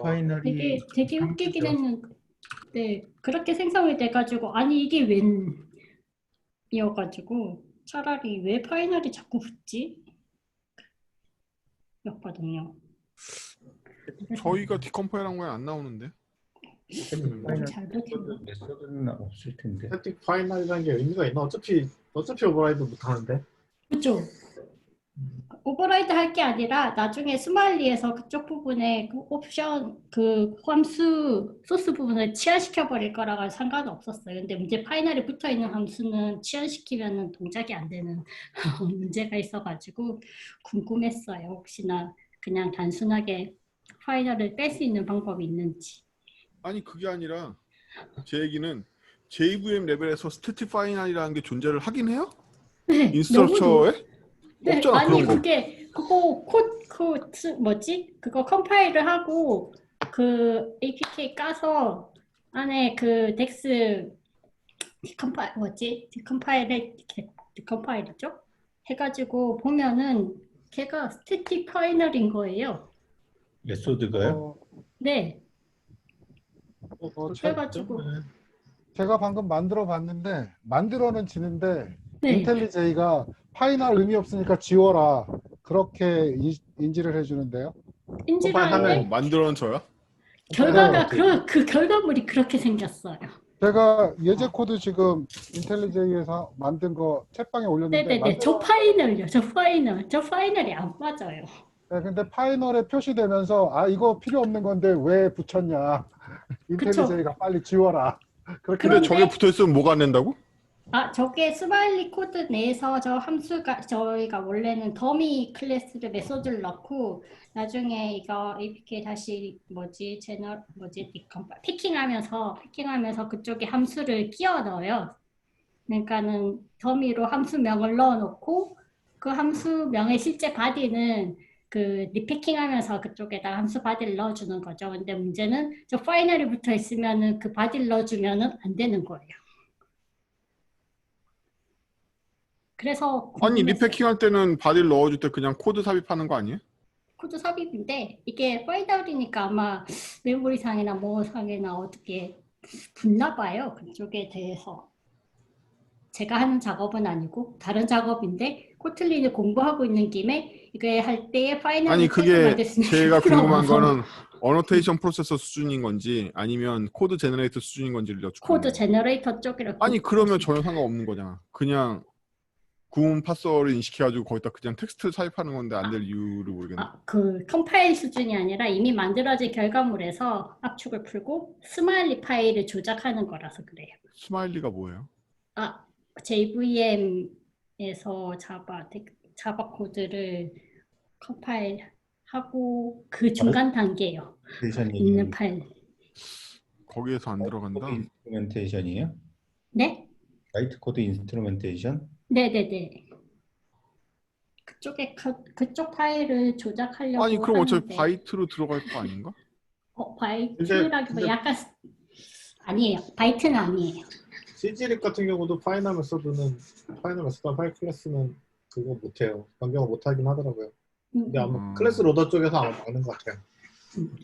파이널이
되게 웃기긴 했는데 그렇게 생성이 돼가지고 아니 이게 웬이어가지고 차라리 왜 파이널이 자꾸 붙지? 였거든요.
저희가 디컴파일한 거에 안 나오는데.
메소드는 없을 텐데.
스태틱 파이널이라는 게 의미가 있나? 어차피 오버라이드 못 하는데.
그렇죠. 오버라이드 할 게 아니라 나중에 스마일리에서 그쪽 부분에 그 옵션 그 함수 소스 부분을 치환시켜 버릴 거라고 상관없었어요. 근데 문제 파이널이 붙어 있는 함수는 치환시키면은 동작이 안 되는 문제가 있어가지고 궁금했어요. 혹시나 그냥 단순하게 파이널을 뺄 수 있는 방법이 있는지.
아니 그게 아니라 제 얘기는 JVM 레벨에서 스태틱 파이널이라는 게 존재를 하긴 해요?
네,
인스트럭처에?
네,
없잖아
아니
그런 거.
그거 그거 컴파일을 하고 그 APK 까서 안에 그 덱스 디컴파일이죠? 해가지고 보면은 걔가 스태틱 파이널인 거예요.
메소드가요?
네.
잘
그래가지고
제가 방금 만들어 봤는데 만들어는 지는데
네.
인텔리제이가 파이널 의미 없으니까 지워라 그렇게 인지를 해주는데요.
인지를 하는데
만들어는 줘요?
결과가
네.
그 결과물이 그렇게 생겼어요.
제가 예제 코드 지금 인텔리제이에서 만든 거 챗방에 올렸는데
네네네. 저 파이널이 안 맞아요.
네, 근데 파이널에 표시되면서 아 이거 필요 없는 건데 왜 붙였냐 인텔리제이가 빨리 지워라 그렇게
근데 저게 붙어있으면 뭐가 안 된다고?
아, 저게 스마일리 코드 내에서 저 함수가 저희가 원래는 더미 클래스를 메소드를 넣고 나중에 이거 APK 다시 패킹하면서 그쪽에 함수를 끼워 넣어요. 그러니까는 더미로 함수명을 넣어 놓고 그 함수명의 실제 바디는 그 리패킹하면서 그쪽에다 함수 바디를 넣어주는 거죠. 근데 문제는 저 파이널이 붙어 있으면은 그 바디를 넣어주면은 안 되는 거예요. 그래서
아니
궁금했어요.
리패킹 할 때는 바디를 넣어줄 때 그냥 코드 삽입하는 거 아니에요?
코드 삽입인데 이게 파이널이니까 아마 메모리상이나 뭐상이나 어떻게 붙나 봐요. 그쪽에 대해서. 제가 하는 작업은 아니고 다른 작업인데 코틀린을 공부하고 있는 김에 이거 할 때에 파이널
아니 그게
만들 수 있는
제가 궁금한
풀어봐서
거는 어노테이션 프로세서 수준인 건지 아니면 코드 제너레이터 수준인 건지를 여쭙고
코드 제너레이터 쪽이라고.
아니 그러면 전혀 상관없는 거잖아. 그냥 구문 파서를 인식해가지고 거기다 그냥 텍스트 삽입하는 건데 안 될 이유를 모르겠네.
그 컴파일 수준이 아니라 이미 만들어진 결과물에서 압축을 풀고 스마일리 파일을 조작하는 거라서 그래요.
스마일리가 뭐예요?
JVM에서 자바 코드를 컴파일하고 그 중간 단계예요. 있는 파일.
거기에서 안 들어간다?
인스트루멘테이션이에요?
네?
라이트 코드 인스트루멘테이션?
네네네. 그쪽 파일을 조작하려고
아니 그럼 어차피
하는데
바이트로 들어갈 거 아닌가?
바이트라기보다 약간 아니에요. 바이트는 아니에요.
CG립 같은 경우도 파이널 메소드 파일 클래스는 그거 못해요. 변경을 못하긴 하더라고요. 근데 아마 클래스 로더 쪽에서 아마 막는 것 같아요.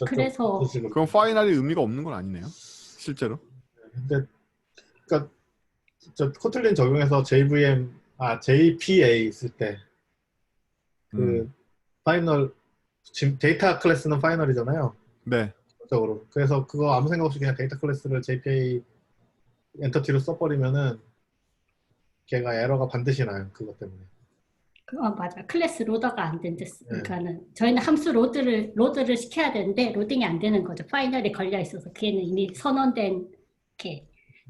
그래서
그럼 파이널이 의미가 없는 건 아니네요. 실제로.
근데 그러니까 저 코틀린 적용해서 JPA 있을 때 그 파이널 지금 데이터 클래스는 파이널이잖아요.
네.
적으로. 그래서 그거 아무 생각 없이 그냥 데이터 클래스를 JPA 엔터티로 써버리면은 걔가 에러가 반드시 나요. 그것 때문에.
맞아. 클래스 로더가 안 된댔으니까는 저희는 함수 로드를 시켜야 되는데 로딩이 안 되는 거죠. 파이널에 걸려 있어서 걔는 이미 선언된 걔.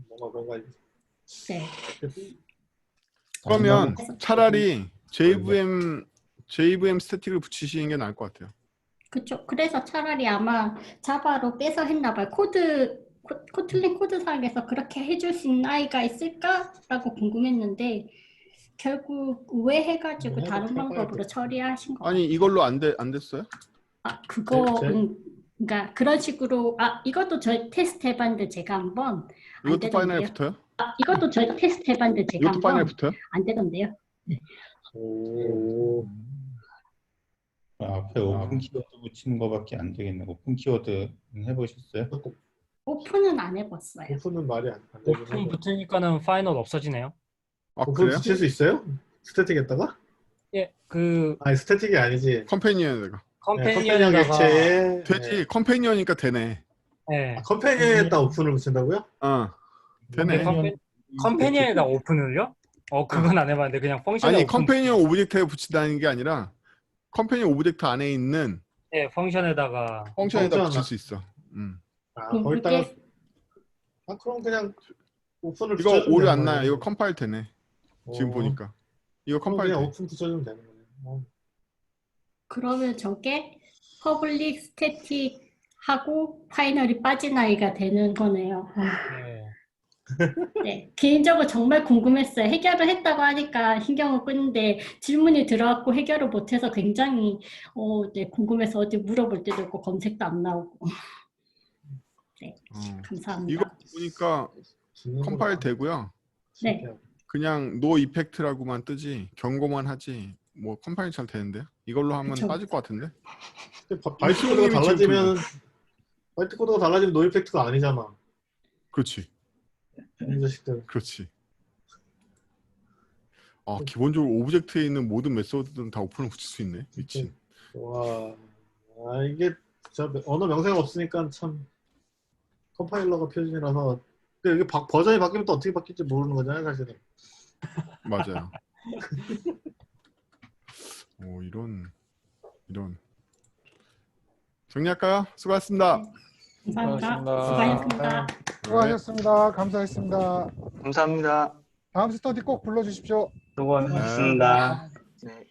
뭔가
네.
그러면 차라리 JVM 스태틱을 붙이시는 게 나을 것 같아요.
그렇죠. 그래서 차라리 아마 자바로 빼서 했나 봐요. 코틀린 코드상에서 그렇게 해줄 수 있는 아이가 있을까라고 궁금했는데 결국 우회해가지고 다른 방법으로 처리하신 거 같아요.
아니 이걸로 안 됐어요?
그러니까 그런 식으로 이것도 저희 테스트 해봤는데 제가 한번 안
이것도
되던데요.
파이널에 붙어요?
이것도 저희 테스트 해봤는데 제가
이것도 파이널에
한번
붙어요?
안 되던데요. 네.
앞에 오픈 키워드 붙이는 거밖에 안 되겠네. 오픈 키워드 해보셨어요?
오픈은 안 해봤어요.
오픈은 말이 안 되긴
오픈
하죠.
붙으니까는 파이널 없어지네요.
오픈
그래요?
붙일 수 있어요? 스태틱에다가?
예,
아니 스태틱이 아니지.
컴패니언에다가.
컴패니언 객체에
되지. 컴패니언이니까 되네.
네.
컴패니언에다 오픈을 붙인다고요?
되네.
컴패니언에다 오픈을요? 그건 안 해봤는데 그냥 펑션에
아니
오픈.
컴패니언 오브젝트에 붙인다는 게 아니라 컴패니언 오브젝트 안에 있는
네, 펑션에다가
붙일 수 있어.
거기다가 그럼 그냥 오픈을
이거
붙여주면
오류
되는
안 나요.
거예요.
이거 컴파일 되네. 지금 보니까. 이거
그럼
컴파일
그냥
돼.
오픈 붙여주면 되는 거예요.
그러면 저게 퍼블릭 스태틱 하고 파이널이 빠진 아이가 되는 거네요. 네, 개인적으로 정말 궁금했어요. 해결을 했다고 하니까 신경을 끄는데 질문이 들어왔고 해결을 못해서 굉장히 궁금해서 어디 물어볼 때도 있고 검색도 안 나오고. 네, 감사합니다.
이거 보니까 컴파일 되고요.
네.
그냥 노 이펙트라고만 뜨지 경고만 하지 뭐 컴파일 잘 되는데요. 이걸로 하면
그쵸.
빠질 것 같은데.
근데 바이트 코드가 달라지면 노 임팩트가 아니잖아.
그렇지.
이 자식들.
그렇지. 아, 기본적으로 오브젝트에 있는 모든 메소드는 다 오픈을 붙일 수 있네. 미친.
와, 이게 진짜 언어 명세가 없으니까 참 컴파일러가 표준이라서. 근데 여기 버전이 바뀌면 또 어떻게 바뀔지 모르는 거잖아요, 사실은.
맞아요. 오, 이런. 정리할까요? 수고하셨습니다.
감사합니다. 수고하셨습니다.
수고하셨습니다. 감사했습니다.
감사합니다.
다음 스터디 꼭 불러주십시오.
수고하셨습니다.
네.